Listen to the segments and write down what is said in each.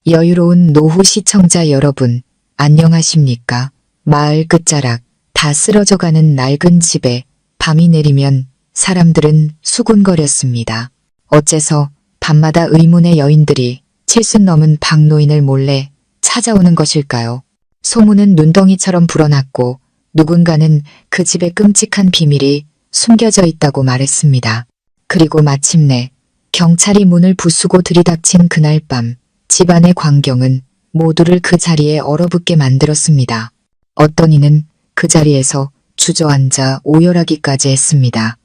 여유로운 노후 시청자 여러분, 안녕하십니까? 마을 끝자락, 다 쓰러져가는 낡은 집에 밤이 내리면 사람들은 수군거렸습니다. 어째서 밤마다 의문의 여인들이 70 넘은 박노인을 몰래 찾아오는 것일까요? 소문은 눈덩이처럼 불어났고 누군가는 그 집에 끔찍한 비밀이 숨겨져 있다고 말했습니다. 그리고 마침내 경찰이 문을 부수고 들이닥친 그날 밤, 집안의 광경은 모두를 그 자리에 얼어붙게 만들었습니다. 어떤 이는 그 자리에서 주저앉아 오열하기까지 했습니다.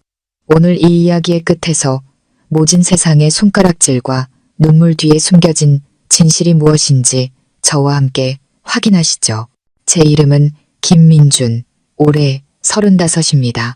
오늘 이 이야기의 끝에서 모진 세상의 손가락질과 눈물 뒤에 숨겨진 진실이 무엇인지 저와 함께 확인하시죠. 제 이름은 김민준, 올해 35입니다.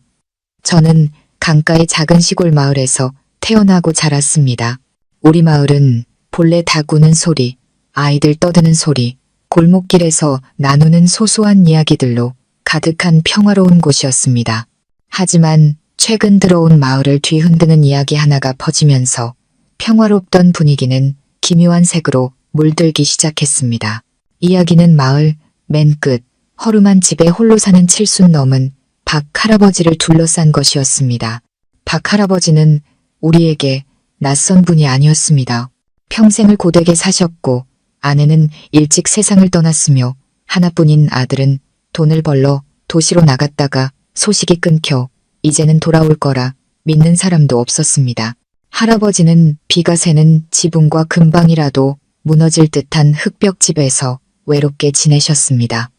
저는 강가의 작은 시골 마을에서 태어나고 자랐습니다. 우리 마을은 본래 닭 우는 소리, 아이들 떠드는 소리, 골목길에서 나누는 소소한 이야기들로 가득한 평화로운 곳이었습니다. 하지만 최근 들어온 마을을 뒤흔드는 이야기 하나가 퍼지면서 평화롭던 분위기는 기묘한 색으로 물들기 시작했습니다. 이야기는 마을 맨 끝 허름한 집에 홀로 사는 70 넘은 박 할아버지를 둘러싼 것이었습니다. 박 할아버지는 우리에게 낯선 분이 아니었습니다. 평생을 고되게 사셨고 아내는 일찍 세상을 떠났으며 하나뿐인 아들은 돈을 벌러 도시로 나갔다가 소식이 끊겨 이제는 돌아올 거라 믿는 사람도 없었습니다. 할아버지는 비가 새는 지붕과 근방이라도 무너질 듯한 흙벽집에서 외롭게 지내셨습니다.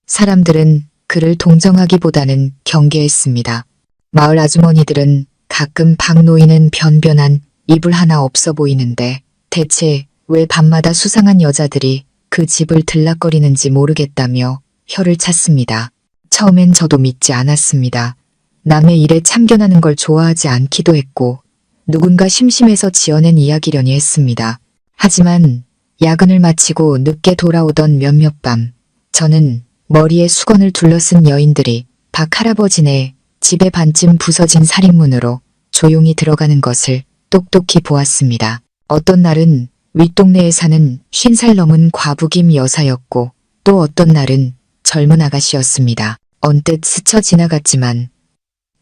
사람들은 그를 동정하기보다는 경계했습니다. 마을 아주머니들은 가끔 박노인은 변변한 이불 하나 없어 보이는데 대체 왜 밤마다 수상한 여자들이 그 집을 들락거리는지 모르겠다며 혀를 찼습니다. 처음엔 저도 믿지 않았습니다. 남의 일에 참견하는 걸 좋아하지 않기도 했고 누군가 심심해서 지어낸 이야기려니 했습니다. 하지만 야근을 마치고 늦게 돌아오던 몇몇 밤, 저는 머리에 수건을 둘러쓴 여인들이 박 할아버지네 집에 반쯤 부서진 살인문으로 조용히 들어가는 것을 똑똑히 보았습니다. 어떤 날은 윗동네에 사는 50살 넘은 과부김 여사였고 또 어떤 날은 젊은 아가씨였습니다. 언뜻 스쳐 지나갔지만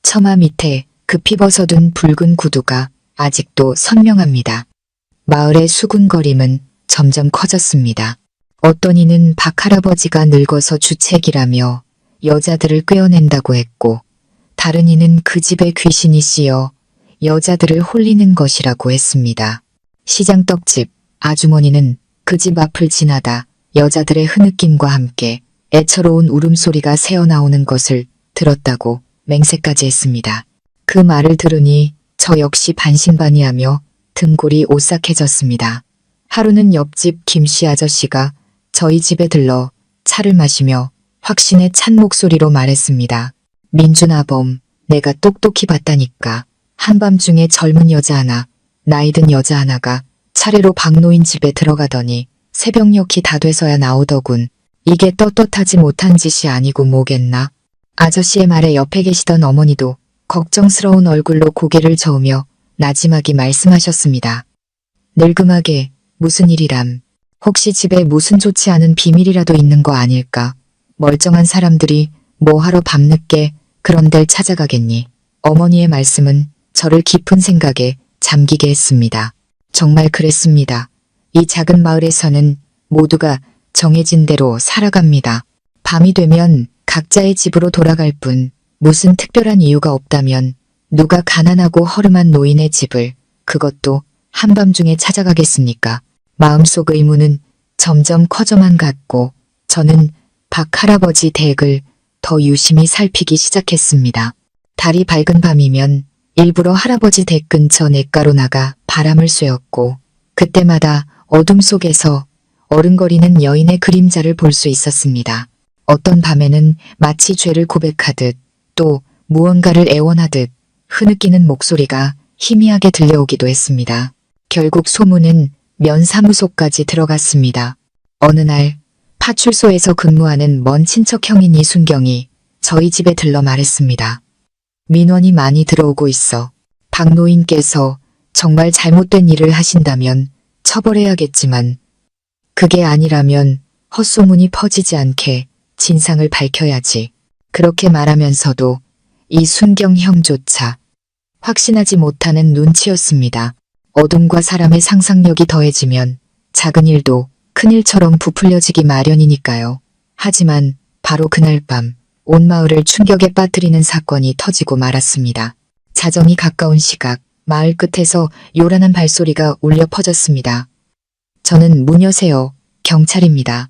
처마 밑에 급히 벗어둔 붉은 구두가 아직도 선명합니다. 마을의 수군거림은 점점 커졌습니다. 어떤 이는 박 할아버지가 늙어서 주책이라며 여자들을 꿰어낸다고 했고 다른 이는 그 집에 귀신이 씌어 여자들을 홀리는 것이라고 했습니다. 시장 떡집 아주머니는 그 집 앞을 지나다 여자들의 흐느낌과 함께 애처로운 울음소리가 새어나오는 것을 들었다고 맹세까지 했습니다. 그 말을 들으니 저 역시 반신반의하며 등골이 오싹해졌습니다. 하루는 옆집 김씨 아저씨가 저희 집에 들러 차를 마시며 확신에 찬 목소리로 말했습니다. 민준아범, 내가 똑똑히 봤다니까. 한밤중에 젊은 여자 하나, 나이든 여자 하나가 차례로 박노인 집에 들어가더니 새벽녘이 다 돼서야 나오더군. 이게 떳떳하지 못한 짓이 아니고 뭐겠나. 아저씨의 말에 옆에 계시던 어머니도 걱정스러운 얼굴로 고개를 저으며 나지막이 말씀하셨습니다. 늙음하게 무슨 일이람. 혹시 집에 무슨 좋지 않은 비밀이라도 있는 거 아닐까. 멀쩡한 사람들이 뭐하러 밤늦게 그런 데를 찾아가겠니. 어머니의 말씀은 저를 깊은 생각에 잠기게 했습니다. 정말 그랬습니다. 이 작은 마을에서는 모두가 정해진 대로 살아갑니다. 밤이 되면 각자의 집으로 돌아갈 뿐 무슨 특별한 이유가 없다면 누가 가난하고 허름한 노인의 집을 그것도 한밤중에 찾아가겠습니까? 마음속 의문은 점점 커져만 갔고 저는 박 할아버지 댁을 더 유심히 살피기 시작했습니다. 달이 밝은 밤이면 일부러 할아버지 댁 근처 냇가로 나가 바람을 쐬었고 그때마다 어둠 속에서 어른거리는 여인의 그림자를 볼 수 있었습니다. 어떤 밤에는 마치 죄를 고백하듯 또 무언가를 애원하듯 흐느끼는 목소리가 희미하게 들려오기도 했습니다. 결국 소문은 면사무소까지 들어갔습니다. 어느 날 파출소에서 근무하는 먼 친척 형인 이순경이 저희 집에 들러 말했습니다. 민원이 많이 들어오고 있어. 박노인께서 정말 잘못된 일을 하신다면 처벌해야겠지만 그게 아니라면 헛소문이 퍼지지 않게 진상을 밝혀야지. 그렇게 말하면서도 이순경 형조차 확신하지 못하는 눈치였습니다. 어둠과 사람의 상상력이 더해지면 작은 일도 큰 일처럼 부풀려지기 마련이니까요. 하지만 바로 그날 밤 온 마을을 충격에 빠뜨리는 사건이 터지고 말았습니다. 자정이 가까운 시각 마을 끝에서 요란한 발소리가 울려 퍼졌습니다. 저는 문 여세요. 경찰입니다.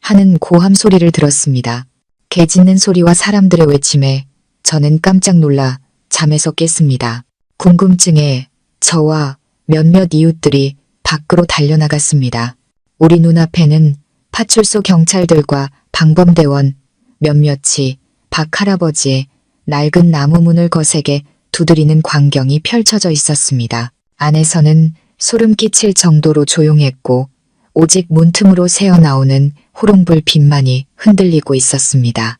하는 고함 소리를 들었습니다. 개 짖는 소리와 사람들의 외침에 저는 깜짝 놀라 잠에서 깼습니다. 궁금증에 저와 몇몇 이웃들이 밖으로 달려나갔습니다. 우리 눈앞에는 파출소 경찰들과 방범대원 몇몇이 박 할아버지의 낡은 나무 문을 거세게 두드리는 광경이 펼쳐져 있었습니다. 안에서는 소름 끼칠 정도로 조용했고 오직 문틈으로 새어나오는 호롱불 빛만이 흔들리고 있었습니다.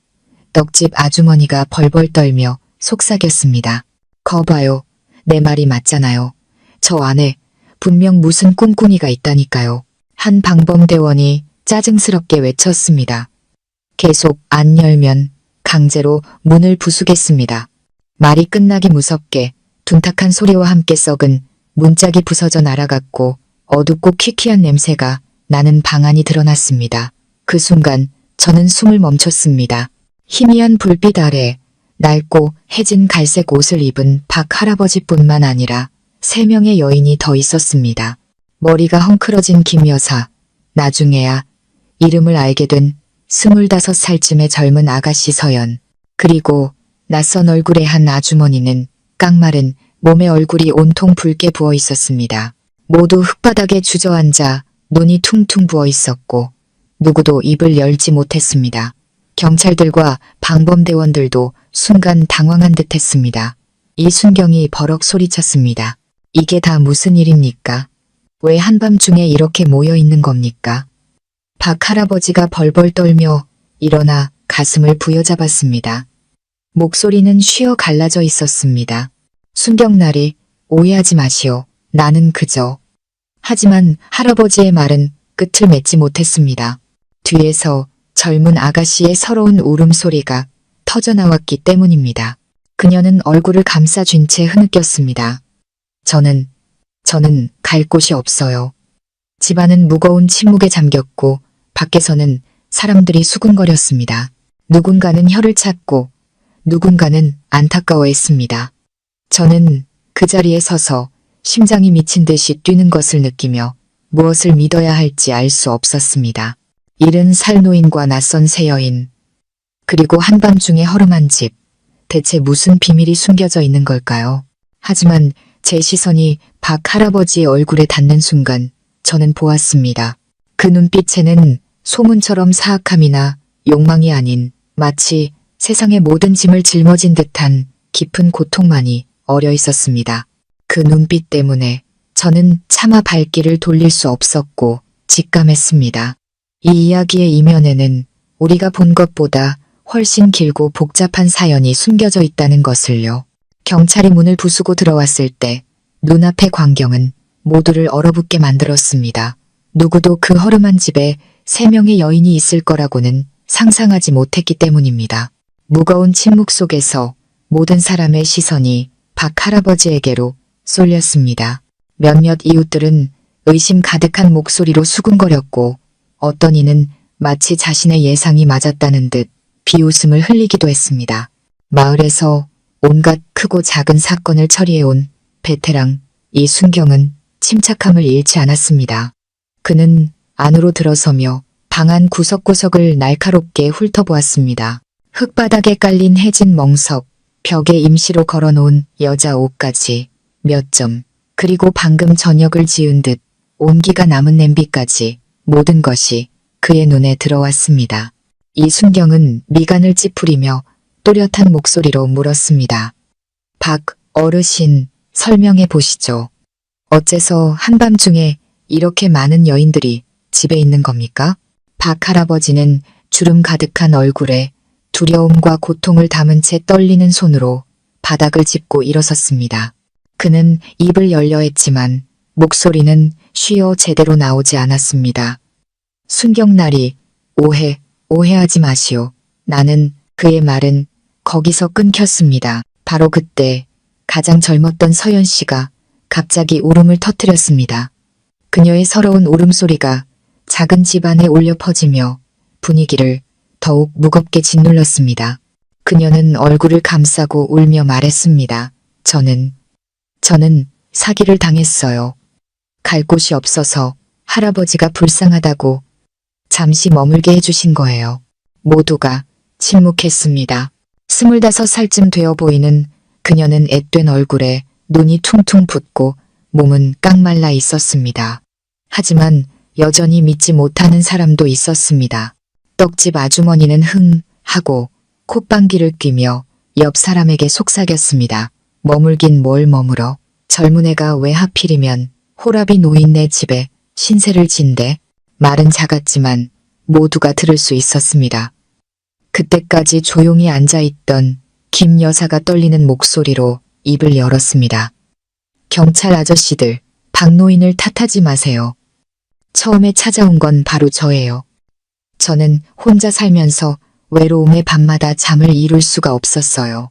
떡집 아주머니가 벌벌 떨며 속삭였습니다. 거봐요. 내 말이 맞잖아요. 저 안에 분명 무슨 꿍꿍이가 있다니까요. 한 방범대원이 짜증스럽게 외쳤습니다. 계속 안 열면 강제로 문을 부수겠습니다. 말이 끝나기 무섭게 둔탁한 소리와 함께 썩은 문짝이 부서져 날아갔고 어둡고 퀴퀴한 냄새가 나는 방 안이 드러났습니다. 그 순간 저는 숨을 멈췄습니다. 희미한 불빛 아래 낡고 해진 갈색 옷을 입은 박 할아버지뿐만 아니라 3명의 여인이 더 있었습니다. 머리가 헝클어진 김 여사, 나중에야 이름을 알게 된 25살쯤의 젊은 아가씨 서연, 그리고 낯선 얼굴의 한 아주머니는 깡마른 몸에 얼굴이 온통 붉게 부어 있었습니다. 모두 흙바닥에 주저앉아 눈이 퉁퉁 부어 있었고 누구도 입을 열지 못했습니다. 경찰들과 방범대원들도 순간 당황한 듯했습니다. 이순경이 버럭 소리쳤습니다. 이게 다 무슨 일입니까? 왜 한밤중에 이렇게 모여 있는 겁니까? 박 할아버지가 벌벌 떨며 일어나 가슴을 부여잡았습니다. 목소리는 쉬어 갈라져 있었습니다. 순경나리, 오해하지 마시오. 나는 그저. 하지만 할아버지의 말은 끝을 맺지 못했습니다. 뒤에서 젊은 아가씨의 서러운 울음소리가 터져나왔기 때문입니다. 그녀는 얼굴을 감싸쥔 채 흐느꼈습니다. 저는 갈 곳이 없어요. 집안은 무거운 침묵에 잠겼고 밖에서는 사람들이 수군거렸습니다. 누군가는 혀를 찾고 누군가는 안타까워했습니다. 저는 그 자리에 서서 심장이 미친 듯이 뛰는 것을 느끼며 무엇을 믿어야 할지 알 수 없었습니다. 70살 노인과 낯선 새 여인, 그리고 한밤중에 허름한 집, 대체 무슨 비밀이 숨겨져 있는 걸까요? 하지만 제 시선이 박 할아버지의 얼굴에 닿는 순간 저는 보았습니다. 그 눈빛에는 소문처럼 사악함이나 욕망이 아닌 마치 세상의 모든 짐을 짊어진 듯한 깊은 고통만이 어려 있었습니다. 그 눈빛 때문에 저는 차마 발길을 돌릴 수 없었고 직감했습니다. 이 이야기의 이면에는 우리가 본 것보다 훨씬 길고 복잡한 사연이 숨겨져 있다는 것을요. 경찰이 문을 부수고 들어왔을 때 눈앞의 광경은 모두를 얼어붙게 만들었습니다. 누구도 그 허름한 집에 3명의 여인이 있을 거라고는 상상하지 못했기 때문입니다. 무거운 침묵 속에서 모든 사람의 시선이 박 할아버지에게로 쏠렸습니다. 몇몇 이웃들은 의심 가득한 목소리로 수군거렸고 어떤 이는 마치 자신의 예상이 맞았다는 듯 비웃음을 흘리기도 했습니다. 마을에서 온갖 크고 작은 사건을 처리해온 베테랑 이순경은 침착함을 잃지 않았습니다. 그는 안으로 들어서며 방 안 구석구석을 날카롭게 훑어보았습니다. 흙바닥에 깔린 해진 멍석, 벽에 임시로 걸어놓은 여자 옷까지 몇 점, 그리고 방금 저녁을 지은 듯 온기가 남은 냄비까지 모든 것이 그의 눈에 들어왔습니다. 이순경은 미간을 찌푸리며 또렷한 목소리로 물었습니다. 박 어르신, 설명해 보시죠. 어째서 한밤중에 이렇게 많은 여인들이 집에 있는 겁니까? 박 할아버지는 주름 가득한 얼굴에 두려움과 고통을 담은 채 떨리는 손으로 바닥을 짚고 일어섰습니다. 그는 입을 열려 했지만 목소리는 쉬어 제대로 나오지 않았습니다. 순경날이 오해하지 마시오. 나는 그의 말은 거기서 끊겼습니다. 바로 그때 가장 젊었던 서연 씨가 갑자기 울음을 터뜨렸습니다. 그녀의 서러운 울음소리가 작은 집안에 울려 퍼지며 분위기를 더욱 무겁게 짓눌렀습니다. 그녀는 얼굴을 감싸고 울며 말했습니다. 저는 사기를 당했어요. 갈 곳이 없어서 할아버지가 불쌍하다고 잠시 머물게 해주신 거예요. 모두가 침묵했습니다. 25살쯤 되어 보이는 그녀는 앳된 얼굴에 눈이 퉁퉁 붓고 몸은 깡말라 있었습니다. 하지만 여전히 믿지 못하는 사람도 있었습니다. 떡집 아주머니는 흥 하고 콧방귀를 뀌며 옆 사람에게 속삭였습니다. 머물긴 뭘 머물어. 젊은 애가 왜 하필이면 호랍이 노인네 집에 신세를 진대. 말은 작았지만 모두가 들을 수 있었습니다. 그때까지 조용히 앉아있던 김 여사가 떨리는 목소리로 입을 열었습니다. 경찰 아저씨들, 박노인을 탓하지 마세요. 처음에 찾아온 건 바로 저예요. 저는 혼자 살면서 외로움에 밤마다 잠을 이룰 수가 없었어요.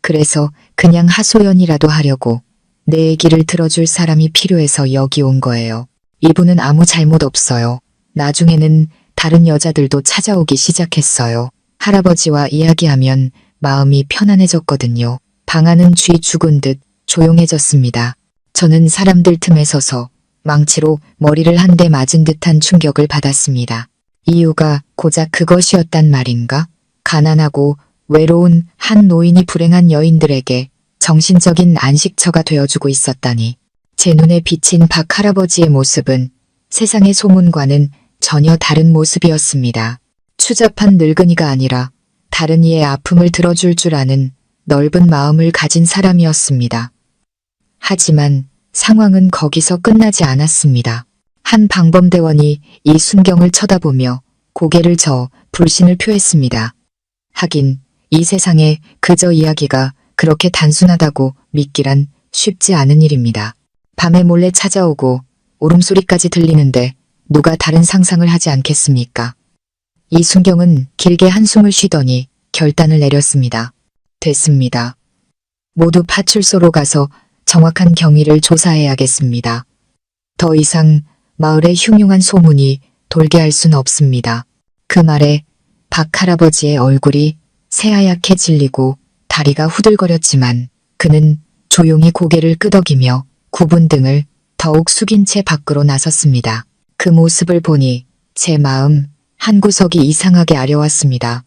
그래서 그냥 하소연이라도 하려고 내 얘기를 들어줄 사람이 필요해서 여기 온 거예요. 이분은 아무 잘못 없어요. 나중에는 다른 여자들도 찾아오기 시작했어요. 할아버지와 이야기하면 마음이 편안해졌거든요. 방 안은 쥐 죽은 듯 조용해졌습니다. 저는 사람들 틈에 서서 망치로 머리를 한 대 맞은 듯한 충격을 받았습니다. 이유가 고작 그것이었단 말인가? 가난하고 외로운 한 노인이 불행한 여인들에게 정신적인 안식처가 되어주고 있었다니. 제 눈에 비친 박 할아버지의 모습은 세상의 소문과는 전혀 다른 모습이었습니다. 추잡한 늙은이가 아니라 다른 이의 아픔을 들어줄 줄 아는 넓은 마음을 가진 사람이었습니다. 하지만 상황은 거기서 끝나지 않았습니다. 한 방범대원이 이순경을 쳐다보며 고개를 저어 불신을 표했습니다. 하긴 이 세상에 그저 이야기가 그렇게 단순하다고 믿기란 쉽지 않은 일입니다. 밤에 몰래 찾아오고 울음소리까지 들리는데 누가 다른 상상을 하지 않겠습니까? 이순경은 길게 한숨을 쉬더니 결단을 내렸습니다. 됐습니다. 모두 파출소로 가서 정확한 경위를 조사해야겠습니다. 더 이상 마을에 흉흉한 소문이 돌게 할 순 없습니다. 그 말에 박 할아버지의 얼굴이 새하얗게 질리고 다리가 후들거렸지만 그는 조용히 고개를 끄덕이며 굽은 등을 더욱 숙인 채 밖으로 나섰습니다. 그 모습을 보니 제 마음 한구석이 이상하게 아려왔습니다.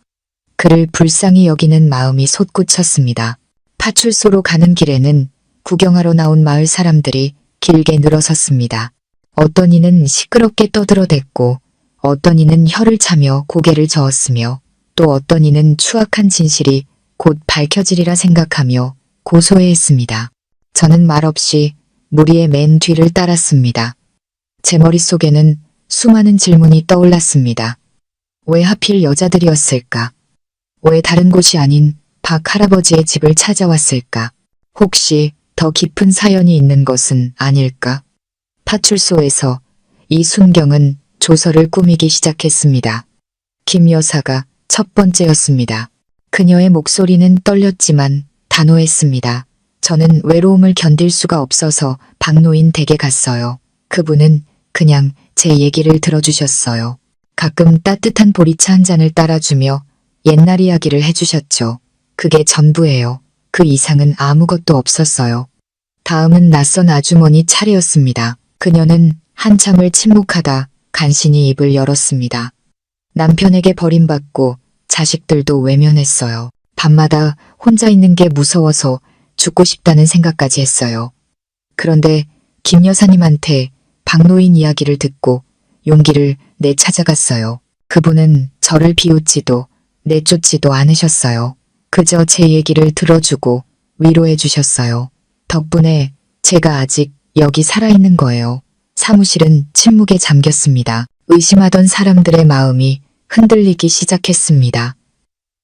그를 불쌍히 여기는 마음이 솟구쳤습니다. 파출소로 가는 길에는 구경하러 나온 마을 사람들이 길게 늘어섰습니다. 어떤 이는 시끄럽게 떠들어댔고 어떤 이는 혀를 차며 고개를 저었으며 또 어떤 이는 추악한 진실이 곧 밝혀지리라 생각하며 고소해했습니다. 저는 말없이 무리의 맨 뒤를 따랐습니다. 제 머릿속에는 수많은 질문이 떠올랐습니다. 왜 하필 여자들이었을까? 왜 다른 곳이 아닌 박 할아버지의 집을 찾아왔을까? 혹시 더 깊은 사연이 있는 것은 아닐까? 파출소에서 이순경은 조서를 꾸미기 시작했습니다. 김 여사가 첫 번째였습니다. 그녀의 목소리는 떨렸지만 단호했습니다. 저는 외로움을 견딜 수가 없어서 박노인 댁에 갔어요. 그분은 그냥 제 얘기를 들어주셨어요. 가끔 따뜻한 보리차 한 잔을 따라주며 옛날 이야기를 해주셨죠. 그게 전부예요. 그 이상은 아무것도 없었어요. 다음은 낯선 아주머니 차례였습니다. 그녀는 한참을 침묵하다 간신히 입을 열었습니다. 남편에게 버림받고 자식들도 외면했어요. 밤마다 혼자 있는 게 무서워서 죽고 싶다는 생각까지 했어요. 그런데 김 여사님한테 박노인 이야기를 듣고 용기를 내찾아갔어요. 그분은 저를 비웃지도 내쫓지도 않으셨어요. 그저 제 얘기를 들어주고 위로해 주셨어요. 덕분에 제가 아직 여기 살아있는 거예요. 사무실은 침묵에 잠겼습니다. 의심하던 사람들의 마음이 흔들리기 시작했습니다.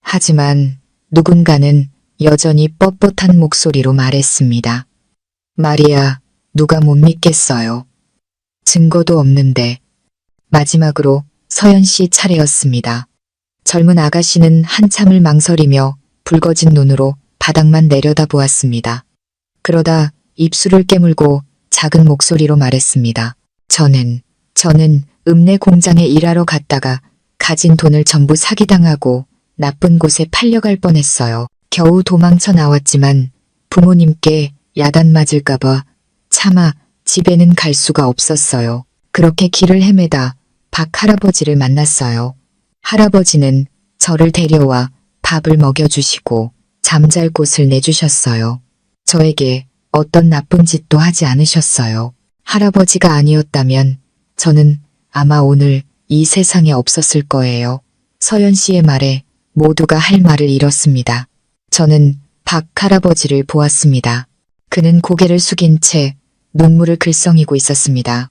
하지만 누군가는 여전히 뻣뻣한 목소리로 말했습니다. 마리아, 누가 못 믿겠어요. 증거도 없는데. 마지막으로 서연 씨 차례였습니다. 젊은 아가씨는 한참을 망설이며 붉어진 눈으로 바닥만 내려다보았습니다. 그러다 입술을 깨물고 작은 목소리로 말했습니다. 저는 읍내 공장에 일하러 갔다가 가진 돈을 전부 사기당하고 나쁜 곳에 팔려갈 뻔했어요. 겨우 도망쳐 나왔지만 부모님께 야단 맞을까봐 차마 집에는 갈 수가 없었어요. 그렇게 길을 헤매다 박 할아버지를 만났어요. 할아버지는 저를 데려와 밥을 먹여주시고 잠잘 곳을 내주셨어요. 저에게 어떤 나쁜 짓도 하지 않으셨어요. 할아버지가 아니었다면 저는 아마 오늘 이 세상에 없었을 거예요. 서연 씨의 말에 모두가 할 말을 잃었습니다. 저는 박 할아버지를 보았습니다. 그는 고개를 숙인 채 눈물을 글썽이고 있었습니다.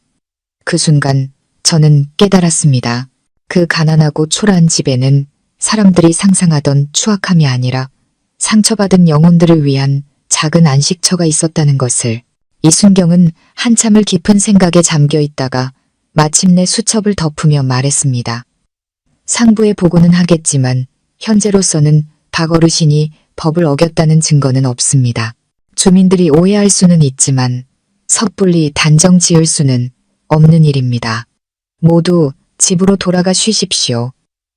그 순간 저는 깨달았습니다. 그 가난하고 초라한 집에는 사람들이 상상하던 추악함이 아니라 상처받은 영혼들을 위한 작은 안식처가 있었다는 것을. 이순경은 한참을 깊은 생각에 잠겨 있다가 마침내 수첩을 덮으며 말했습니다. 상부에 보고는 하겠지만 현재로서는 박 어르신이 법을 어겼다는 증거는 없습니다. 주민들이 오해할 수는 있지만 섣불리 단정 지을 수는 없는 일입니다. 모두 집으로 돌아가 쉬십시오.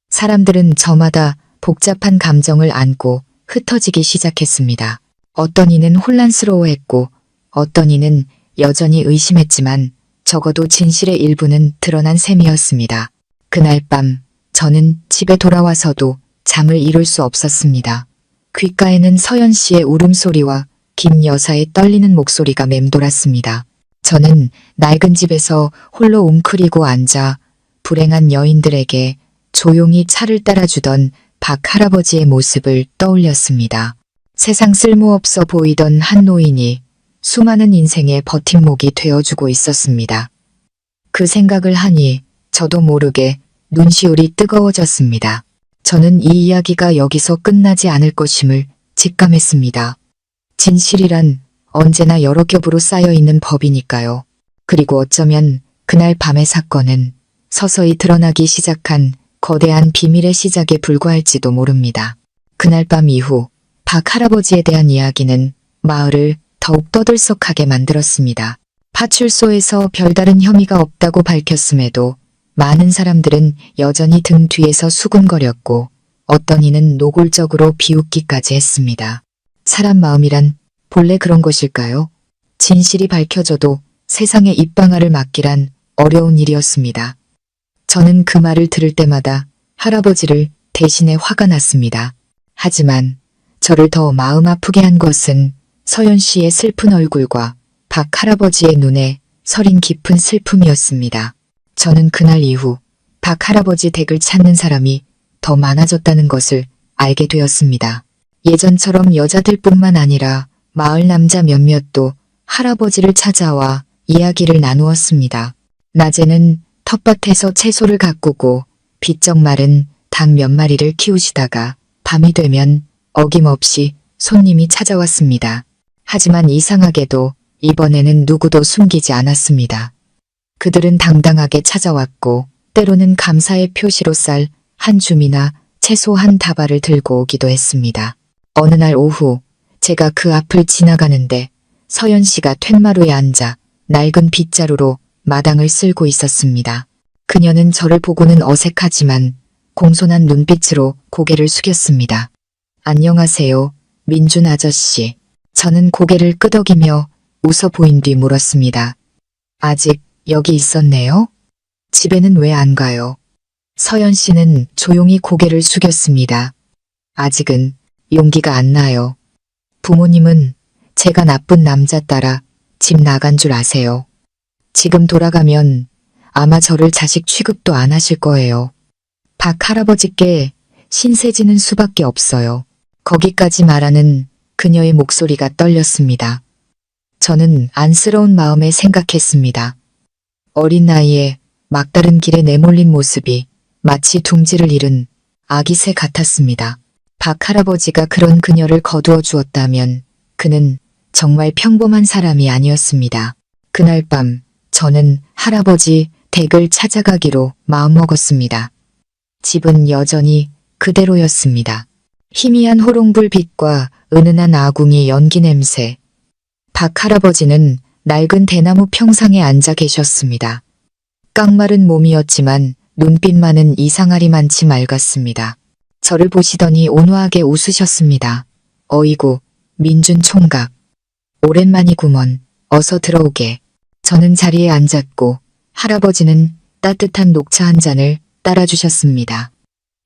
사람들은 저마다 복잡한 감정을 안고 흩어지기 시작했습니다. 어떤 이는 혼란스러워했고 어떤 이는 여전히 의심했지만 적어도 진실의 일부는 드러난 셈이었습니다. 그날 밤 저는 집에 돌아와서도 잠을 이룰 수 없었습니다. 귓가에는 서연 씨의 울음소리와 김 여사의 떨리는 목소리가 맴돌았습니다. 저는 낡은 집에서 홀로 웅크리고 앉아 불행한 여인들에게 조용히 차를 따라주던 박 할아버지의 모습을 떠올렸습니다. 세상 쓸모없어 보이던 한 노인이 수많은 인생의 버팀목이 되어주고 있었습니다. 그 생각을 하니 저도 모르게 눈시울이 뜨거워졌습니다. 저는 이 이야기가 여기서 끝나지 않을 것임을 직감했습니다. 진실이란 언제나 여러 겹으로 쌓여있는 법이니까요. 그리고 어쩌면 그날 밤의 사건은 서서히 드러나기 시작한 거대한 비밀의 시작에 불과할지도 모릅니다. 그날 밤 이후 박 할아버지에 대한 이야기는 마을을 더욱 떠들썩하게 만들었습니다. 파출소에서 별다른 혐의가 없다고 밝혔음에도 많은 사람들은 여전히 등 뒤에서 수군거렸고 어떤 이는 노골적으로 비웃기까지 했습니다. 사람 마음이란 본래 그런 것일까요? 진실이 밝혀져도 세상의 입방아를 막기란 어려운 일이었습니다. 저는 그 말을 들을 때마다 할아버지를 대신해 화가 났습니다. 하지만 저를 더 마음 아프게 한 것은 서연 씨의 슬픈 얼굴과 박 할아버지의 눈에 서린 깊은 슬픔이었습니다. 저는 그날 이후 박 할아버지 댁을 찾는 사람이 더 많아졌다는 것을 알게 되었습니다. 예전처럼 여자들뿐만 아니라 마을 남자 몇몇도 할아버지를 찾아와 이야기를 나누었습니다. 낮에는 텃밭에서 채소를 가꾸고 비쩍 마른 닭 몇 마리를 키우시다가 밤이 되면 어김없이 손님이 찾아왔습니다. 하지만 이상하게도 이번에는 누구도 숨기지 않았습니다. 그들은 당당하게 찾아왔고 때로는 감사의 표시로 쌀 한 줌이나 채소 한 다발을 들고 오기도 했습니다. 어느 날 오후 제가 그 앞을 지나가는데 서연 씨가 툇마루에 앉아 낡은 빗자루로 마당을 쓸고 있었습니다. 그녀는 저를 보고는 어색하지만 공손한 눈빛으로 고개를 숙였습니다. 안녕하세요, 민준 아저씨. 저는 고개를 끄덕이며 웃어 보인 뒤 물었습니다. 아직 여기 있었네요? 집에는 왜 안 가요? 서연 씨는 조용히 고개를 숙였습니다. 아직은 용기가 안 나요. 부모님은 제가 나쁜 남자 따라 집 나간 줄 아세요. 지금 돌아가면 아마 저를 자식 취급도 안 하실 거예요. 박 할아버지께 신세지는 수밖에 없어요. 거기까지 말하는 그녀의 목소리가 떨렸습니다. 저는 안쓰러운 마음에 생각했습니다. 어린 나이에 막다른 길에 내몰린 모습이 마치 둥지를 잃은 아기 새 같았습니다. 박 할아버지가 그런 그녀를 거두어 주었다면 그는 정말 평범한 사람이 아니었습니다. 그날 밤 저는 할아버지 댁을 찾아가기로 마음먹었습니다. 집은 여전히 그대로였습니다. 희미한 호롱불 빛과 은은한 아궁이 연기 냄새. 박 할아버지는 낡은 대나무 평상에 앉아 계셨습니다. 깡마른 몸이었지만 눈빛만은 이상하리만치 맑았습니다. 저를 보시더니 온화하게 웃으셨습니다. 어이구, 민준 총각. 오랜만이구먼. 어서 들어오게. 저는 자리에 앉았고 할아버지는 따뜻한 녹차 한 잔을 따라주셨습니다.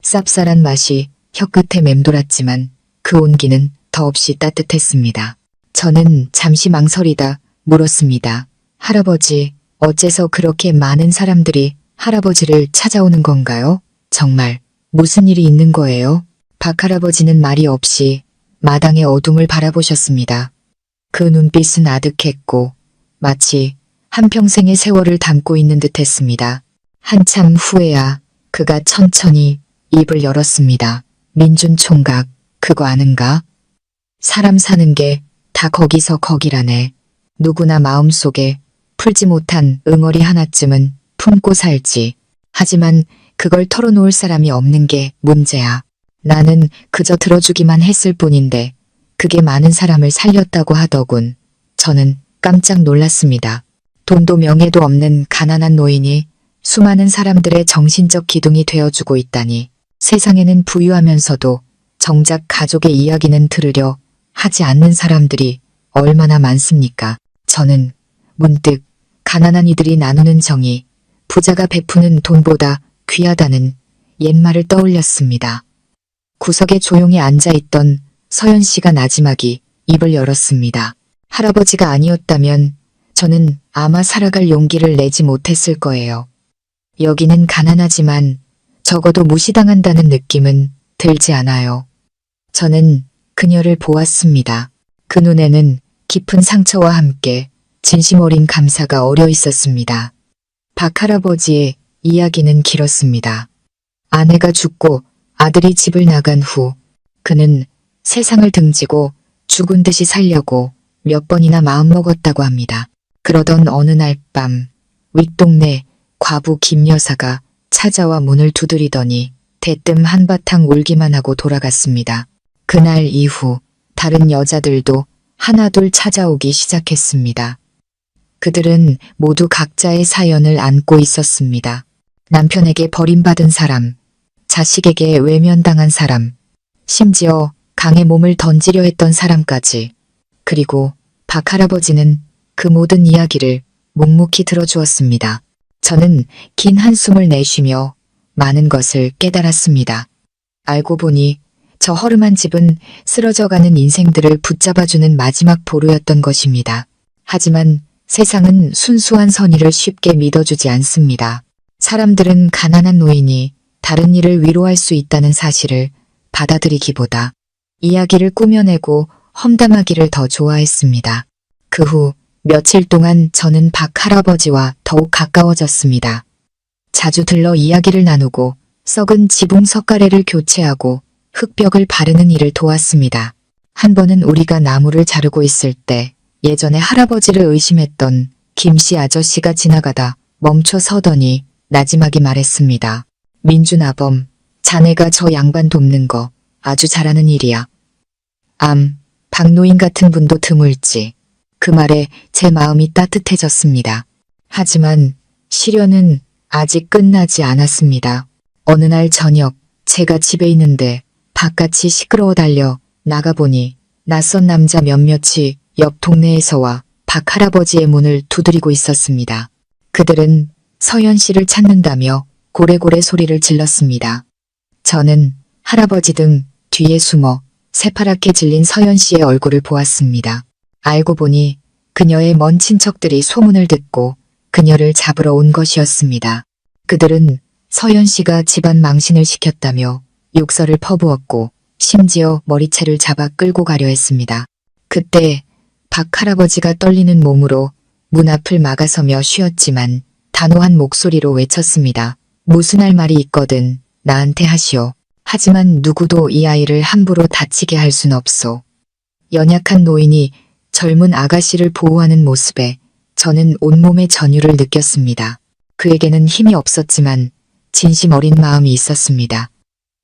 쌉쌀한 맛이 혀끝에 맴돌았지만 그 온기는 더없이 따뜻했습니다. 저는 잠시 망설이다 물었습니다. 할아버지, 어째서 그렇게 많은 사람들이 할아버지를 찾아오는 건가요? 정말 무슨 일이 있는 거예요? 박 할아버지는 말이 없이 마당의 어둠을 바라보셨습니다. 그 눈빛은 아득했고 마치 한평생의 세월을 담고 있는 듯 했습니다. 한참 후에야 그가 천천히 입을 열었습니다. 민준 총각, 그거 아는가? 사람 사는 게 다 거기서 거기라네. 누구나 마음속에 풀지 못한 응어리 하나쯤은 품고 살지. 하지만 그걸 털어놓을 사람이 없는 게 문제야. 나는 그저 들어주기만 했을 뿐인데 그게 많은 사람을 살렸다고 하더군. 저는 깜짝 놀랐습니다. 돈도 명예도 없는 가난한 노인이 수많은 사람들의 정신적 기둥이 되어주고 있다니. 세상에는 부유하면서도 정작 가족의 이야기는 들으려 하지 않는 사람들이 얼마나 많습니까? 저는 문득 가난한 이들이 나누는 정이 부자가 베푸는 돈보다 귀하다는 옛말을 떠올렸습니다. 구석에 조용히 앉아있던 서연 씨가 나지막이 입을 열었습니다. 할아버지가 아니었다면 저는 아마 살아갈 용기를 내지 못했을 거예요. 여기는 가난하지만 적어도 무시당한다는 느낌은 들지 않아요. 저는 그녀를 보았습니다. 그 눈에는 깊은 상처와 함께 진심 어린 감사가 어려 있었습니다. 박 할아버지의 이야기는 길었습니다. 아내가 죽고 아들이 집을 나간 후 그는 세상을 등지고 죽은 듯이 살려고 몇 번이나 마음먹었다고 합니다. 그러던 어느 날 밤 윗동네 과부 김 여사가 찾아와 문을 두드리더니 대뜸 한바탕 울기만 하고 돌아갔습니다. 그날 이후 다른 여자들도 하나둘 찾아오기 시작했습니다. 그들은 모두 각자의 사연을 안고 있었습니다. 남편에게 버림받은 사람, 자식에게 외면당한 사람, 심지어 강에 몸을 던지려 했던 사람까지. 그리고 박 할아버지는 그 모든 이야기를 묵묵히 들어주었습니다. 저는 긴 한숨을 내쉬며 많은 것을 깨달았습니다. 알고 보니 저 허름한 집은 쓰러져가는 인생들을 붙잡아주는 마지막 보루였던 것입니다. 하지만 세상은 순수한 선의를 쉽게 믿어주지 않습니다. 사람들은 가난한 노인이 다른 이를 위로할 수 있다는 사실을 받아들이기보다 이야기를 꾸며내고 험담하기를 더 좋아했습니다. 그 후 며칠 동안 저는 박 할아버지와 더욱 가까워졌습니다. 자주 들러 이야기를 나누고 썩은 지붕 석가래를 교체하고 흙벽을 바르는 일을 도왔습니다. 한 번은 우리가 나무를 자르고 있을 때 예전에 할아버지를 의심했던 김씨 아저씨가 지나가다 멈춰 서더니 나지막이 말했습니다. 민준아범, 자네가 저 양반 돕는 거 아주 잘하는 일이야. 박노인 같은 분도 드물지. 그 말에 제 마음이 따뜻해졌습니다. 하지만 시련은 아직 끝나지 않았습니다. 어느 날 저녁 제가 집에 있는데 바깥이 시끄러워 달려 나가보니 낯선 남자 몇몇이 옆 동네에서 와 박 할아버지의 문을 두드리고 있었습니다. 그들은 서연 씨를 찾는다며 고래고래 소리를 질렀습니다. 저는 할아버지 등 뒤에 숨어 새파랗게 질린 서연 씨의 얼굴을 보았습니다. 알고 보니 그녀의 먼 친척들이 소문을 듣고 그녀를 잡으러 온 것이었습니다. 그들은 서연 씨가 집안 망신을 시켰다며 욕설을 퍼부었고 심지어 머리채를 잡아 끌고 가려 했습니다. 그때 박 할아버지가 떨리는 몸으로 문 앞을 막아서며 쉬었지만 단호한 목소리로 외쳤습니다. 무슨 할 말이 있거든 나한테 하시오. 하지만 누구도 이 아이를 함부로 다치게 할 순 없소. 연약한 노인이 젊은 아가씨를 보호하는 모습에 저는 온몸의 전율을 느꼈습니다. 그에게는 힘이 없었지만 진심 어린 마음이 있었습니다.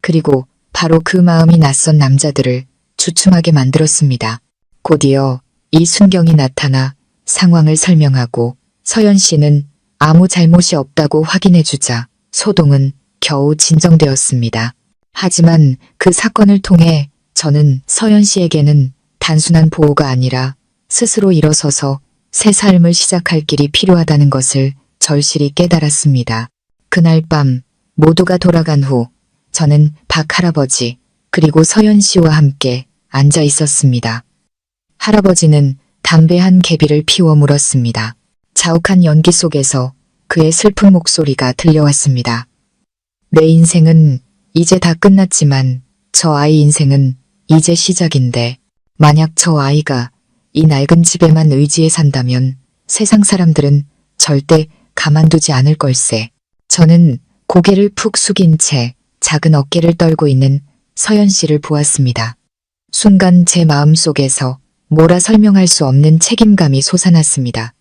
그리고 바로 그 마음이 낯선 남자들을 주춤하게 만들었습니다. 곧이어 이순경이 나타나 상황을 설명하고 서연 씨는 아무 잘못이 없다고 확인해주자 소동은 겨우 진정되었습니다. 하지만 그 사건을 통해 저는 서연 씨에게는 단순한 보호가 아니라 스스로 일어서서 새 삶을 시작할 길이 필요하다는 것을 절실히 깨달았습니다. 그날 밤 모두가 돌아간 후 저는 박 할아버지 그리고 서연 씨와 함께 앉아 있었습니다. 할아버지는 담배 한 개비를 피워 물었습니다. 자욱한 연기 속에서 그의 슬픈 목소리가 들려왔습니다. 내 인생은 이제 다 끝났지만 저 아이 인생은 이제 시작인데 만약 저 아이가 이 낡은 집에만 의지해 산다면 세상 사람들은 절대 가만두지 않을 걸세. 저는 고개를 푹 숙인 채 작은 어깨를 떨고 있는 서연 씨를 보았습니다. 순간 제 마음속에서 뭐라 설명할 수 없는 책임감이 솟아났습니다.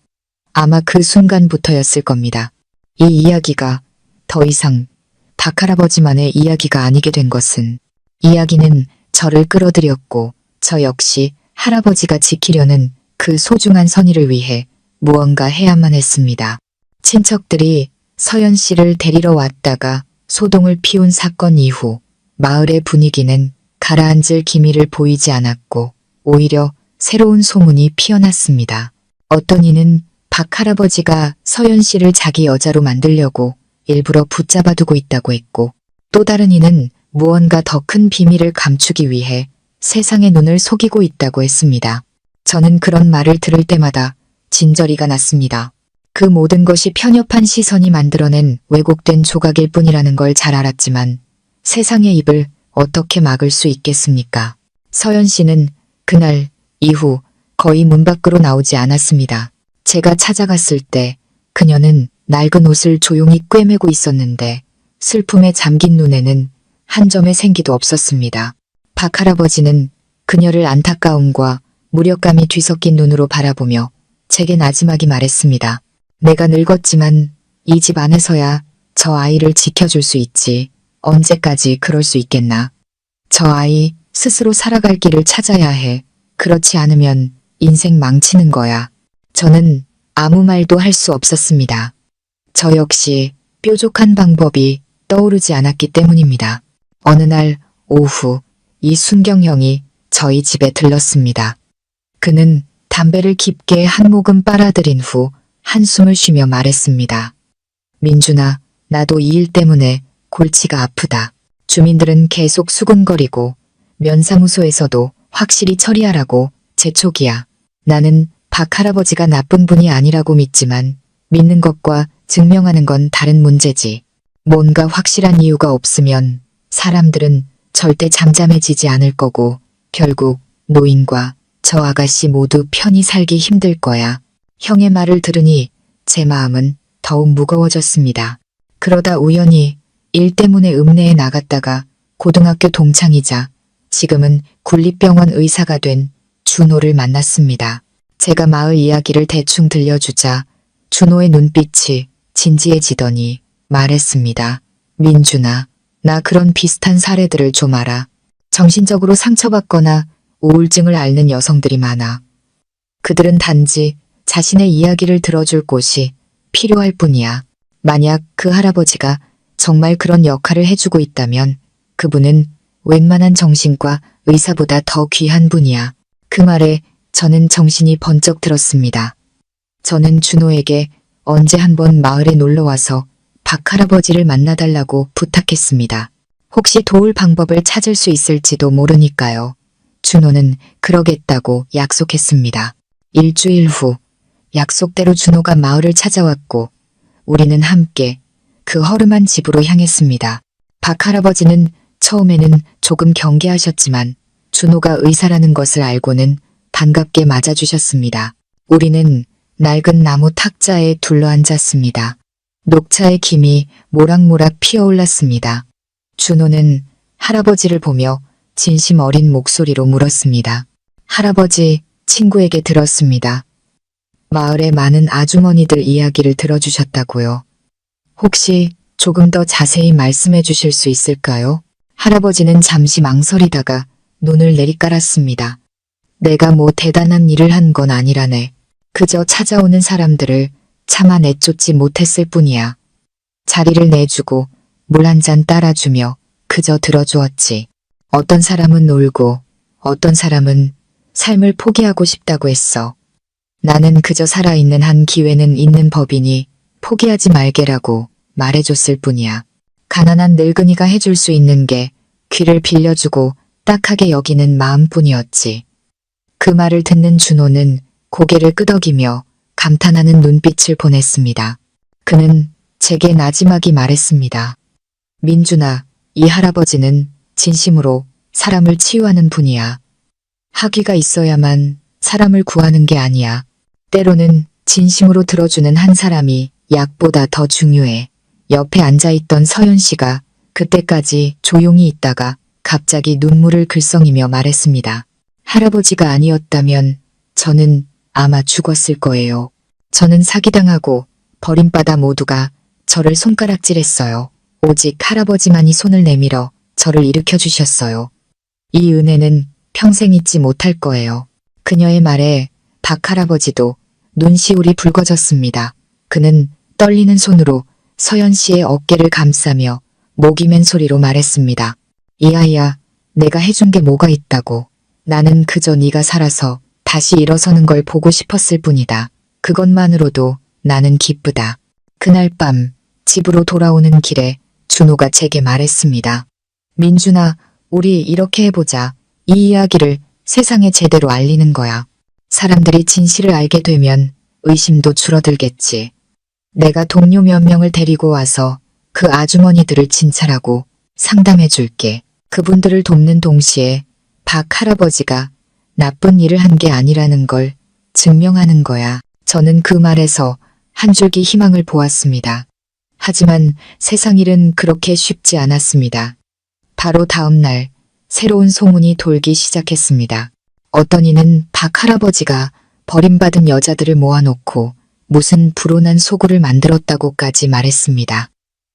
아마 그 순간부터였을 겁니다. 이 이야기가 더 이상 박 할아버지만의 이야기가 아니게 된 것은 이야기는 저를 끌어들였고 저 역시 할아버지가 지키려는 그 소중한 선의를 위해 무언가 해야만 했습니다. 친척들이 서연 씨를 데리러 왔다가 소동을 피운 사건 이후 마을의 분위기는 가라앉을 기미를 보이지 않았고 오히려 새로운 소문이 피어났습니다. 어떤 이는 박 할아버지가 서연 씨를 자기 여자로 만들려고 일부러 붙잡아두고 있다고 했고 또 다른 이는 무언가 더 큰 비밀을 감추기 위해 세상의 눈을 속이고 있다고 했습니다. 저는 그런 말을 들을 때마다 진저리가 났습니다. 그 모든 것이 편협한 시선이 만들어낸 왜곡된 조각일 뿐이라는 걸 잘 알았지만 세상의 입을 어떻게 막을 수 있겠습니까? 서연 씨는 그날 이후 거의 문 밖으로 나오지 않았습니다. 제가 찾아갔을 때 그녀는 낡은 옷을 조용히 꿰매고 있었는데 슬픔에 잠긴 눈에는 한 점의 생기도 없었습니다. 박 할아버지는 그녀를 안타까움과 무력감이 뒤섞인 눈으로 바라보며 제게 나지막이 말했습니다. 내가 늙었지만 이 집 안에서야 저 아이를 지켜줄 수 있지. 언제까지 그럴 수 있겠나. 저 아이 스스로 살아갈 길을 찾아야 해. 그렇지 않으면 인생 망치는 거야. 저는 아무 말도 할 수 없었습니다. 저 역시 뾰족한 방법이 떠오르지 않았기 때문입니다. 어느 날 오후 이순경 형이 저희 집에 들렀습니다. 그는 담배를 깊게 한 모금 빨아들인 후 한숨을 쉬며 말했습니다. 민준아, 나도 이 일 때문에 골치가 아프다. 주민들은 계속 수군거리고 면사무소에서도 확실히 처리하라고 재촉이야. 나는 박 할아버지가 나쁜 분이 아니라고 믿지만 믿는 것과 증명하는 건 다른 문제지. 뭔가 확실한 이유가 없으면 사람들은 절대 잠잠해지지 않을 거고 결국 노인과 저 아가씨 모두 편히 살기 힘들 거야. 형의 말을 들으니 제 마음은 더욱 무거워졌습니다. 그러다 우연히 일 때문에 읍내에 나갔다가 고등학교 동창이자 지금은 국립병원 의사가 된 준호를 만났습니다. 제가 마을 이야기를 대충 들려주자 준호의 눈빛이 진지해지더니 말했습니다. 민준아, 나 그런 비슷한 사례들을 좀 알아. 정신적으로 상처받거나 우울증을 앓는 여성들이 많아. 그들은 단지 자신의 이야기를 들어줄 곳이 필요할 뿐이야. 만약 그 할아버지가 정말 그런 역할을 해주고 있다면 그분은 웬만한 정신과 의사보다 더 귀한 분이야. 그 말에 저는 정신이 번쩍 들었습니다. 저는 준호에게 언제 한번 마을에 놀러와서 박 할아버지를 만나달라고 부탁했습니다. 혹시 도울 방법을 찾을 수 있을지도 모르니까요. 준호는 그러겠다고 약속했습니다. 일주일 후 약속대로 준호가 마을을 찾아왔고 우리는 함께 그 허름한 집으로 향했습니다. 박 할아버지는 처음에는 조금 경계하셨지만 준호가 의사라는 것을 알고는 반갑게 맞아주셨습니다. 우리는 낡은 나무 탁자에 둘러앉았습니다. 녹차의 김이 모락모락 피어올랐습니다. 준호는 할아버지를 보며 진심 어린 목소리로 물었습니다. 할아버지, 친구에게 들었습니다. 마을의 많은 아주머니들 이야기를 들어주셨다고요. 혹시 조금 더 자세히 말씀해 주실 수 있을까요? 할아버지는 잠시 망설이다가 눈을 내리깔았습니다. 내가 뭐 대단한 일을 한 건 아니라네. 그저 찾아오는 사람들을 차마 내쫓지 못했을 뿐이야. 자리를 내주고 물 한 잔 따라주며 그저 들어주었지. 어떤 사람은 울고 어떤 사람은 삶을 포기하고 싶다고 했어. 나는 그저 살아있는 한 기회는 있는 법이니 포기하지 말게라고 말해줬을 뿐이야. 가난한 늙은이가 해줄 수 있는 게 귀를 빌려주고 딱하게 여기는 마음뿐이었지. 그 말을 듣는 준호는 고개를 끄덕이며 감탄하는 눈빛을 보냈습니다. 그는 제게 나지막이 말했습니다. 민준아, 이 할아버지는 진심으로 사람을 치유하는 분이야. 학위가 있어야만 사람을 구하는 게 아니야. 때로는 진심으로 들어주는 한 사람이 약보다 더 중요해. 옆에 앉아있던 서연 씨가 그때까지 조용히 있다가 갑자기 눈물을 글썽이며 말했습니다. 할아버지가 아니었다면 저는 아마 죽었을 거예요. 저는 사기당하고 버림받아 모두가 저를 손가락질했어요. 오직 할아버지만이 손을 내밀어 저를 일으켜주셨어요. 이 은혜는 평생 잊지 못할 거예요. 그녀의 말에 박 할아버지도 눈시울이 붉어졌습니다. 그는 떨리는 손으로 서연 씨의 어깨를 감싸며 목이 맨 소리로 말했습니다. 이 아이야, 내가 해준 게 뭐가 있다고. 나는 그저 네가 살아서 다시 일어서는 걸 보고 싶었을 뿐이다. 그것만으로도 나는 기쁘다. 그날 밤 집으로 돌아오는 길에 준호가 제게 말했습니다. 민준아, 우리 이렇게 해보자. 이 이야기를 세상에 제대로 알리는 거야. 사람들이 진실을 알게 되면 의심도 줄어들겠지. 내가 동료 몇 명을 데리고 와서 그 아주머니들을 진찰하고 상담해 줄게. 그분들을 돕는 동시에 박 할아버지가 나쁜 일을 한 게 아니라는 걸 증명하는 거야. 저는 그 말에서 한 줄기 희망을 보았습니다. 하지만 세상 일은 그렇게 쉽지 않았습니다. 바로 다음 날 새로운 소문이 돌기 시작했습니다. 어떤 이는 박 할아버지가 버림받은 여자들을 모아놓고 무슨 불온한 소굴을 만들었다고까지 말했습니다.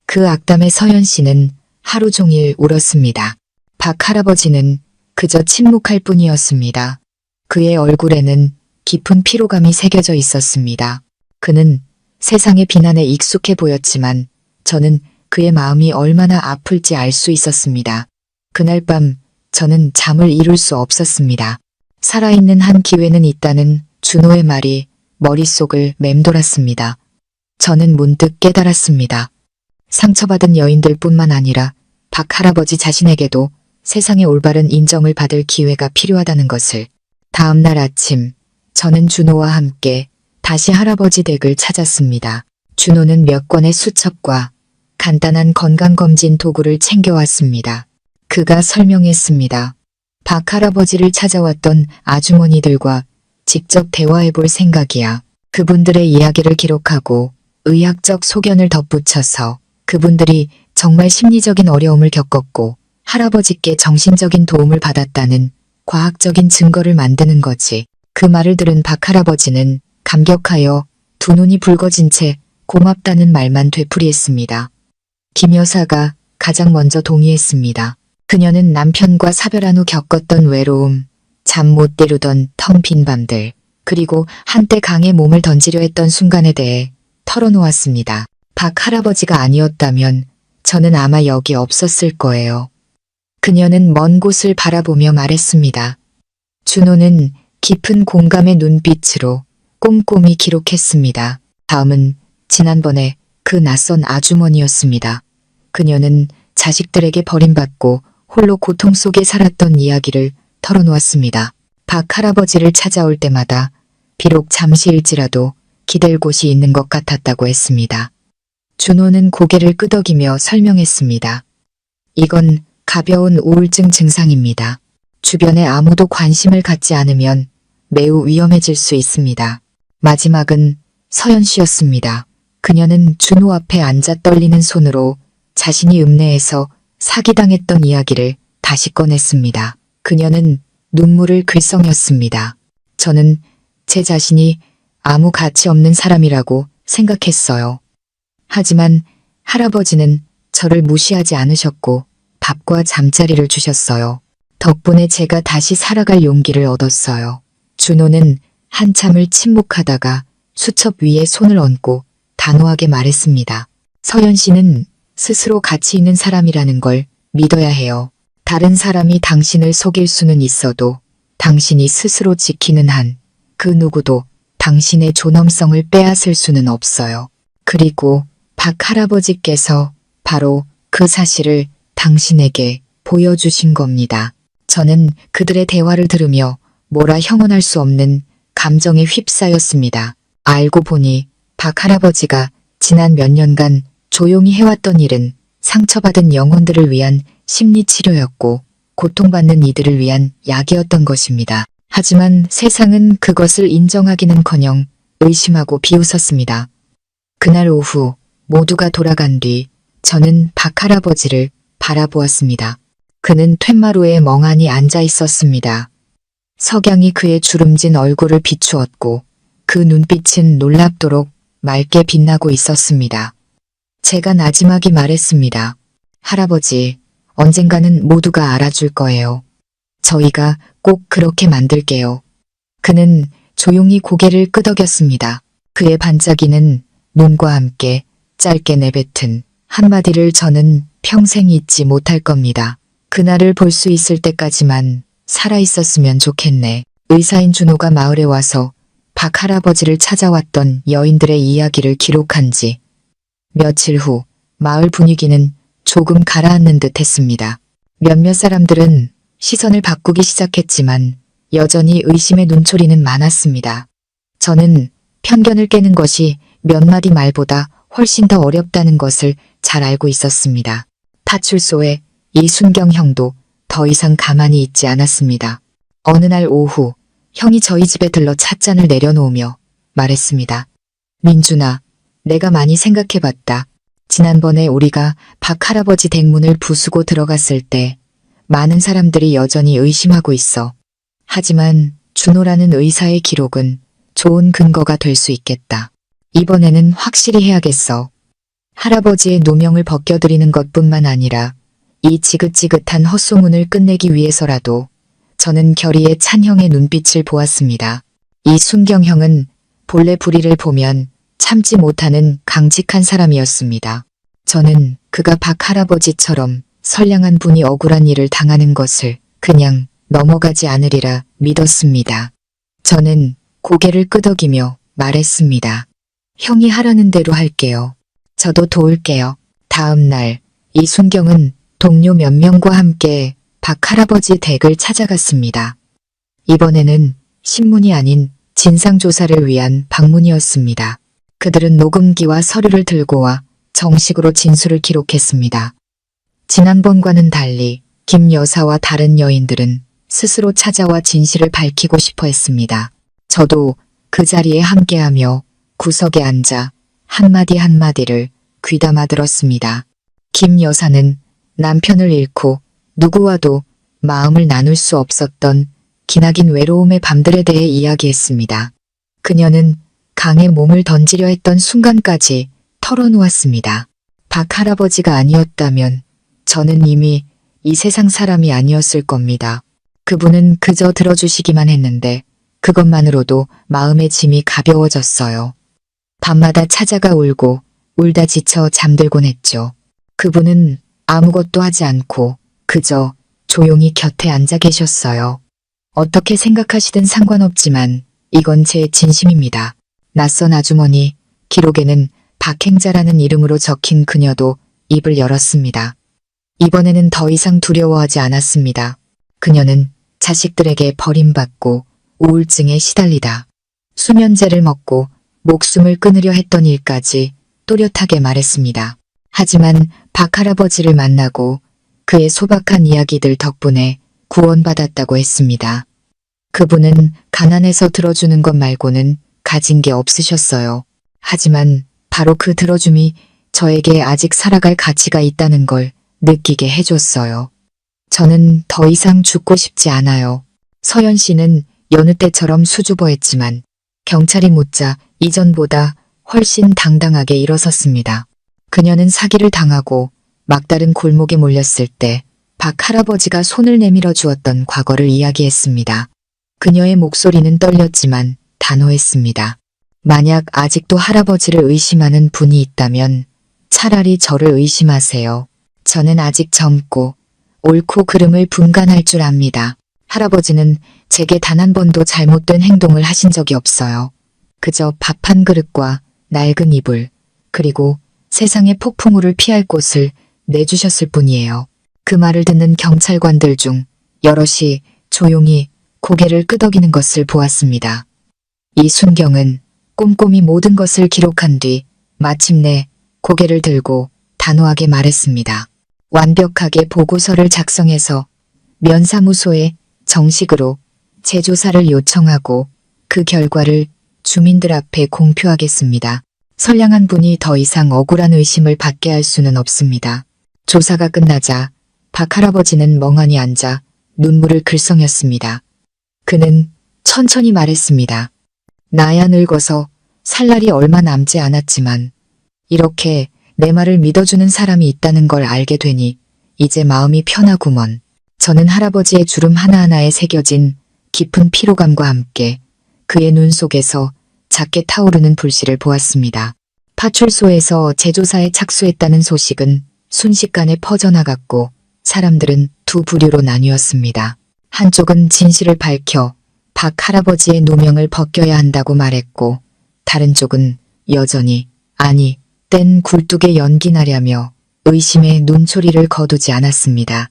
그 악담에 서연 씨는 하루 종일 울었습니다. 박 할아버지는 그저 침묵할 뿐이었습니다. 그의 얼굴에는 깊은 피로감이 새겨져 있었습니다. 그는 세상의 비난에 익숙해 보였지만 저는 그의 마음이 얼마나 아플지 알 수 있었습니다. 그날 밤 저는 잠을 이룰 수 없었습니다. 살아있는 한 기회는 있다는 준호의 말이 머릿속을 맴돌았습니다. 저는 문득 깨달았습니다. 상처받은 여인들뿐만 아니라 박 할아버지 자신에게도 세상의 올바른 인정을 받을 기회가 필요하다는 것을. 다음 날 아침 저는 준호와 함께 다시 할아버지 댁을 찾았습니다. 준호는 몇 권의 수첩과 간단한 건강검진 도구를 챙겨왔습니다. 그가 설명했습니다. 박 할아버지를 찾아왔던 아주머니들과 직접 대화해 볼 생각이야. 그분들의 이야기를 기록하고 의학적 소견을 덧붙여서 그분들이 정말 심리적인 어려움을 겪었고 할아버지께 정신적인 도움을 받았다는 과학적인 증거를 만드는 거지. 그 말을 들은 박 할아버지는 감격하여 두 눈이 붉어진 채 고맙다는 말만 되풀이했습니다. 김 여사가 가장 먼저 동의했습니다. 그녀는 남편과 사별한 후 겪었던 외로움, 잠 못 이루던 텅 빈 밤들, 그리고 한때 강에 몸을 던지려 했던 순간에 대해 털어놓았습니다. 박 할아버지가 아니었다면 저는 아마 여기 없었을 거예요. 그녀는 먼 곳을 바라보며 말했습니다. 준호는 깊은 공감의 눈빛으로 꼼꼼히 기록했습니다. 다음은 지난번에 그 낯선 아주머니였습니다. 그녀는 자식들에게 버림받고 홀로 고통 속에 살았던 이야기를 털어놓았습니다. 박 할아버지를 찾아올 때마다 비록 잠시일지라도 기댈 곳이 있는 것 같았다고 했습니다. 준호는 고개를 끄덕이며 설명했습니다. 이건 가벼운 우울증 증상입니다. 주변에 아무도 관심을 갖지 않으면 매우 위험해질 수 있습니다. 마지막은 서연 씨였습니다. 그녀는 준호 앞에 앉아 떨리는 손으로 자신이 읍내에서 사기당했던 이야기를 다시 꺼냈습니다. 그녀는 눈물을 글썽였습니다. 저는 제 자신이 아무 가치 없는 사람이라고 생각했어요. 하지만 할아버지는 저를 무시하지 않으셨고 밥과 잠자리를 주셨어요. 덕분에 제가 다시 살아갈 용기를 얻었어요. 준호는 한참을 침묵하다가 수첩 위에 손을 얹고 단호하게 말했습니다. 서연 씨는 스스로 가치 있는 사람이라는 걸 믿어야 해요. 다른 사람이 당신을 속일 수는 있어도 당신이 스스로 지키는 한 그 누구도 당신의 존엄성을 빼앗을 수는 없어요. 그리고 박 할아버지께서 바로 그 사실을 당신에게 보여주신 겁니다. 저는 그들의 대화를 들으며 뭐라 형언할 수 없는 감정에 휩싸였습니다. 알고 보니 박 할아버지가 지난 몇 년간 조용히 해왔던 일은 상처받은 영혼들을 위한 심리치료였고 고통받는 이들을 위한 약이었던 것입니다. 하지만 세상은 그것을 인정하기는커녕 의심하고 비웃었습니다. 그날 오후 모두가 돌아간 뒤 저는 박 할아버지를 바라보았습니다. 그는 툇마루에 멍하니 앉아 있었습니다. 석양이 그의 주름진 얼굴을 비추었고 그 눈빛은 놀랍도록 맑게 빛나고 있었습니다. 제가 나지막이 말했습니다. 할아버지, 언젠가는 모두가 알아줄 거예요. 저희가 꼭 그렇게 만들게요. 그는 조용히 고개를 끄덕였습니다. 그의 반짝이는 눈과 함께 짧게 내뱉은 한마디를 저는 평생 잊지 못할 겁니다. 그날을 볼 수 있을 때까지만 살아있었으면 좋겠네. 의사인 준호가 마을에 와서 박 할아버지를 찾아왔던 여인들의 이야기를 기록한 지 며칠 후 마을 분위기는 조금 가라앉는 듯 했습니다. 몇몇 사람들은 시선을 바꾸기 시작했지만 여전히 의심의 눈초리는 많았습니다. 저는 편견을 깨는 것이 몇 마디 말보다 훨씬 더 어렵다는 것을 잘 알고 있었습니다. 파출소에 이순경 형도 더 이상 가만히 있지 않았습니다. 어느 날 오후 형이 저희 집에 들러 찻잔을 내려놓으며 말했습니다. 민준아, 내가 많이 생각해봤다. 지난번에 우리가 박 할아버지 댁문을 부수고 들어갔을 때 많은 사람들이 여전히 의심하고 있어. 하지만 준호라는 의사의 기록은 좋은 근거가 될 수 있겠다. 이번에는 확실히 해야겠어. 할아버지의 누명을 벗겨드리는 것뿐만 아니라 이 지긋지긋한 헛소문을 끝내기 위해서라도 저는 결의에 찬 형의 눈빛을 보았습니다. 이 순경 형은 본래 불의를 보면 참지 못하는 강직한 사람이었습니다. 저는 그가 박 할아버지처럼 선량한 분이 억울한 일을 당하는 것을 그냥 넘어가지 않으리라 믿었습니다. 저는 고개를 끄덕이며 말했습니다. 형이 하라는 대로 할게요. 저도 도울게요. 다음 날 이순경은 동료 몇 명과 함께 박 할아버지 댁을 찾아갔습니다. 이번에는 신문이 아닌 진상조사를 위한 방문이었습니다. 그들은 녹음기와 서류를 들고 와 정식으로 진술을 기록했습니다. 지난번과는 달리 김 여사와 다른 여인들은 스스로 찾아와 진실을 밝히고 싶어 했습니다. 저도 그 자리에 함께하며 구석에 앉아 한마디 한마디를 귀담아 들었습니다. 김 여사는 남편을 잃고 누구와도 마음을 나눌 수 없었던 기나긴 외로움의 밤들에 대해 이야기했습니다. 그녀는 강에 몸을 던지려 했던 순간까지 털어놓았습니다. 박 할아버지가 아니었다면 저는 이미 이 세상 사람이 아니었을 겁니다. 그분은 그저 들어주시기만 했는데 그것만으로도 마음의 짐이 가벼워졌어요. 밤마다 찾아가 울고 울다 지쳐 잠들곤 했죠. 그분은 아무것도 하지 않고 그저 조용히 곁에 앉아 계셨어요. 어떻게 생각하시든 상관없지만 이건 제 진심입니다. 낯선 아주머니, 기록에는 박행자라는 이름으로 적힌 그녀도 입을 열었습니다. 이번에는 더 이상 두려워하지 않았습니다. 그녀는 자식들에게 버림받고 우울증에 시달리다 수면제를 먹고 목숨을 끊으려 했던 일까지 또렷하게 말했습니다. 하지만 박 할아버지를 만나고 그의 소박한 이야기들 덕분에 구원받았다고 했습니다. 그분은 가난해서 들어주는 것 말고는 가진 게 없으셨어요. 하지만 바로 그 들어줌이 저에게 아직 살아갈 가치가 있다는 걸 느끼게 해줬어요. 저는 더 이상 죽고 싶지 않아요. 서연 씨는 여느 때처럼 수줍어했지만 경찰이 묻자 이전보다 훨씬 당당하게 일어섰습니다. 그녀는 사기를 당하고 막다른 골목에 몰렸을 때 박 할아버지가 손을 내밀어 주었던 과거를 이야기했습니다. 그녀의 목소리는 떨렸지만 단호했습니다. 만약 아직도 할아버지를 의심하는 분이 있다면 차라리 저를 의심하세요. 저는 아직 젊고 옳고 그름을 분간할 줄 압니다. 할아버지는 제게 단 한 번도 잘못된 행동을 하신 적이 없어요. 그저 밥 한 그릇과 낡은 이불, 그리고 세상의 폭풍우를 피할 곳을 내주셨을 뿐이에요. 그 말을 듣는 경찰관들 중 여럿이 조용히 고개를 끄덕이는 것을 보았습니다. 이 순경은 꼼꼼히 모든 것을 기록한 뒤 마침내 고개를 들고 단호하게 말했습니다. 완벽하게 보고서를 작성해서 면사무소에 정식으로 재조사를 요청하고 그 결과를 주민들 앞에 공표하겠습니다. 선량한 분이 더 이상 억울한 의심을 받게 할 수는 없습니다. 조사가 끝나자 박 할아버지는 멍하니 앉아 눈물을 글썽였습니다. 그는 천천히 말했습니다. 나야 늙어서 살 날이 얼마 남지 않았지만 이렇게 내 말을 믿어주는 사람이 있다는 걸 알게 되니 이제 마음이 편하구먼. 저는 할아버지의 주름 하나하나에 새겨진 깊은 피로감과 함께 그의 눈 속에서 작게 타오르는 불씨를 보았습니다. 파출소에서 재조사에 착수했다는 소식은 순식간에 퍼져나갔고 사람들은 두 부류로 나뉘었습니다. 한쪽은 진실을 밝혀 박 할아버지의 누명을 벗겨야 한다고 말했고 다른 쪽은 여전히 아니 땐 굴뚝에 연기 나려며 의심의 눈초리를 거두지 않았습니다.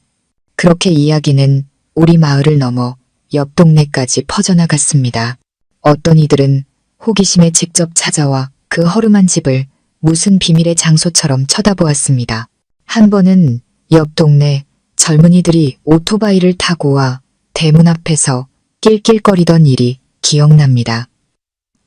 그렇게 이야기는 우리 마을을 넘어 옆 동네까지 퍼져나갔습니다. 어떤 이들은 호기심에 직접 찾아와 그 허름한 집을 무슨 비밀의 장소처럼 쳐다보았습니다. 한 번은 옆 동네 젊은이들이 오토바이를 타고 와 대문 앞에서 낄낄거리던 일이 기억납니다.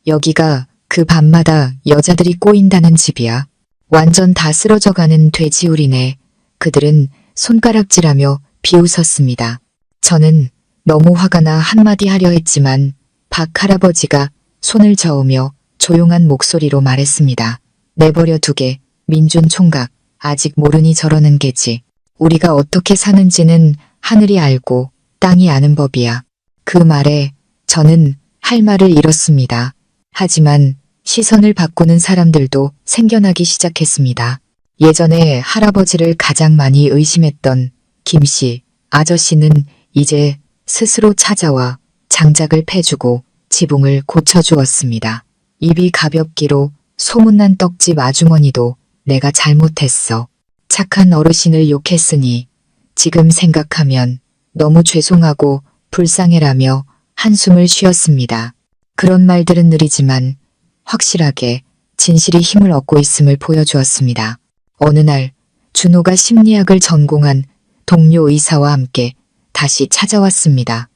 여기가 그 밤마다 여자들이 꼬인다는 집이야. 완전 다 쓰러져가는 돼지우리네. 그들은 손가락질하며 비웃었습니다. 저는 너무 화가 나 한마디 하려 했지만 박 할아버지가 손을 저으며 조용한 목소리로 말했습니다. 내버려 두게 민준 총각 아직 모르니 저러는 게지. 우리가 어떻게 사는지는 하늘이 알고 땅이 아는 법이야. 그 말에 저는 할 말을 잃었습니다. 하지만 시선을 바꾸는 사람들도 생겨나기 시작했습니다. 예전에 할아버지를 가장 많이 의심했던 김씨 아저씨는 이제 스스로 찾아와 장작을 패주고 지붕을 고쳐주었습니다. 입이 가볍기로 소문난 떡집 아주머니도 내가 잘못했어. 착한 어르신을 욕했으니 지금 생각하면 너무 죄송하고 불쌍해라며 한숨을 쉬었습니다. 그런 말들은 느리지만 확실하게 진실이 힘을 얻고 있음을 보여주었습니다. 어느 날 준호가 심리학을 전공한 동료 의사와 함께 다시 찾아왔습니다.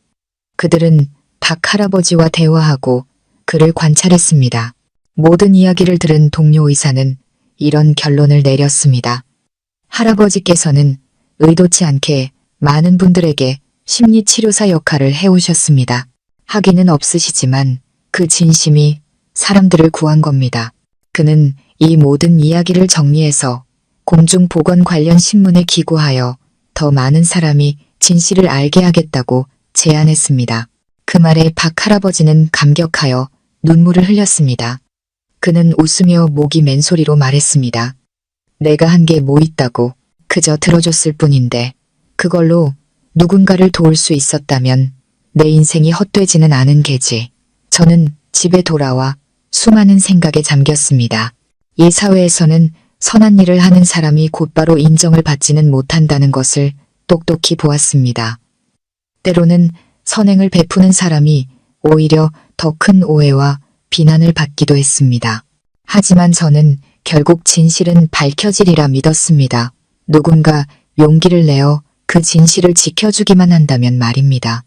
그들은 박 할아버지와 대화하고 그를 관찰했습니다. 모든 이야기를 들은 동료 의사는 이런 결론을 내렸습니다. 할아버지께서는 의도치 않게 많은 분들에게 심리치료사 역할을 해오셨습니다. 학위는 없으시지만 그 진심이 사람들을 구한 겁니다. 그는 이 모든 이야기를 정리해서 공중보건 관련 신문에 기고하여 더 많은 사람이 진실을 알게 하겠다고 제안했습니다. 그 말에 박 할아버지는 감격하여 눈물을 흘렸습니다. 그는 웃으며 목이 맨 소리로 말했습니다. 내가 한 게 뭐 있다고. 그저 들어줬을 뿐인데 그걸로 누군가를 도울 수 있었다면 내 인생이 헛되지는 않은 게지. 저는 집에 돌아와 수많은 생각에 잠겼습니다. 이 사회에서는 선한 일을 하는 사람이 곧바로 인정을 받지는 못한다는 것을 똑똑히 보았습니다. 때로는 선행을 베푸는 사람이 오히려 더 큰 오해와 비난을 받기도 했습니다. 하지만 저는 결국 진실은 밝혀지리라 믿었습니다. 누군가 용기를 내어 그 진실을 지켜주기만 한다면 말입니다.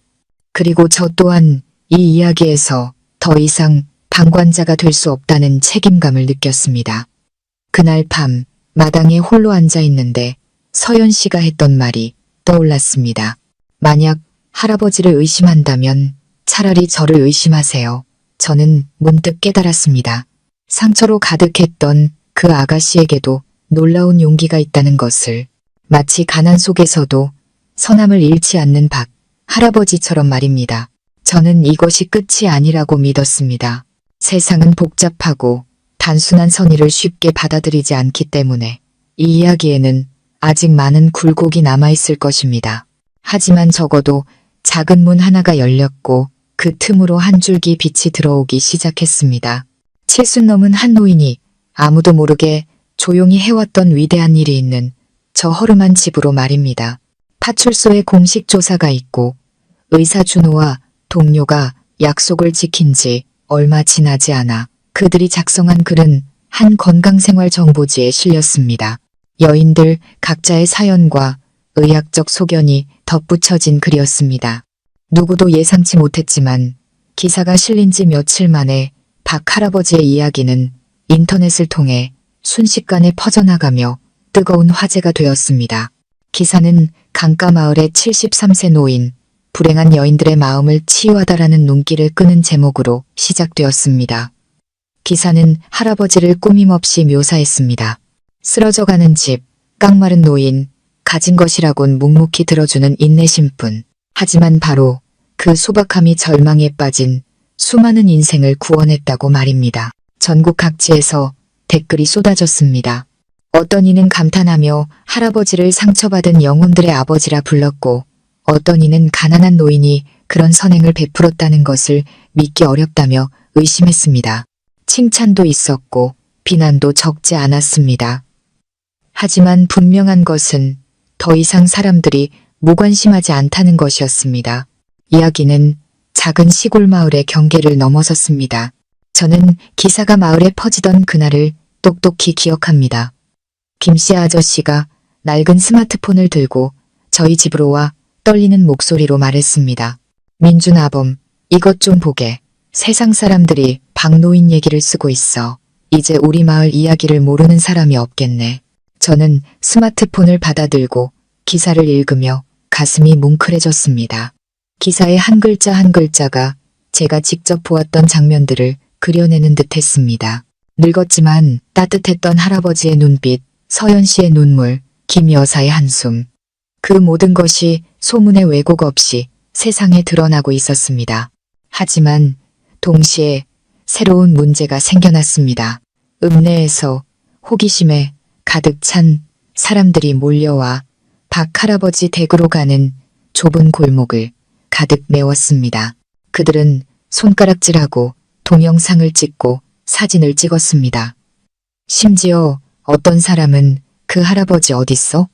그리고 저 또한 이 이야기에서 더 이상 방관자가 될 수 없다는 책임감을 느꼈습니다. 그날 밤 마당에 홀로 앉아 있는데 서연 씨가 했던 말이 떠올랐습니다. 만약 할아버지를 의심한다면 차라리 저를 의심하세요. 저는 문득 깨달았습니다. 상처로 가득했던 그 아가씨에게도 놀라운 용기가 있다는 것을, 마치 가난 속에서도 선함을 잃지 않는 박 할아버지처럼 말입니다. 저는 이것이 끝이 아니라고 믿었습니다. 세상은 복잡하고 단순한 선의를 쉽게 받아들이지 않기 때문에 이 이야기에는 아직 많은 굴곡이 남아있을 것입니다. 하지만 적어도 작은 문 하나가 열렸고 그 틈으로 한 줄기 빛이 들어오기 시작했습니다. 70 넘은 한 노인이 아무도 모르게 조용히 해왔던 위대한 일이 있는 저 허름한 집으로 말입니다. 파출소에 공식 조사가 있고 의사 준호와 동료가 약속을 지킨 지 얼마 지나지 않아 그들이 작성한 글은 한 건강생활 정보지에 실렸습니다. 여인들 각자의 사연과 의학적 소견이 덧붙여진 글이었습니다. 누구도 예상치 못했지만 기사가 실린 지 며칠 만에 박 할아버지의 이야기는 인터넷을 통해 순식간에 퍼져나가며 뜨거운 화제가 되었습니다. 기사는 강가 마을의 73세 노인, 불행한 여인들의 마음을 치유하다라는 눈길을 끄는 제목으로 시작되었습니다. 기사는 할아버지를 꾸밈없이 묘사했습니다. 쓰러져가는 집, 깡마른 노인, 가진 것이라곤 묵묵히 들어주는 인내심뿐. 하지만 바로 그 소박함이 절망에 빠진 수많은 인생을 구원했다고 말입니다. 전국 각지에서 댓글이 쏟아졌습니다. 어떤 이는 감탄하며 할아버지를 상처받은 영혼들의 아버지라 불렀고, 어떤 이는 가난한 노인이 그런 선행을 베풀었다는 것을 믿기 어렵다며 의심했습니다. 칭찬도 있었고 비난도 적지 않았습니다. 하지만 분명한 것은 더 이상 사람들이 무관심하지 않다는 것이었습니다. 이야기는 작은 시골 마을의 경계를 넘어섰습니다. 저는 기사가 마을에 퍼지던 그날을 똑똑히 기억합니다. 김씨 아저씨가 낡은 스마트폰을 들고 저희 집으로 와 떨리는 목소리로 말했습니다. 민준아범, 이것 좀 보게. 세상 사람들이 박노인 얘기를 쓰고 있어. 이제 우리 마을 이야기를 모르는 사람이 없겠네. 저는 스마트폰을 받아들고 기사를 읽으며 가슴이 뭉클해졌습니다. 기사의 한 글자 한 글자가 제가 직접 보았던 장면들을 그려내는 듯 했습니다. 늙었지만 따뜻했던 할아버지의 눈빛, 서연 씨의 눈물, 김 여사의 한숨. 그 모든 것이 소문의 왜곡 없이 세상에 드러나고 있었습니다. 하지만 동시에 새로운 문제가 생겨났습니다. 읍내에서 호기심에 가득 찬 사람들이 몰려와 박 할아버지 댁으로 가는 좁은 골목을 가득 메웠습니다. 그들은 손가락질하고 동영상을 찍고 사진을 찍었습니다. 심지어 어떤 사람은 그 할아버지 어딨어?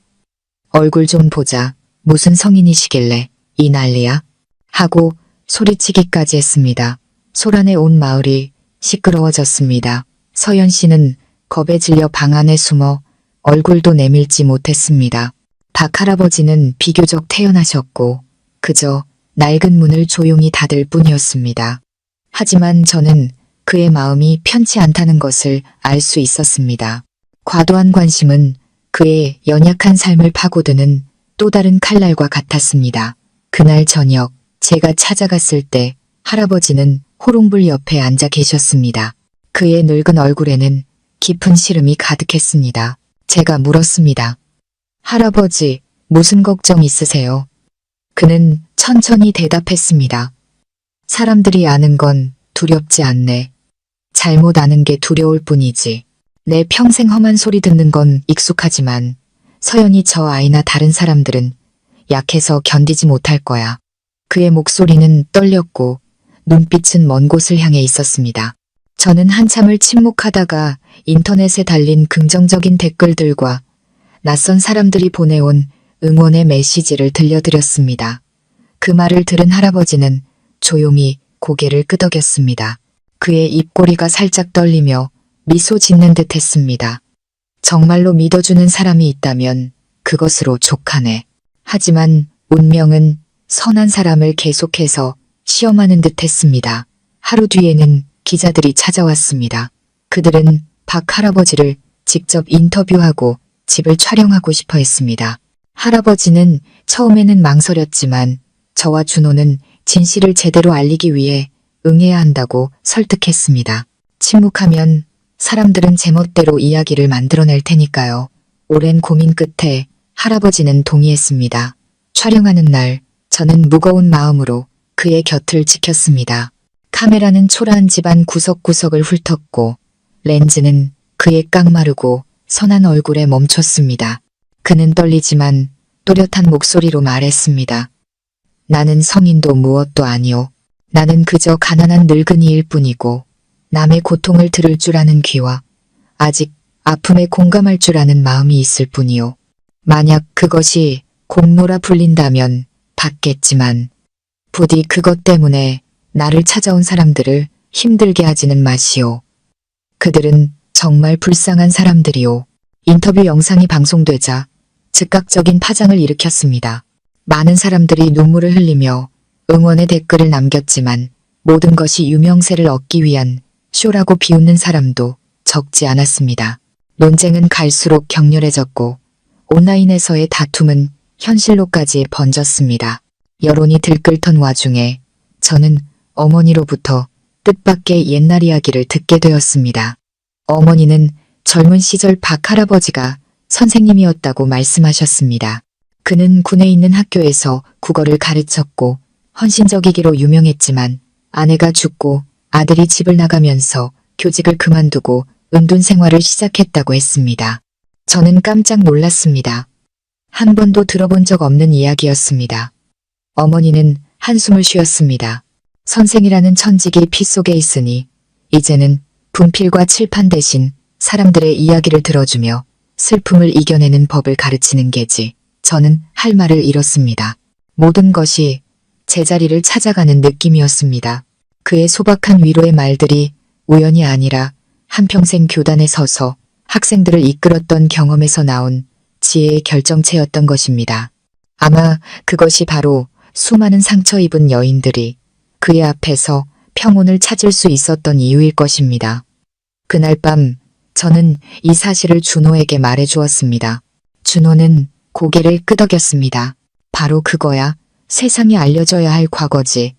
얼굴 좀 보자. 무슨 성인이시길래 이 난리야? 하고 소리치기까지 했습니다. 소란에 온 마을이 시끄러워졌습니다. 서연 씨는 겁에 질려 방 안에 숨어 얼굴도 내밀지 못했습니다. 박 할아버지는 비교적 태연하셨고 그저 낡은 문을 조용히 닫을 뿐이었습니다. 하지만 저는 그의 마음이 편치 않다는 것을 알 수 있었습니다. 과도한 관심은 그의 연약한 삶을 파고드는 또 다른 칼날과 같았습니다. 그날 저녁 제가 찾아갔을 때 할아버지는 호롱불 옆에 앉아 계셨습니다. 그의 늙은 얼굴에는 깊은 시름이 가득했습니다. 제가 물었습니다. 할아버지, 무슨 걱정 있으세요? 그는 천천히 대답했습니다. 사람들이 아는 건 두렵지 않네. 잘못 아는 게 두려울 뿐이지. 내 평생 험한 소리 듣는 건 익숙하지만 서연이 저 아이나 다른 사람들은 약해서 견디지 못할 거야. 그의 목소리는 떨렸고 눈빛은 먼 곳을 향해 있었습니다. 저는 한참을 침묵하다가 인터넷에 달린 긍정적인 댓글들과 낯선 사람들이 보내온 응원의 메시지를 들려드렸습니다. 그 말을 들은 할아버지는 조용히 고개를 끄덕였습니다. 그의 입꼬리가 살짝 떨리며 미소 짓는 듯 했습니다. 정말로 믿어주는 사람이 있다면 그것으로 족하네. 하지만 운명은 선한 사람을 계속해서 시험하는 듯 했습니다. 하루 뒤에는 기자들이 찾아왔습니다. 그들은 박 할아버지를 직접 인터뷰하고 집을 촬영하고 싶어 했습니다. 할아버지는 처음에는 망설였지만 저와 준호는 진실을 제대로 알리기 위해 응해야 한다고 설득했습니다. 침묵하면 사람들은 제멋대로 이야기를 만들어낼 테니까요. 오랜 고민 끝에 할아버지는 동의했습니다. 촬영하는 날 저는 무거운 마음으로 그의 곁을 지켰습니다. 카메라는 초라한 집안 구석구석을 훑었고 렌즈는 그의 깡마르고 선한 얼굴에 멈췄습니다. 그는 떨리지만 또렷한 목소리로 말했습니다. 나는 성인도 무엇도 아니오. 나는 그저 가난한 늙은이일 뿐이고 남의 고통을 들을 줄 아는 귀와 아직 아픔에 공감할 줄 아는 마음이 있을 뿐이오. 만약 그것이 공로라 불린다면 받겠지만 부디 그것 때문에 나를 찾아온 사람들을 힘들게 하지는 마시오. 그들은 정말 불쌍한 사람들이오. 인터뷰 영상이 방송되자 즉각적인 파장을 일으켰습니다. 많은 사람들이 눈물을 흘리며 응원의 댓글을 남겼지만 모든 것이 유명세를 얻기 위한 쇼라고 비웃는 사람도 적지 않았습니다. 논쟁은 갈수록 격렬해졌고 온라인에서의 다툼은 현실로까지 번졌습니다. 여론이 들끓던 와중에 저는 어머니로부터 뜻밖의 옛날 이야기를 듣게 되었습니다. 어머니는 젊은 시절 박 할아버지가 선생님이었다고 말씀하셨습니다. 그는 군에 있는 학교에서 국어를 가르쳤고 헌신적이기로 유명했지만 아내가 죽고 아들이 집을 나가면서 교직을 그만두고 은둔 생활을 시작했다고 했습니다. 저는 깜짝 놀랐습니다. 한 번도 들어본 적 없는 이야기였습니다. 어머니는 한숨을 쉬었습니다. 선생이라는 천직이 피 속에 있으니 이제는 분필과 칠판 대신 사람들의 이야기를 들어주며 슬픔을 이겨내는 법을 가르치는 게지. 저는 할 말을 잃었습니다. 모든 것이 제자리를 찾아가는 느낌이었습니다. 그의 소박한 위로의 말들이 우연이 아니라 한평생 교단에 서서 학생들을 이끌었던 경험에서 나온 지혜의 결정체였던 것입니다. 아마 그것이 바로 수많은 상처 입은 여인들이 그의 앞에서 평온을 찾을 수 있었던 이유일 것입니다. 그날 밤 저는 이 사실을 준호에게 말해주었습니다. 준호는 고개를 끄덕였습니다. 바로 그거야. 세상에 알려져야 할 과거지.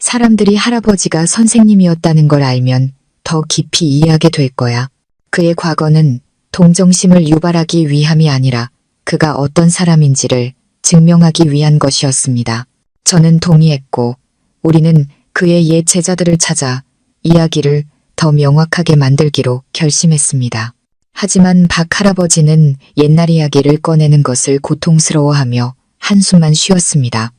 사람들이 할아버지가 선생님이었다는 걸 알면 더 깊이 이해하게 될 거야. 그의 과거는 동정심을 유발하기 위함이 아니라 그가 어떤 사람인지를 증명하기 위한 것이었습니다. 저는 동의했고 우리는 그의 옛 제자들을 찾아 이야기를 더 명확하게 만들기로 결심했습니다. 하지만 박 할아버지는 옛날 이야기를 꺼내는 것을 고통스러워하며 한숨만 쉬었습니다.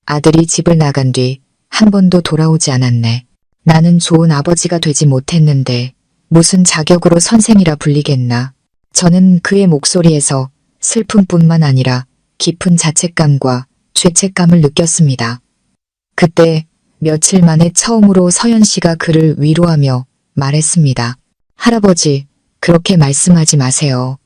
아들이 집을 나간 뒤 한 번도 돌아오지 않았네. 나는 좋은 아버지가 되지 못했는데 무슨 자격으로 선생이라 불리겠나. 저는 그의 목소리에서 슬픔뿐만 아니라 깊은 자책감과 죄책감을 느꼈습니다. 그때 며칠 만에 처음으로 서연 씨가 그를 위로하며 말했습니다. 할아버지, 그렇게 말씀하지 마세요.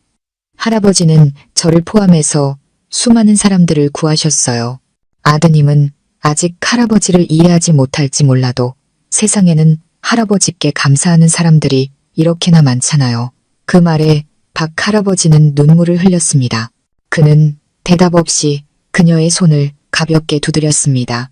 할아버지는 저를 포함해서 수많은 사람들을 구하셨어요. 아드님은 아직 할아버지를 이해하지 못할지 몰라도 세상에는 할아버지께 감사하는 사람들이 이렇게나 많잖아요. 그 말에 박 할아버지는 눈물을 흘렸습니다. 그는 대답 없이 그녀의 손을 가볍게 두드렸습니다.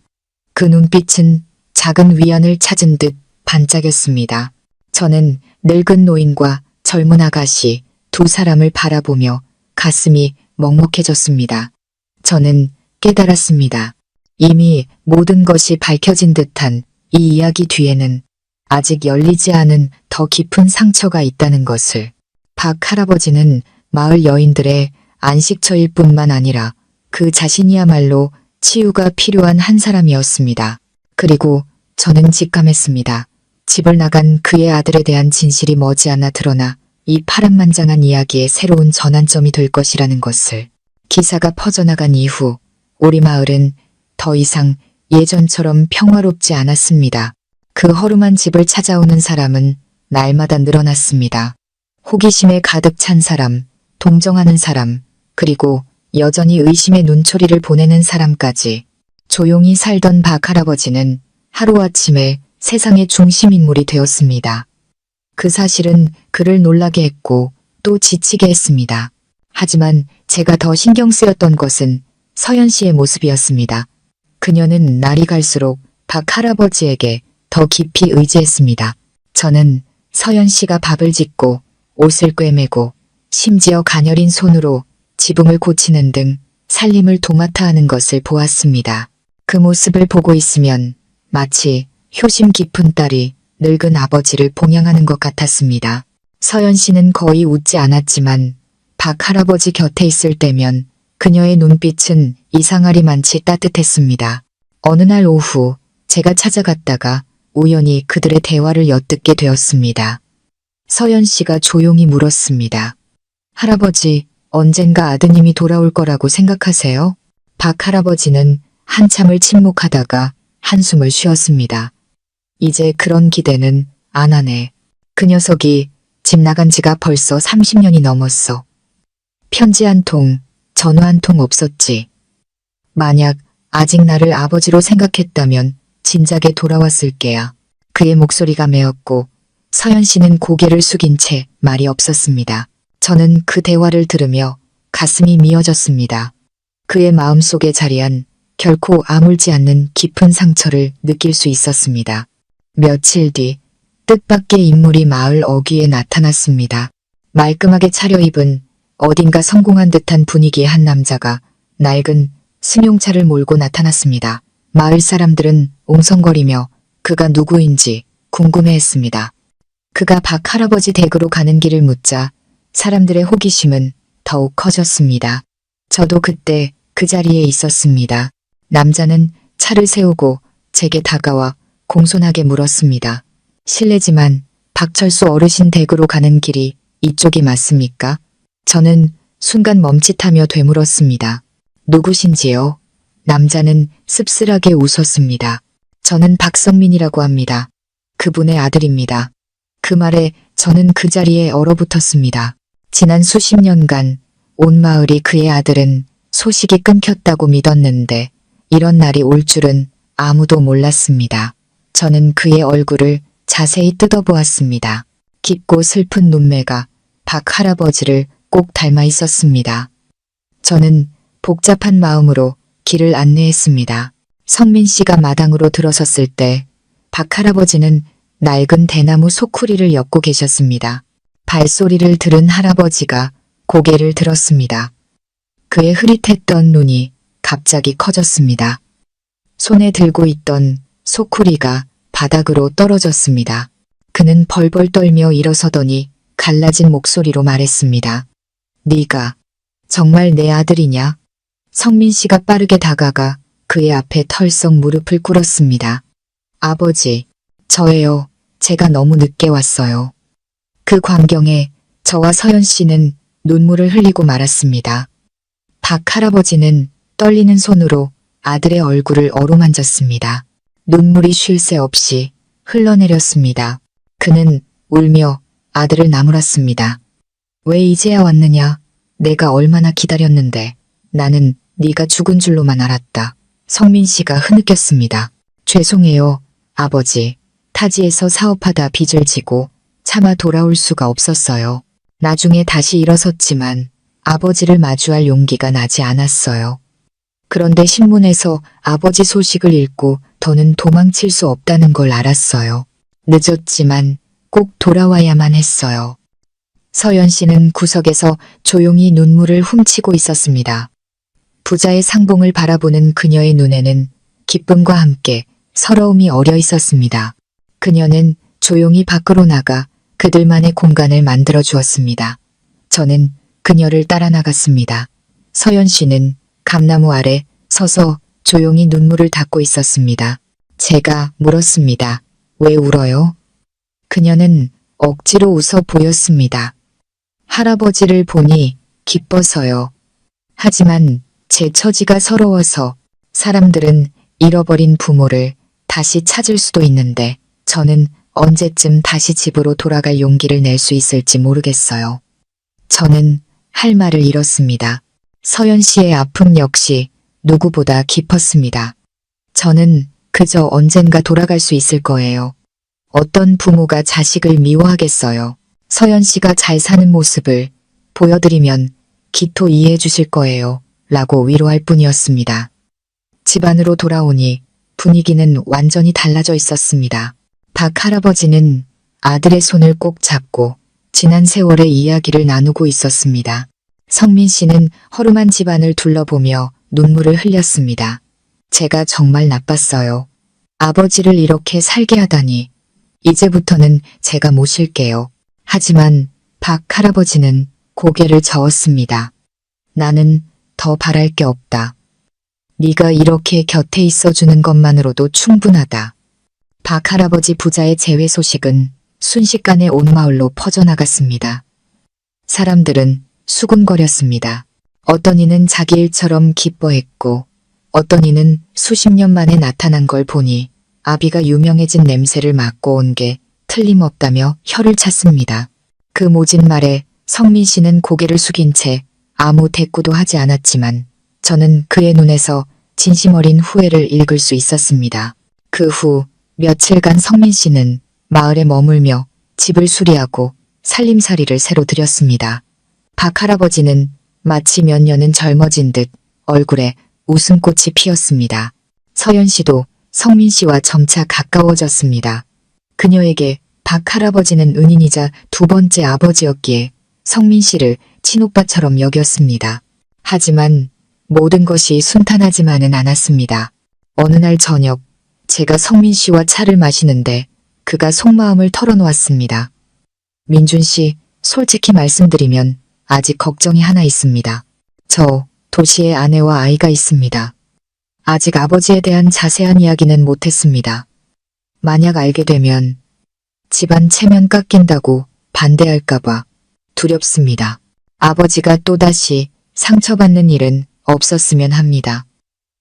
그 눈빛은 작은 위안을 찾은 듯 반짝였습니다. 저는 늙은 노인과 젊은 아가씨 두 사람을 바라보며 가슴이 먹먹해졌습니다. 저는 깨달았습니다. 이미 모든 것이 밝혀진 듯한 이 이야기 뒤에는 아직 열리지 않은 더 깊은 상처가 있다는 것을. 박 할아버지는 마을 여인들의 안식처일 뿐만 아니라 그 자신이야말로 치유가 필요한 한 사람이었습니다. 그리고 저는 직감했습니다. 집을 나간 그의 아들에 대한 진실이 머지않아 드러나 이 파란만장한 이야기의 새로운 전환점이 될 것이라는 것을. 기사가 퍼져나간 이후 우리 마을은 더 이상 예전처럼 평화롭지 않았습니다. 그 허름한 집을 찾아오는 사람은 날마다 늘어났습니다. 호기심에 가득 찬 사람, 동정하는 사람, 그리고 여전히 의심의 눈초리를 보내는 사람까지. 조용히 살던 박 할아버지는 하루아침에 세상의 중심인물이 되었습니다. 그 사실은 그를 놀라게 했고 또 지치게 했습니다. 하지만 제가 더 신경 쓰였던 것은 서연 씨의 모습이었습니다. 그녀는 날이 갈수록 박 할아버지에게 더 깊이 의지했습니다. 저는 서연 씨가 밥을 짓고 옷을 꿰매고 심지어 가녀린 손으로 지붕을 고치는 등 살림을 도맡아 하는 것을 보았습니다. 그 모습을 보고 있으면 마치 효심 깊은 딸이 늙은 아버지를 봉양하는 것 같았습니다. 서연 씨는 거의 웃지 않았지만 박 할아버지 곁에 있을 때면 그녀의 눈빛은 이상하리만치 따뜻했습니다. 어느 날 오후 제가 찾아갔다가 우연히 그들의 대화를 엿듣게 되었습니다. 서연 씨가 조용히 물었습니다. 할아버지, 언젠가 아드님이 돌아올 거라고 생각하세요? 박 할아버지는 한참을 침묵하다가 한숨을 쉬었습니다. 이제 그런 기대는 안 하네. 그 녀석이 집 나간 지가 벌써 30년이 넘었어. 편지 한 통, 전화 한 통 없었지. 만약 아직 나를 아버지로 생각했다면 진작에 돌아왔을 게야. 그의 목소리가 메었고 서연 씨는 고개를 숙인 채 말이 없었습니다. 저는 그 대화를 들으며 가슴이 미어졌습니다. 그의 마음속에 자리한 결코 아물지 않는 깊은 상처를 느낄 수 있었습니다. 며칠 뒤 뜻밖의 인물이 마을 어귀에 나타났습니다. 말끔하게 차려입은 어딘가 성공한 듯한 분위기의 한 남자가 낡은 승용차를 몰고 나타났습니다. 마을 사람들은 옹성거리며 그가 누구인지 궁금해했습니다. 그가 박 할아버지 댁으로 가는 길을 묻자 사람들의 호기심은 더욱 커졌습니다. 저도 그때 그 자리에 있었습니다. 남자는 차를 세우고 제게 다가와 공손하게 물었습니다. 실례지만 박철수 어르신 댁으로 가는 길이 이쪽이 맞습니까? 저는 순간 멈칫하며 되물었습니다. 누구신지요? 남자는 씁쓸하게 웃었습니다. 저는 박성민이라고 합니다. 그분의 아들입니다. 그 말에 저는 그 자리에 얼어붙었습니다. 지난 수십 년간 온 마을이 그의 아들은 소식이 끊겼다고 믿었는데 이런 날이 올 줄은 아무도 몰랐습니다. 저는 그의 얼굴을 자세히 뜯어보았습니다. 깊고 슬픈 눈매가 박 할아버지를 꼭 닮아 있었습니다. 저는 복잡한 마음으로 길을 안내했습니다. 성민 씨가 마당으로 들어섰을 때 박 할아버지는 낡은 대나무 소쿠리를 엮고 계셨습니다. 발소리를 들은 할아버지가 고개를 들었습니다. 그의 흐릿했던 눈이 갑자기 커졌습니다. 손에 들고 있던 소쿠리가 바닥으로 떨어졌습니다. 그는 벌벌 떨며 일어서더니 갈라진 목소리로 말했습니다. 네가 정말 내 아들이냐? 성민 씨가 빠르게 다가가 그의 앞에 털썩 무릎을 꿇었습니다. 아버지, 저예요. 제가 너무 늦게 왔어요. 그 광경에 저와 서연 씨는 눈물을 흘리고 말았습니다. 박 할아버지는 떨리는 손으로 아들의 얼굴을 어루만졌습니다. 눈물이 쉴 새 없이 흘러내렸습니다. 그는 울며 아들을 나무랐습니다. 왜 이제야 왔느냐? 내가 얼마나 기다렸는데 나는 네가 죽은 줄로만 알았다. 성민 씨가 흐느꼈습니다. 죄송해요, 아버지. 타지에서 사업하다 빚을 지고 차마 돌아올 수가 없었어요. 나중에 다시 일어섰지만 아버지를 마주할 용기가 나지 않았어요. 그런데 신문에서 아버지 소식을 읽고 더는 도망칠 수 없다는 걸 알았어요. 늦었지만 꼭 돌아와야만 했어요. 서연 씨는 구석에서 조용히 눈물을 훔치고 있었습니다. 부자의 상봉을 바라보는 그녀의 눈에는 기쁨과 함께 서러움이 어려 있었습니다. 그녀는 조용히 밖으로 나가 그들만의 공간을 만들어 주었습니다. 저는 그녀를 따라 나갔습니다. 서연 씨는 감나무 아래 서서 조용히 눈물을 닦고 있었습니다. 제가 물었습니다. 왜 울어요? 그녀는 억지로 웃어 보였습니다. 할아버지를 보니 기뻐서요. 하지만 제 처지가 서러워서 사람들은 잃어버린 부모를 다시 찾을 수도 있는데 저는 언제쯤 다시 집으로 돌아갈 용기를 낼 수 있을지 모르겠어요. 저는 할 말을 잃었습니다. 서연 씨의 아픔 역시 누구보다 깊었습니다. 저는 그저 언젠가 돌아갈 수 있을 거예요. 어떤 부모가 자식을 미워하겠어요. 서연 씨가 잘 사는 모습을 보여드리면 기토 이해해 주실 거예요. 라고 위로할 뿐이었습니다. 집 안으로 돌아오니 분위기는 완전히 달라져 있었습니다. 박 할아버지는 아들의 손을 꼭 잡고 지난 세월의 이야기를 나누고 있었습니다. 성민 씨는 허름한 집안을 둘러보며 눈물을 흘렸습니다. 제가 정말 나빴어요. 아버지를 이렇게 살게 하다니. 이제부터는 제가 모실게요. 하지만 박 할아버지는 고개를 저었습니다. 나는 더 바랄 게 없다. 네가 이렇게 곁에 있어주는 것만으로도 충분하다. 박 할아버지 부자의 재회 소식은 순식간에 온 마을로 퍼져나갔습니다. 사람들은 수군거렸습니다. 어떤 이는 자기 일처럼 기뻐했고 어떤 이는 수십 년 만에 나타난 걸 보니 아비가 유명해진 냄새를 맡고 온 게 틀림없다며 혀를 찼습니다. 그 모진 말에 성민 씨는 고개를 숙인 채 아무 대꾸도 하지 않았지만 저는 그의 눈에서 진심 어린 후회를 읽을 수 있었습니다. 그 후 며칠간 성민 씨는 마을에 머물며 집을 수리하고 살림살이를 새로 들였습니다. 박 할아버지는 마치 몇 년은 젊어진 듯 얼굴에 웃음꽃이 피었습니다. 서연 씨도 성민 씨와 점차 가까워졌습니다. 그녀에게 박 할아버지는 은인이자 두 번째 아버지였기에 성민 씨를 친오빠처럼 여겼습니다. 하지만 모든 것이 순탄하지만은 않았습니다. 어느 날 저녁 제가 성민 씨와 차를 마시는데 그가 속마음을 털어놓았습니다. 민준 씨, 솔직히 말씀드리면 아직 걱정이 하나 있습니다. 저 도시에 아내와 아이가 있습니다. 아직 아버지에 대한 자세한 이야기는 못했습니다. 만약 알게 되면 집안 체면 깎인다고 반대할까봐 두렵습니다. 아버지가 또다시 상처받는 일은 없었으면 합니다.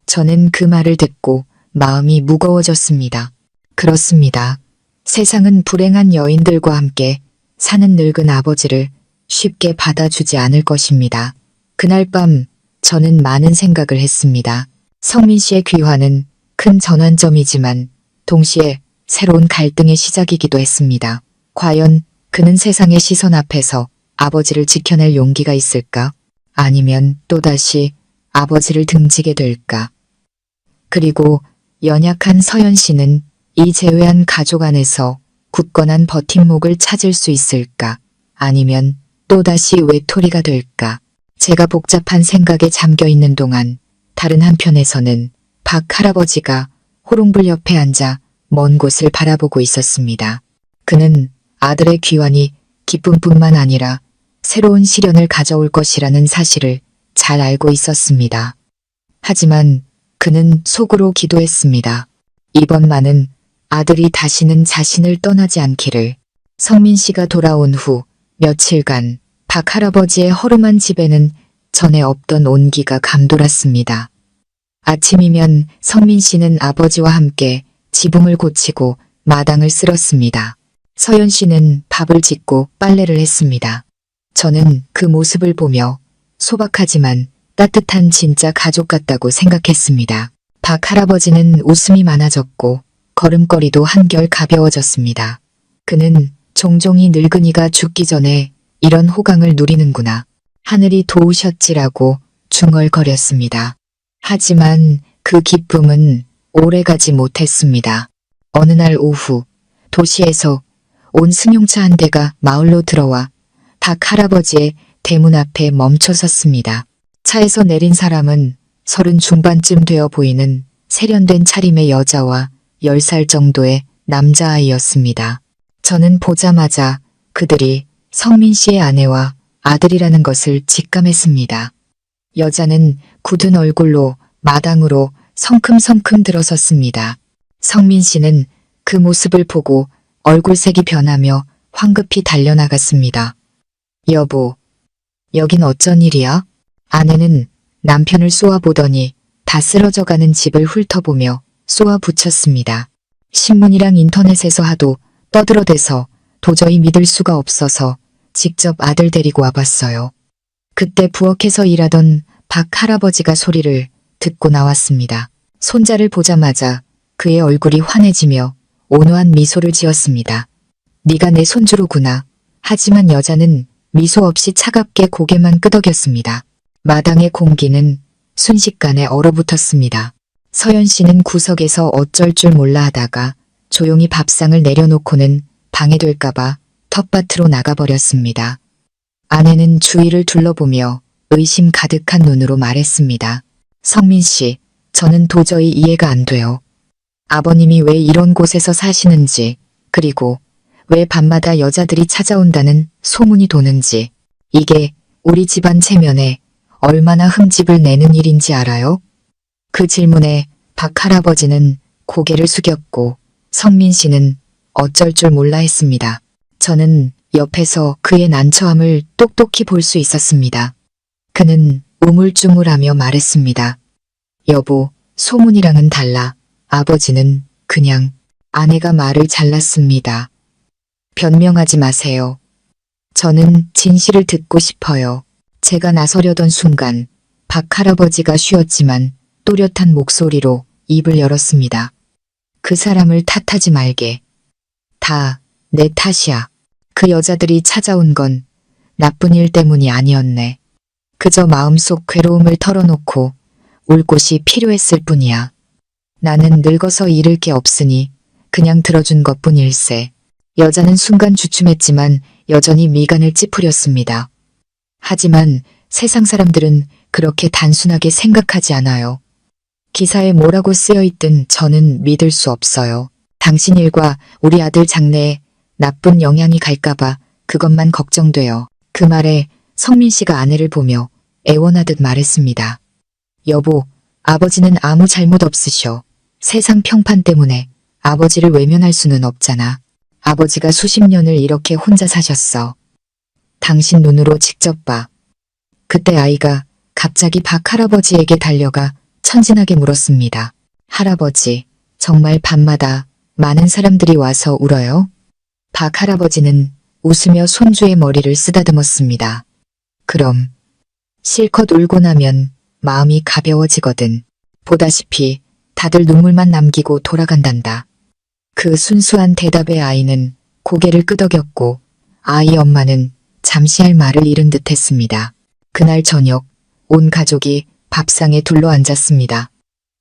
저는 그 말을 듣고 마음이 무거워졌습니다. 그렇습니다. 세상은 불행한 여인들과 함께 사는 늙은 아버지를 쉽게 받아주지 않을 것입니다. 그날 밤 저는 많은 생각을 했습니다. 성민 씨의 귀화는 큰 전환점이지만 동시에 새로운 갈등의 시작이기도 했습니다. 과연 그는 세상의 시선 앞에서 아버지를 지켜낼 용기가 있을까? 아니면 또다시 아버지를 등지게 될까? 그리고 연약한 서연 씨는 이 재회한 가족 안에서 굳건한 버팀목을 찾을 수 있을까? 아니면 또다시 외톨이가 될까? 제가 복잡한 생각에 잠겨 있는 동안 다른 한편에서는 박 할아버지가 호롱불 옆에 앉아 먼 곳을 바라보고 있었습니다. 그는 아들의 귀환이 기쁨뿐만 아니라 새로운 시련을 가져올 것이라는 사실을 잘 알고 있었습니다. 하지만 그는 속으로 기도했습니다. 이번만은 아들이 다시는 자신을 떠나지 않기를. 성민 씨가 돌아온 후 며칠간 박 할아버지의 허름한 집에는 전에 없던 온기가 감돌았습니다. 아침이면 성민 씨는 아버지와 함께 지붕을 고치고 마당을 쓸었습니다. 서연 씨는 밥을 짓고 빨래를 했습니다. 저는 그 모습을 보며 소박하지만 따뜻한 진짜 가족 같다고 생각했습니다. 박 할아버지는 웃음이 많아졌고 걸음걸이도 한결 가벼워졌습니다. 그는 종종 이 늙은이가 죽기 전에 이런 호강을 누리는구나. 하늘이 도우셨지라고 중얼거렸습니다. 하지만 그 기쁨은 오래가지 못했습니다. 어느 날 오후 도시에서 온 승용차 한 대가 마을로 들어와 박 할아버지의 대문 앞에 멈춰 섰습니다. 차에서 내린 사람은 30 중반쯤 되어 보이는 세련된 차림의 여자와 10살 정도의 남자아이였습니다. 저는 보자마자 그들이 성민 씨의 아내와 아들이라는 것을 직감했습니다. 여자는 굳은 얼굴로 마당으로 성큼성큼 들어섰습니다. 성민 씨는 그 모습을 보고 얼굴색이 변하며 황급히 달려나갔습니다. 여보, 여긴 어쩐 일이야? 아내는 남편을 쏘아보더니 다 쓰러져가는 집을 훑어보며 쏘아붙였습니다. 신문이랑 인터넷에서 하도 떠들어대서 도저히 믿을 수가 없어서 직접 아들 데리고 와봤어요. 그때 부엌에서 일하던 박 할아버지가 소리를 듣고 나왔습니다. 손자를 보자마자 그의 얼굴이 환해지며 온화한 미소를 지었습니다. 네가 내 손주로구나. 하지만 여자는 미소 없이 차갑게 고개만 끄덕였습니다. 마당의 공기는 순식간에 얼어붙었습니다. 서연 씨는 구석에서 어쩔 줄 몰라 하다가 조용히 밥상을 내려놓고는 방해될까봐 텃밭으로 나가버렸습니다. 아내는 주위를 둘러보며 의심 가득한 눈으로 말했습니다. 성민 씨, 저는 도저히 이해가 안 돼요. 아버님이 왜 이런 곳에서 사시는지, 그리고 왜 밤마다 여자들이 찾아온다는 소문이 도는지, 이게 우리 집안 체면에 얼마나 흠집을 내는 일인지 알아요? 그 질문에 박 할아버지는 고개를 숙였고 성민 씨는 어쩔 줄 몰라 했습니다. 저는 옆에서 그의 난처함을 똑똑히 볼 수 있었습니다. 그는 우물쭈물하며 말했습니다. 여보, 소문이랑은 달라. 아버지는 그냥 아내가 말을 잘랐습니다. 변명하지 마세요. 저는 진실을 듣고 싶어요. 제가 나서려던 순간 박 할아버지가 쉬었지만 또렷한 목소리로 입을 열었습니다. 그 사람을 탓하지 말게. 다 내 탓이야. 그 여자들이 찾아온 건 나쁜 일 때문이 아니었네. 그저 마음속 괴로움을 털어놓고 울 곳이 필요했을 뿐이야. 나는 늙어서 잃을 게 없으니 그냥 들어준 것뿐일세. 여자는 순간 주춤했지만 여전히 미간을 찌푸렸습니다. 하지만 세상 사람들은 그렇게 단순하게 생각하지 않아요. 기사에 뭐라고 쓰여있든 저는 믿을 수 없어요. 당신 일과 우리 아들 장래에 나쁜 영향이 갈까봐 그것만 걱정돼요. 그 말에 성민 씨가 아내를 보며 애원하듯 말했습니다. 여보, 아버지는 아무 잘못 없으셔. 세상 평판 때문에 아버지를 외면할 수는 없잖아. 아버지가 수십 년을 이렇게 혼자 사셨어. 당신 눈으로 직접 봐. 그때 아이가 갑자기 박 할아버지에게 달려가 천진하게 물었습니다. 할아버지, 정말 밤마다 많은 사람들이 와서 울어요? 박 할아버지는 웃으며 손주의 머리를 쓰다듬었습니다. 그럼 실컷 울고 나면 마음이 가벼워지거든. 보다시피 다들 눈물만 남기고 돌아간단다. 그 순수한 대답에 아이는 고개를 끄덕였고 아이 엄마는 잠시 할 말을 잃은 듯 했습니다. 그날 저녁 온 가족이 밥상에 둘러앉았습니다.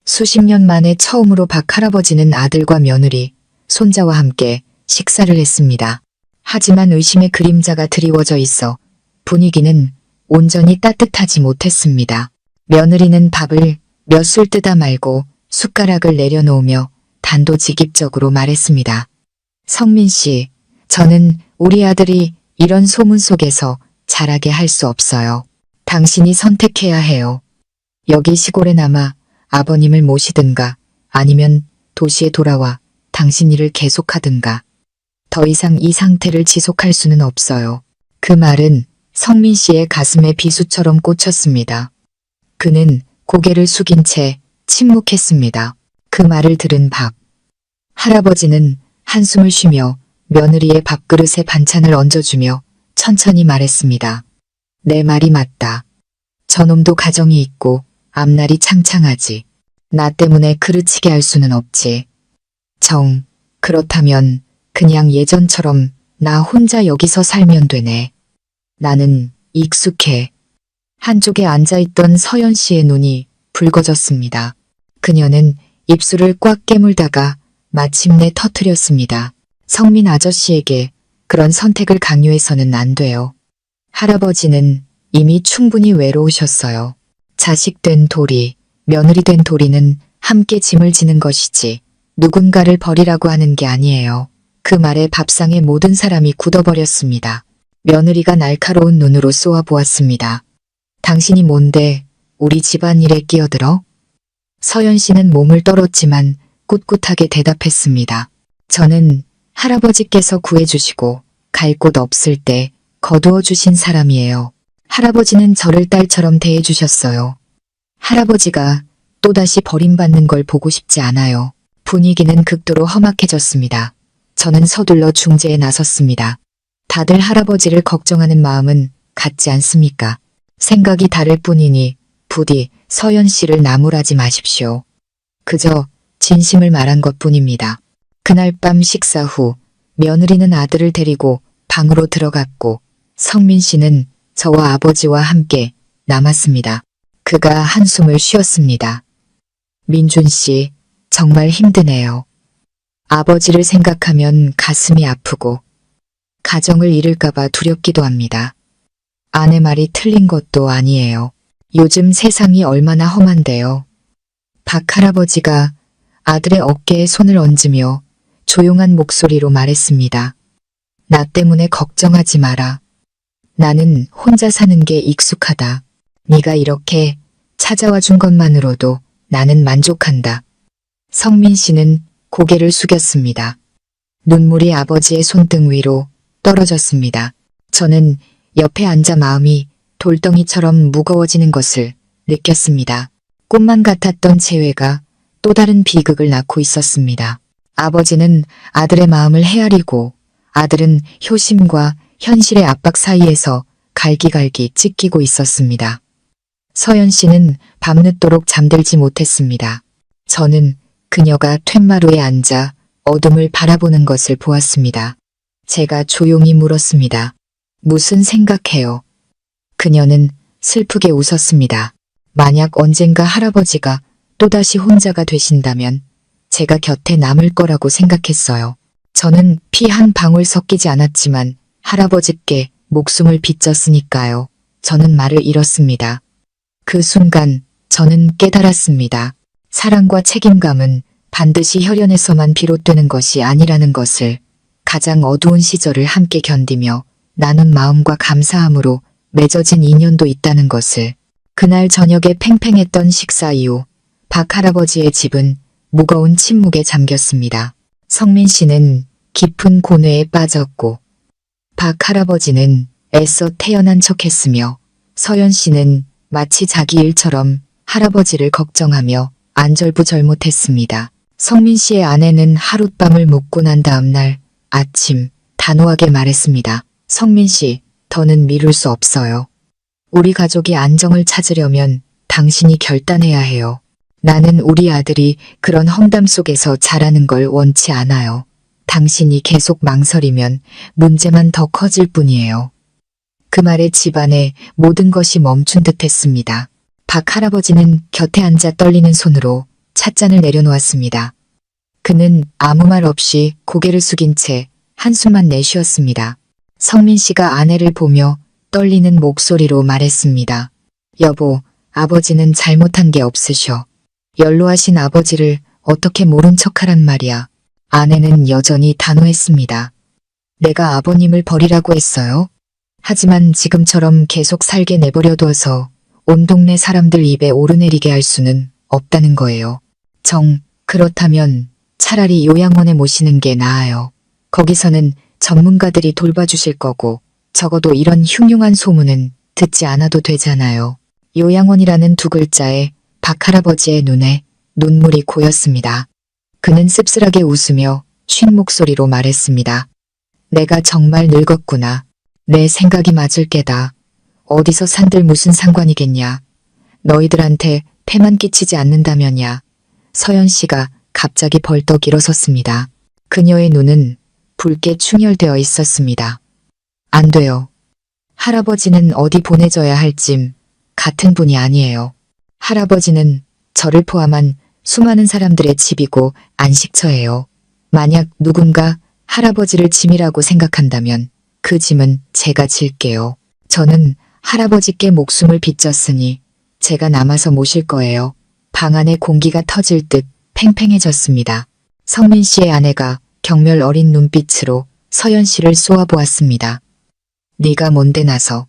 수십 년 만에 처음으로 박 할아버지는 아들과 며느리, 손자와 함께 식사를 했습니다. 하지만 의심의 그림자가 드리워져 있어 분위기는 온전히 따뜻하지 못했습니다. 며느리는 밥을 몇 술 뜨다 말고 숟가락을 내려놓으며 단도직입적으로 말했습니다. 성민 씨, 저는 우리 아들이 이런 소문 속에서 자라게 할 수 없어요. 당신이 선택해야 해요. 여기 시골에 남아 아버님을 모시든가 아니면 도시에 돌아와 당신 일을 계속하든가. 더 이상 이 상태를 지속할 수는 없어요. 그 말은 성민 씨의 가슴에 비수처럼 꽂혔습니다. 그는 고개를 숙인 채 침묵했습니다. 그 말을 들은 박 할아버지는 한숨을 쉬며 며느리의 밥그릇에 반찬을 얹어주며 천천히 말했습니다. 내 말이 맞다. 저놈도 가정이 있고 앞날이 창창하지. 나 때문에 그르치게 할 수는 없지. 그렇다면 그냥 예전처럼 나 혼자 여기서 살면 되네. 나는 익숙해. 한쪽에 앉아있던 서연 씨의 눈이 붉어졌습니다. 그녀는 입술을 꽉 깨물다가 마침내 터뜨렸습니다. 성민 아저씨에게 그런 선택을 강요해서는 안 돼요. 할아버지는 이미 충분히 외로우셨어요. 자식 된 도리, 며느리 된 도리는 함께 짐을 지는 것이지 누군가를 버리라고 하는 게 아니에요. 그 말에 밥상의 모든 사람이 굳어버렸습니다. 며느리가 날카로운 눈으로 쏘아보았습니다. 당신이 뭔데 우리 집안일에 끼어들어? 서연 씨는 몸을 떨었지만 꿋꿋하게 대답했습니다. 저는 할아버지께서 구해주시고 갈 곳 없을 때 거두어 주신 사람이에요. 할아버지는 저를 딸처럼 대해주셨어요. 할아버지가 또다시 버림받는 걸 보고 싶지 않아요. 분위기는 극도로 험악해졌습니다. 저는 서둘러 중재에 나섰습니다. 다들 할아버지를 걱정하는 마음은 같지 않습니까? 생각이 다를 뿐이니 부디 서연 씨를 나무라지 마십시오. 그저 진심을 말한 것뿐입니다. 그날 밤 식사 후 며느리는 아들을 데리고 방으로 들어갔고 성민 씨는 저와 아버지와 함께 남았습니다. 그가 한숨을 쉬었습니다. 민준 씨, 정말 힘드네요. 아버지를 생각하면 가슴이 아프고 가정을 잃을까봐 두렵기도 합니다. 아내 말이 틀린 것도 아니에요. 요즘 세상이 얼마나 험한데요. 박 할아버지가 아들의 어깨에 손을 얹으며 조용한 목소리로 말했습니다. 나 때문에 걱정하지 마라. 나는 혼자 사는 게 익숙하다. 네가 이렇게 찾아와 준 것만으로도 나는 만족한다. 성민 씨는 고개를 숙였습니다. 눈물이 아버지의 손등 위로 떨어졌습니다. 저는 옆에 앉아 마음이 돌덩이처럼 무거워지는 것을 느꼈습니다. 꿈만 같았던 재회가 또 다른 비극을 낳고 있었습니다. 아버지는 아들의 마음을 헤아리고 아들은 효심과 현실의 압박 사이에서 갈기갈기 찢기고 있었습니다. 서연 씨는 밤늦도록 잠들지 못했습니다. 저는 그녀가 툇마루에 앉아 어둠을 바라보는 것을 보았습니다. 제가 조용히 물었습니다. 무슨 생각해요? 그녀는 슬프게 웃었습니다. 만약 언젠가 할아버지가 또다시 혼자가 되신다면 제가 곁에 남을 거라고 생각했어요. 저는 피 한 방울 섞이지 않았지만 할아버지께 목숨을 빚졌으니까요. 저는 말을 잃었습니다. 그 순간 저는 깨달았습니다. 사랑과 책임감은 반드시 혈연에서만 비롯되는 것이 아니라는 것을, 가장 어두운 시절을 함께 견디며 나눈 마음과 감사함으로 맺어진 인연도 있다는 것을. 그날 저녁에 팽팽했던 식사 이후 박 할아버지의 집은 무거운 침묵에 잠겼습니다. 성민 씨는 깊은 고뇌에 빠졌고 박 할아버지는 애써 태연한 척했으며 서연 씨는 마치 자기 일처럼 할아버지를 걱정하며 안절부절못했습니다. 성민 씨의 아내는 하룻밤을 묵고 난 다음 날 아침 단호하게 말했습니다. 성민 씨, 더는 미룰 수 없어요. 우리 가족이 안정을 찾으려면 당신이 결단해야 해요. 나는 우리 아들이 그런 험담 속에서 자라는 걸 원치 않아요. 당신이 계속 망설이면 문제만 더 커질 뿐이에요. 그 말에 집안의 모든 것이 멈춘 듯 했습니다. 박 할아버지는 곁에 앉아 떨리는 손으로 찻잔을 내려놓았습니다. 그는 아무 말 없이 고개를 숙인 채 한숨만 내쉬었습니다. 성민 씨가 아내를 보며 떨리는 목소리로 말했습니다. 여보, 아버지는 잘못한 게 없으셔. 연로하신 아버지를 어떻게 모른 척하란 말이야. 아내는 여전히 단호했습니다. 내가 아버님을 버리라고 했어요? 하지만 지금처럼 계속 살게 내버려둬서 온 동네 사람들 입에 오르내리게 할 수는 없다는 거예요. 그렇다면 차라리 요양원에 모시는 게 나아요. 거기서는 전문가들이 돌봐주실 거고 적어도 이런 흉흉한 소문은 듣지 않아도 되잖아요. 요양원이라는 두 글자에 박 할아버지의 눈에 눈물이 고였습니다. 그는 씁쓸하게 웃으며 쉰 목소리로 말했습니다. 내가 정말 늙었구나. 내 생각이 맞을 게다. 어디서 산들 무슨 상관이겠냐. 너희들한테 폐만 끼치지 않는다면야. 서연 씨가 갑자기 벌떡 일어섰습니다. 그녀의 눈은 붉게 충혈되어 있었습니다. 안 돼요. 할아버지는 어디 보내져야 할지 같은 분이 아니에요. 할아버지는 저를 포함한 수많은 사람들의 집이고 안식처예요. 만약 누군가 할아버지를 짐이라고 생각한다면 그 짐은 제가 질게요. 저는 할아버지께 목숨을 빚졌으니 제가 남아서 모실 거예요. 방 안의 공기가 터질 듯 팽팽해졌습니다. 성민 씨의 아내가 경멸 어린 눈빛으로 서연 씨를 쏘아보았습니다. 네가 뭔데 나서.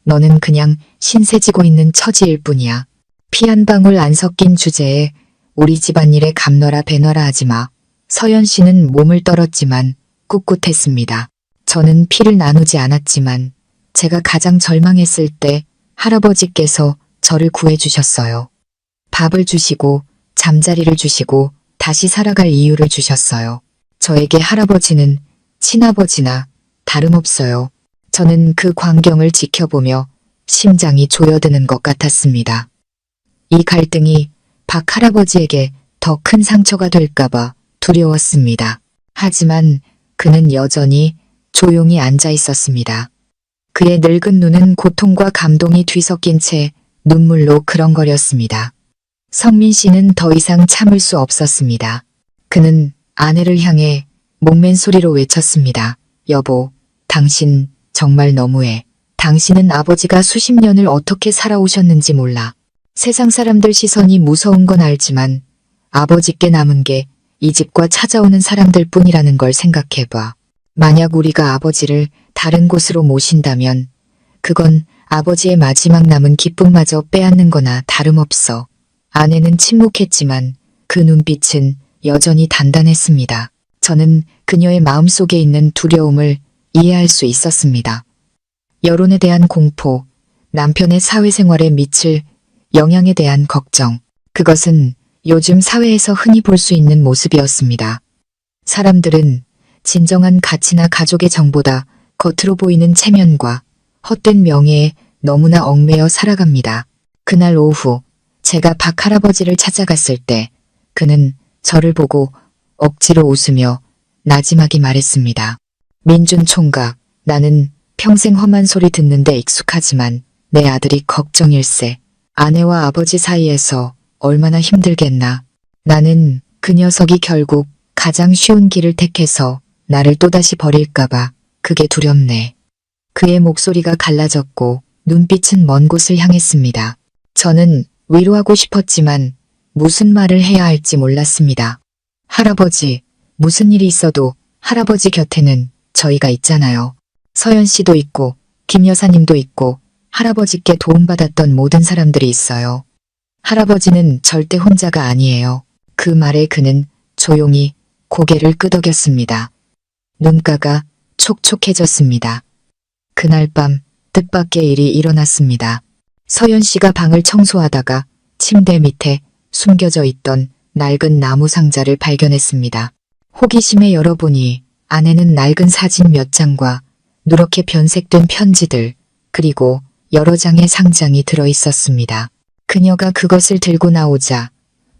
너는 그냥 신세지고 있는 처지일 뿐이야. 피 한 방울 안 섞인 주제에 우리 집안일에 감너라 배너라 하지 마. 서연 씨는 몸을 떨었지만 꿋꿋했습니다. 저는 피를 나누지 않았지만 제가 가장 절망했을 때 할아버지께서 저를 구해주셨어요. 밥을 주시고 잠자리를 주시고 다시 살아갈 이유를 주셨어요. 저에게 할아버지는 친아버지나 다름없어요. 저는 그 광경을 지켜보며 심장이 조여드는 것 같았습니다. 이 갈등이 박 할아버지에게 더 큰 상처가 될까봐 두려웠습니다. 하지만 그는 여전히 조용히 앉아 있었습니다. 그의 늙은 눈은 고통과 감동이 뒤섞인 채 눈물로 그렁거렸습니다. 성민 씨는 더 이상 참을 수 없었습니다. 그는 아내를 향해 목맨 소리로 외쳤습니다. 여보, 당신 정말 너무해. 당신은 아버지가 수십 년을 어떻게 살아오셨는지 몰라. 세상 사람들 시선이 무서운 건 알지만 아버지께 남은 게 이 집과 찾아오는 사람들 뿐이라는 걸 생각해봐. 만약 우리가 아버지를 다른 곳으로 모신다면 그건 아버지의 마지막 남은 기쁨마저 빼앗는 거나 다름없어. 아내는 침묵했지만 그 눈빛은 여전히 단단했습니다. 저는 그녀의 마음속에 있는 두려움을 이해할 수 있었습니다. 여론에 대한 공포, 남편의 사회생활에 미칠 영향에 대한 걱정, 그것은 요즘 사회에서 흔히 볼 수 있는 모습이었습니다. 사람들은 진정한 가치나 가족의 정보다 겉으로 보이는 체면과 헛된 명예에 너무나 얽매여 살아갑니다. 그날 오후 제가 박 할아버지를 찾아갔을 때 그는 저를 보고 억지로 웃으며 나지막이 말했습니다. 민준 총각, 나는 평생 험한 소리 듣는데 익숙하지만 내 아들이 걱정일세. 아내와 아버지 사이에서 얼마나 힘들겠나. 나는 그 녀석이 결국 가장 쉬운 길을 택해서 나를 또다시 버릴까봐 그게 두렵네. 그의 목소리가 갈라졌고 눈빛은 먼 곳을 향했습니다. 저는 위로하고 싶었지만 무슨 말을 해야 할지 몰랐습니다. 할아버지, 무슨 일이 있어도 할아버지 곁에는 저희가 있잖아요. 서연 씨도 있고 김 여사님도 있고 할아버지께 도움받았던 모든 사람들이 있어요. 할아버지는 절대 혼자가 아니에요. 그 말에 그는 조용히 고개를 끄덕였습니다. 눈가가 촉촉해졌습니다. 그날 밤 뜻밖의 일이 일어났습니다. 서연 씨가 방을 청소하다가 침대 밑에 숨겨져 있던 낡은 나무 상자를 발견했습니다. 호기심에 열어보니 안에는 낡은 사진 몇 장과 누렇게 변색된 편지들, 그리고 여러 장의 상장이 들어있었습니다. 그녀가 그것을 들고 나오자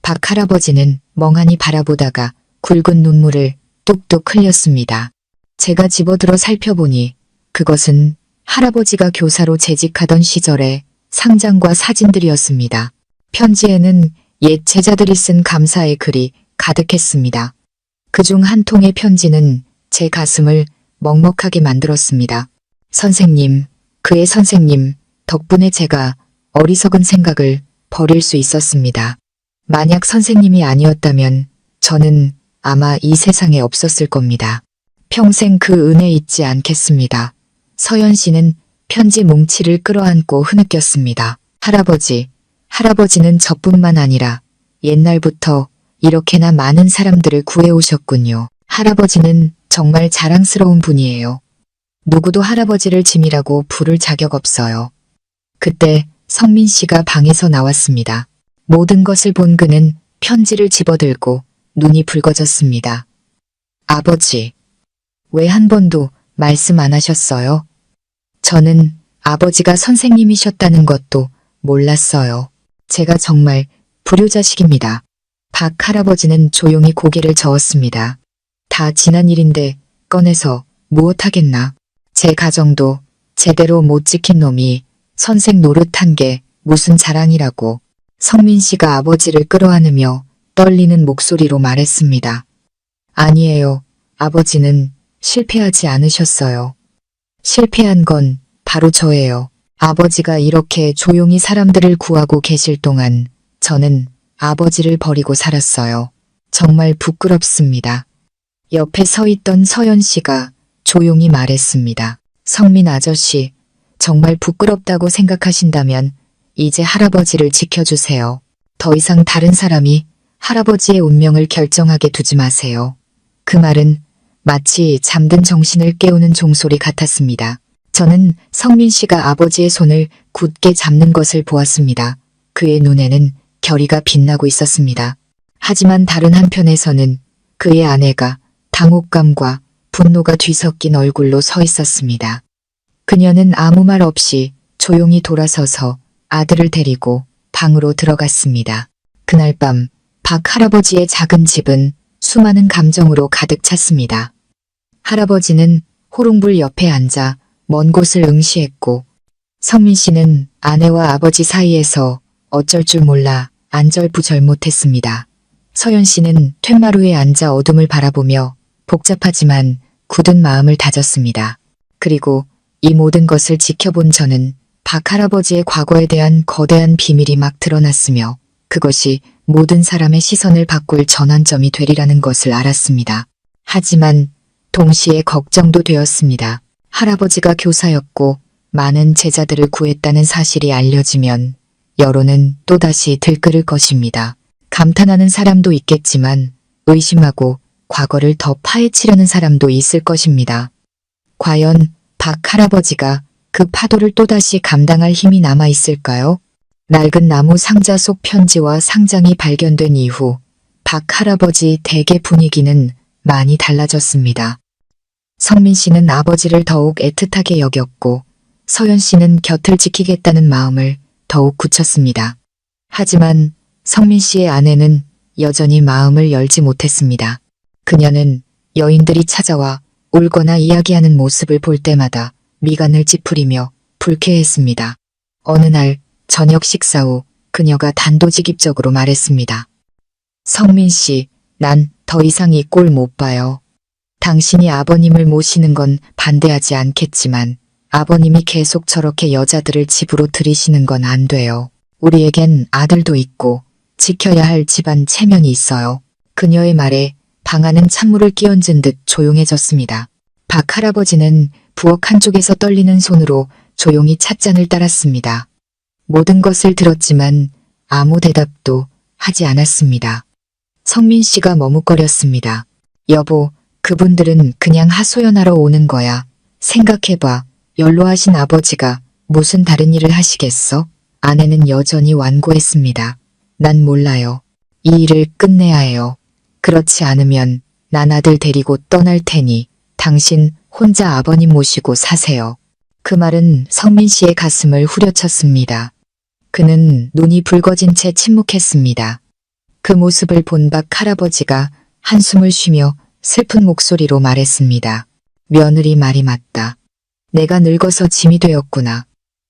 박 할아버지는 멍하니 바라보다가 굵은 눈물을 뚝뚝 흘렸습니다. 제가 집어들어 살펴보니 그것은 할아버지가 교사로 재직하던 시절의 상장과 사진들이었습니다. 편지에는 옛 제자들이 쓴 감사의 글이 가득했습니다. 그중 한 통의 편지는 제 가슴을 먹먹하게 만들었습니다. 선생님, 그의 선생님 덕분에 제가 어리석은 생각을 버릴 수 있었습니다. 만약 선생님이 아니었다면 저는 아마 이 세상에 없었을 겁니다. 평생 그 은혜 잊지 않겠습니다. 서연 씨는 편지 뭉치를 끌어안고 흐느꼈습니다. 할아버지는 저뿐만 아니라 옛날부터 이렇게나 많은 사람들을 구해오셨군요. 할아버지는 정말 자랑스러운 분이에요. 누구도 할아버지를 짐이라고 부를 자격 없어요. 그때 성민 씨가 방에서 나왔습니다. 모든 것을 본 그는 편지를 집어들고 눈이 붉어졌습니다. 아버지, 왜 한 번도 말씀 안 하셨어요? 저는 아버지가 선생님이셨다는 것도 몰랐어요. 제가 정말 불효자식입니다. 박 할아버지는 조용히 고개를 저었습니다. 다 지난 일인데 꺼내서 무엇하겠나. 제 가정도 제대로 못 지킨 놈이 선생 노릇한 게 무슨 자랑이라고. 성민 씨가 아버지를 끌어안으며 떨리는 목소리로 말했습니다. 아니에요. 아버지는 실패하지 않으셨어요. 실패한 건 바로 저예요. 아버지가 이렇게 조용히 사람들을 구하고 계실 동안 저는 아버지를 버리고 살았어요. 정말 부끄럽습니다. 옆에 서 있던 서연 씨가 조용히 말했습니다. 성민 아저씨, 정말 부끄럽다고 생각하신다면 이제 할아버지를 지켜주세요. 더 이상 다른 사람이 할아버지의 운명을 결정하게 두지 마세요. 그 말은 마치 잠든 정신을 깨우는 종소리 같았습니다. 저는 성민 씨가 아버지의 손을 굳게 잡는 것을 보았습니다. 그의 눈에는 결의가 빛나고 있었습니다. 하지만 다른 한편에서는 그의 아내가 당혹감과 분노가 뒤섞인 얼굴로 서 있었습니다. 그녀는 아무 말 없이 조용히 돌아서서 아들을 데리고 방으로 들어갔습니다. 그날 밤 박 할아버지의 작은 집은 수많은 감정으로 가득 찼습니다. 할아버지는 호롱불 옆에 앉아 먼 곳을 응시했고 성민 씨는 아내와 아버지 사이에서 어쩔 줄 몰라 안절부절 못했습니다. 서연 씨는 툇마루에 앉아 어둠을 바라보며 복잡하지만 굳은 마음을 다졌습니다. 그리고 이 모든 것을 지켜본 저는 박 할아버지의 과거에 대한 거대한 비밀이 막 드러났으며 그것이 모든 사람의 시선을 바꿀 전환점이 되리라는 것을 알았습니다. 하지만 동시에 걱정도 되었습니다. 할아버지가 교사였고 많은 제자들을 구했다는 사실이 알려지면 여론은 또다시 들끓을 것입니다. 감탄하는 사람도 있겠지만 의심하고 과거를 더 파헤치려는 사람도 있을 것입니다. 과연 박 할아버지가 그 파도를 또다시 감당할 힘이 남아있을까요? 낡은 나무 상자 속 편지와 상장이 발견된 이후 박 할아버지 댁의 분위기는 많이 달라졌습니다. 성민 씨는 아버지를 더욱 애틋하게 여겼고 서연 씨는 곁을 지키겠다는 마음을 더욱 굳혔습니다. 하지만 성민 씨의 아내는 여전히 마음을 열지 못했습니다. 그녀는 여인들이 찾아와 울거나 이야기하는 모습을 볼 때마다 미간을 찌푸리며 불쾌했습니다. 어느 날 저녁 식사 후 그녀가 단도직입적으로 말했습니다. 성민 씨, 난 더 이상 이 꼴 못 봐요. 당신이 아버님을 모시는 건 반대하지 않겠지만 아버님이 계속 저렇게 여자들을 집으로 들이시는 건 안 돼요. 우리에겐 아들도 있고 지켜야 할 집안 체면이 있어요. 그녀의 말에 방 안은 찬물을 끼얹은 듯 조용해졌습니다. 박 할아버지는 부엌 한쪽에서 떨리는 손으로 조용히 찻잔을 따랐습니다. 모든 것을 들었지만 아무 대답도 하지 않았습니다. 성민 씨가 머뭇거렸습니다. 여보, 그분들은 그냥 하소연하러 오는 거야. 생각해봐. 연로하신 아버지가 무슨 다른 일을 하시겠어? 아내는 여전히 완고했습니다. 난 몰라요. 이 일을 끝내야 해요. 그렇지 않으면 난 아들 데리고 떠날 테니 당신 혼자 아버님 모시고 사세요. 그 말은 성민 씨의 가슴을 후려쳤습니다. 그는 눈이 붉어진 채 침묵했습니다. 그 모습을 본 박 할아버지가 한숨을 쉬며 슬픈 목소리로 말했습니다. 며느리 말이 맞다. 내가 늙어서 짐이 되었구나.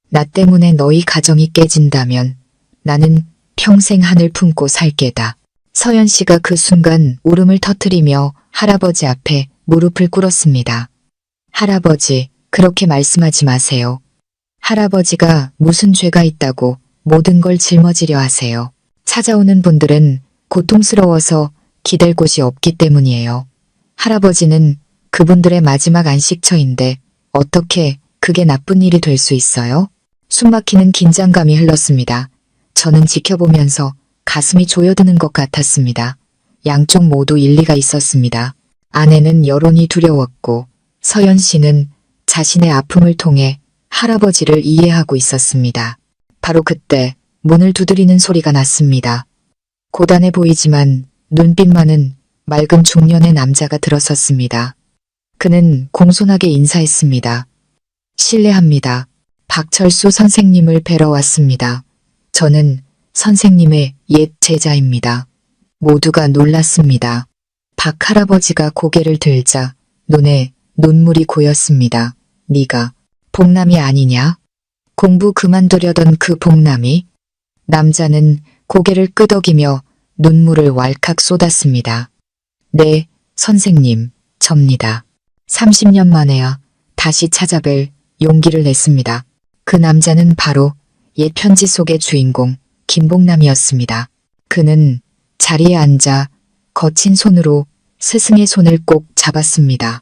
나 때문에 너희 가정이 깨진다면 나는 평생 한을 품고 살 게다. 서연 씨가 그 순간 울음을 터뜨리며 할아버지 앞에 무릎을 꿇었습니다. 할아버지, 그렇게 말씀하지 마세요. 할아버지가 무슨 죄가 있다고 모든 걸 짊어지려 하세요. 찾아오는 분들은 고통스러워서 기댈 곳이 없기 때문이에요. 할아버지는 그분들의 마지막 안식처인데 어떻게 그게 나쁜 일이 될 수 있어요? 숨막히는 긴장감이 흘렀습니다. 저는 지켜보면서 가슴이 조여드는 것 같았습니다. 양쪽 모두 일리가 있었습니다. 아내는 여론이 두려웠고 서연 씨는 자신의 아픔을 통해 할아버지를 이해하고 있었습니다. 바로 그때 문을 두드리는 소리가 났습니다. 고단해 보이지만 눈빛만은 맑은 중년의 남자가 들어섰습니다. 그는 공손하게 인사했습니다. 실례합니다. 박철수 선생님을 뵈러 왔습니다. 저는 선생님의 옛 제자입니다. 모두가 놀랐습니다. 박 할아버지가 고개를 들자 눈에 눈물이 고였습니다. 네가 복남이 아니냐? 공부 그만두려던 그 복남이? 남자는 고개를 끄덕이며 눈물을 왈칵 쏟았습니다. 네, 선생님, 접니다. 30년 만에야 다시 찾아뵐 용기를 냈습니다. 그 남자는 바로 옛 편지 속의 주인공 김복남이었습니다. 그는 자리에 앉아 거친 손으로 스승의 손을 꼭 잡았습니다.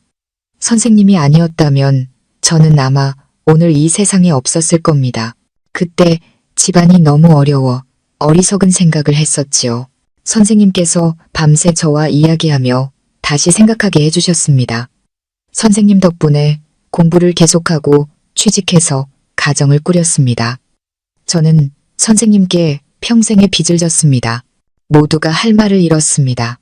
선생님이 아니었다면 저는 아마 오늘 이 세상에 없었을 겁니다. 그때 집안이 너무 어려워 어리석은 생각을 했었지요. 선생님께서 밤새 저와 이야기하며 다시 생각하게 해주셨습니다. 선생님 덕분에 공부를 계속하고 취직해서 가정을 꾸렸습니다. 저는 선생님께 평생의 빚을 졌습니다. 모두가 할 말을 잃었습니다.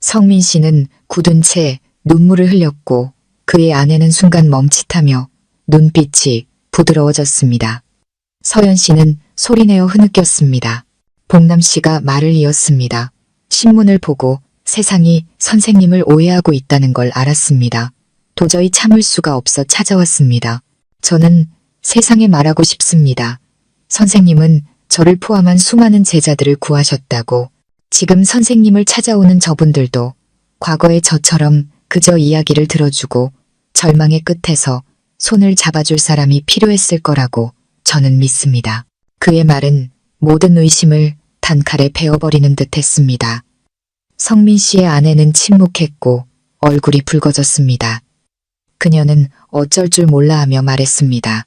성민 씨는 굳은 채 눈물을 흘렸고 그의 아내는 순간 멈칫하며 눈빛이 부드러워졌습니다. 서연 씨는 소리내어 흐느꼈습니다. 복남 씨가 말을 이었습니다. 신문을 보고 세상이 선생님을 오해하고 있다는 걸 알았습니다. 도저히 참을 수가 없어 찾아왔습니다. 저는 세상에 말하고 싶습니다. 선생님은 저를 포함한 수많은 제자들을 구하셨다고. 지금 선생님을 찾아오는 저분들도 과거의 저처럼 그저 이야기를 들어주고 절망의 끝에서 손을 잡아줄 사람이 필요했을 거라고 저는 믿습니다. 그의 말은 모든 의심을 단칼에 베어버리는 듯 했습니다. 성민 씨의 아내는 침묵했고 얼굴이 붉어졌습니다. 그녀는 어쩔 줄 몰라 하며 말했습니다.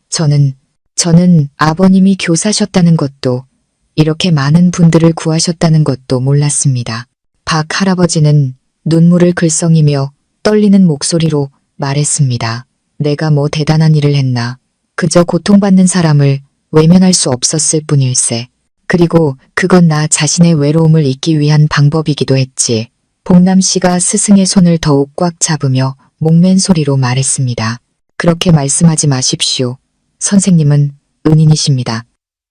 저는 아버님이 교사셨다는 것도 이렇게 많은 분들을 구하셨다는 것도 몰랐습니다. 박 할아버지는 눈물을 글썽이며 떨리는 목소리로 말했습니다. 내가 뭐 대단한 일을 했나. 그저 고통받는 사람을 외면할 수 없었을 뿐일세. 그리고 그건 나 자신의 외로움을 잊기 위한 방법이기도 했지. 복남 씨가 스승의 손을 더욱 꽉 잡으며 목맨 소리로 말했습니다. 그렇게 말씀하지 마십시오. 선생님은 은인이십니다.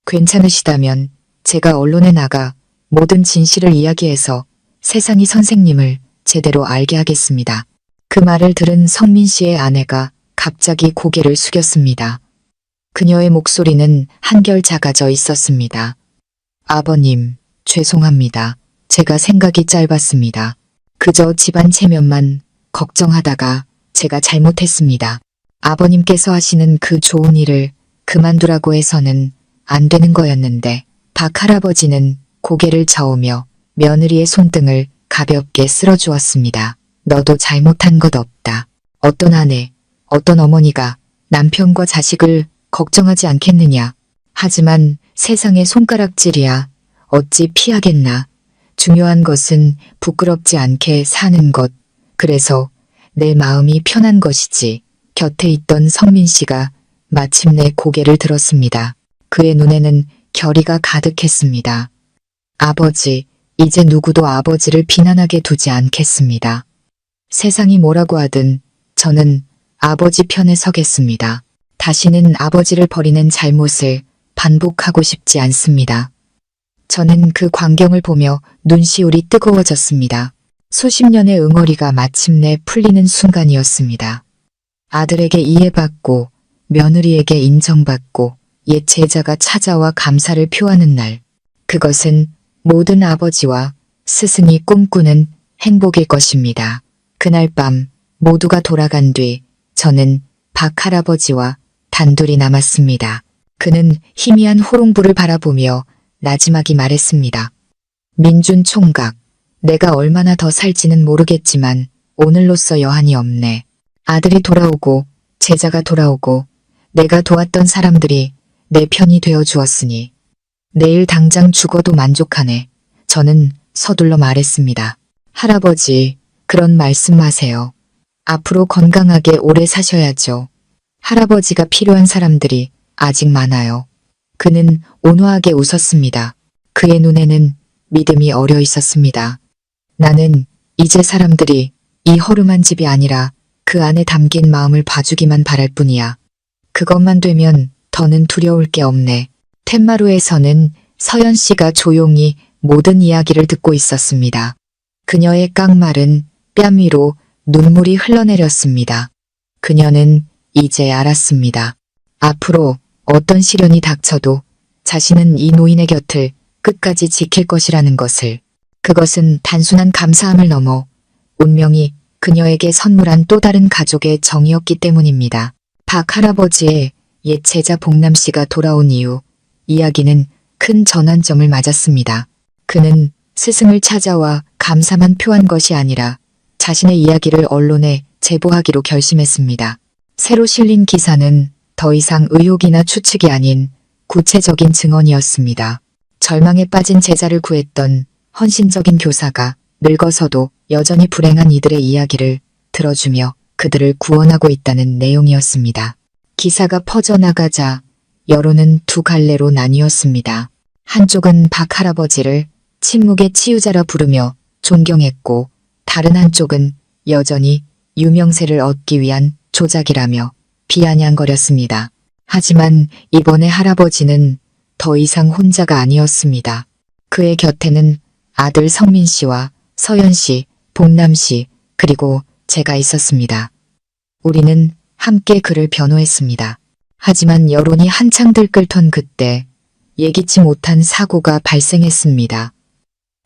괜찮으시다면 제가 언론에 나가 모든 진실을 이야기해서 세상이 선생님을 제대로 알게 하겠습니다. 그 말을 들은 성민 씨의 아내가 갑자기 고개를 숙였습니다. 그녀의 목소리는 한결 작아져 있었습니다. 아버님, 죄송합니다. 제가 생각이 짧았습니다. 그저 집안 체면만 걱정하다가 제가 잘못했습니다. 아버님께서 하시는 그 좋은 일을 그만두라고 해서는 안 되는 거였는데 박 할아버지는 고개를 저으며 며느리의 손등을 가볍게 쓸어주었습니다. 너도 잘못한 것 없다. 어떤 아내, 어떤 어머니가 남편과 자식을 걱정하지 않겠느냐. 하지만 세상의 손가락질이야. 어찌 피하겠나. 중요한 것은 부끄럽지 않게 사는 것. 그래서 내 마음이 편한 것이지. 곁에 있던 성민 씨가 마침내 고개를 들었습니다. 그의 눈에는 결의가 가득했습니다. 아버지, 이제 누구도 아버지를 비난하게 두지 않겠습니다. 세상이 뭐라고 하든 저는 아버지 편에 서겠습니다. 다시는 아버지를 버리는 잘못을 반복하고 싶지 않습니다. 저는 그 광경을 보며 눈시울이 뜨거워졌습니다. 수십 년의 응어리가 마침내 풀리는 순간이었습니다. 아들에게 이해받고 며느리에게 인정받고 옛 제자가 찾아와 감사를 표하는 날. 그것은 모든 아버지와 스승이 꿈꾸는 행복일 것입니다. 그날 밤 모두가 돌아간 뒤 저는 박 할아버지와 단둘이 남았습니다. 그는 희미한 호롱불을 바라보며 나지막이 말했습니다. 민준 총각, 내가 얼마나 더 살지는 모르겠지만 오늘로써 여한이 없네. 아들이 돌아오고 제자가 돌아오고 내가 도왔던 사람들이 내 편이 되어 주었으니 내일 당장 죽어도 만족하네. 저는 서둘러 말했습니다. 할아버지, 그런 말씀 마세요. 앞으로 건강하게 오래 사셔야죠. 할아버지가 필요한 사람들이 아직 많아요. 그는 온화하게 웃었습니다. 그의 눈에는 믿음이 어려 있었습니다. 나는 이제 사람들이 이 허름한 집이 아니라 그 안에 담긴 마음을 봐주기만 바랄 뿐이야. 그것만 되면 더는 두려울 게 없네. 텐마루에서는 서연 씨가 조용히 모든 이야기를 듣고 있었습니다. 그녀의 깡마른 뺨 위로 눈물이 흘러내렸습니다. 그녀는 이제 알았습니다. 앞으로 어떤 시련이 닥쳐도 자신은 이 노인의 곁을 끝까지 지킬 것이라는 것을. 그것은 단순한 감사함을 넘어 운명이 그녀에게 선물한 또 다른 가족의 정이었기 때문입니다. 박 할아버지의 옛 제자 복남 씨가 돌아온 이후 이야기는 큰 전환점을 맞았습니다. 그는 스승을 찾아와 감사만 표한 것이 아니라 자신의 이야기를 언론에 제보하기로 결심했습니다. 새로 실린 기사는 더 이상 의혹이나 추측이 아닌 구체적인 증언이었습니다. 절망에 빠진 제자를 구했던 헌신적인 교사가 늙어서도 여전히 불행한 이들의 이야기를 들어주며 그들을 구원하고 있다는 내용이었습니다. 기사가 퍼져나가자 여론은 두 갈래로 나뉘었습니다. 한쪽은 박 할아버지를 침묵의 치유자라 부르며 존경했고 다른 한쪽은 여전히 유명세를 얻기 위한 조작이라며 비아냥거렸습니다. 하지만 이번에 할아버지는 더 이상 혼자가 아니었습니다. 그의 곁에는 아들 성민 씨와 서연 씨, 복남 씨, 그리고 제가 있었습니다. 우리는 함께 그를 변호했습니다. 하지만 여론이 한창 들끓던 그때 예기치 못한 사고가 발생했습니다.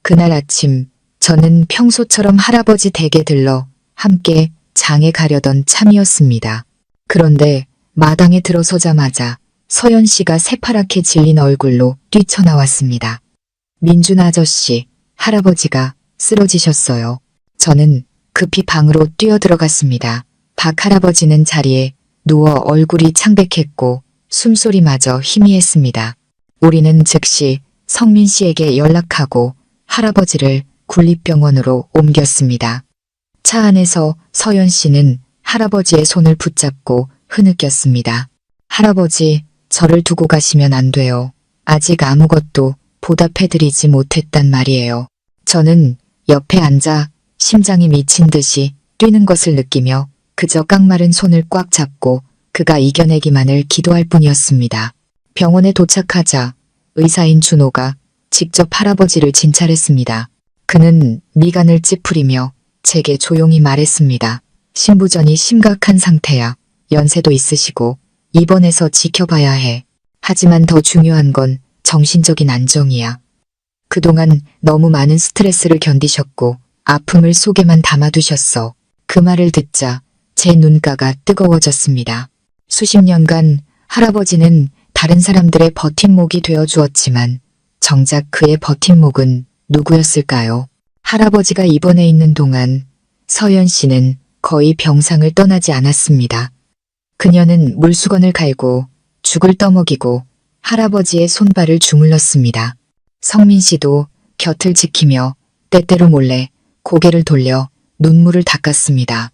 그날 아침 저는 평소처럼 할아버지 댁에 들러 함께 장에 가려던 참이었습니다. 그런데 마당에 들어서자마자 서연 씨가 새파랗게 질린 얼굴로 뛰쳐나왔습니다. 민준 아저씨, 할아버지가 쓰러지셨어요. 저는 급히 방으로 뛰어들어갔습니다. 박 할아버지는 자리에 누워 얼굴이 창백했고 숨소리마저 희미했습니다. 우리는 즉시 성민 씨에게 연락하고 할아버지를 군립병원으로 옮겼습니다. 차 안에서 서연 씨는 할아버지의 손을 붙잡고 흐느꼈습니다. 할아버지, 저를 두고 가시면 안 돼요. 아직 아무것도 보답해드리지 못했단 말이에요. 저는 옆에 앉아 심장이 미친 듯이 뛰는 것을 느끼며 그저 깡마른 손을 꽉 잡고 그가 이겨내기만을 기도할 뿐이었습니다. 병원에 도착하자 의사인 준호가 직접 할아버지를 진찰했습니다. 그는 미간을 찌푸리며 제게 조용히 말했습니다. 신부전이 심각한 상태야. 연세도 있으시고 입원해서 지켜봐야 해. 하지만 더 중요한 건 정신적인 안정이야. 그동안 너무 많은 스트레스를 견디셨고 아픔을 속에만 담아두셨어. 그 말을 듣자 제 눈가가 뜨거워졌습니다. 수십 년간 할아버지는 다른 사람들의 버팀목이 되어 주었지만 정작 그의 버팀목은 누구였을까요? 할아버지가 입원해 있는 동안 서연 씨는 거의 병상을 떠나지 않았습니다. 그녀는 물수건을 갈고 죽을 떠먹이고 할아버지의 손발을 주물렀습니다. 성민 씨도 곁을 지키며 때때로 몰래 고개를 돌려 눈물을 닦았습니다.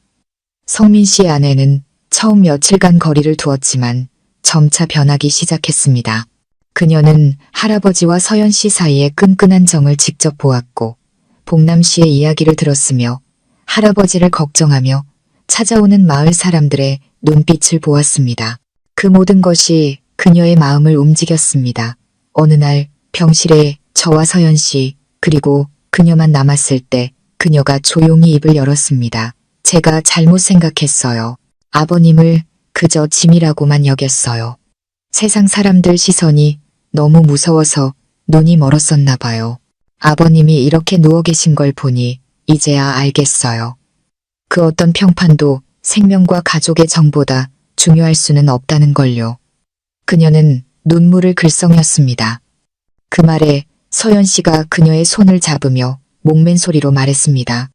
성민 씨의 아내는 처음 며칠간 거리를 두었지만 점차 변하기 시작했습니다. 그녀는 할아버지와 서연 씨 사이의 끈끈한 정을 직접 보았고 복남 씨의 이야기를 들었으며 할아버지를 걱정하며 찾아오는 마을 사람들의 눈빛을 보았습니다. 그 모든 것이 그녀의 마음을 움직였습니다. 어느 날 병실에 저와 서연 씨 그리고 그녀만 남았을 때 그녀가 조용히 입을 열었습니다. 제가 잘못 생각했어요. 아버님을 그저 짐이라고만 여겼어요. 세상 사람들 시선이 너무 무서워서 눈이 멀었었나 봐요. 아버님이 이렇게 누워 계신 걸 보니 이제야 알겠어요. 그 어떤 평판도 생명과 가족의 정보다 중요할 수는 없다는 걸요. 그녀는 눈물을 글썽였습니다. 그 말에 서연 씨가 그녀의 손을 잡으며 목맨 소리로 말했습니다.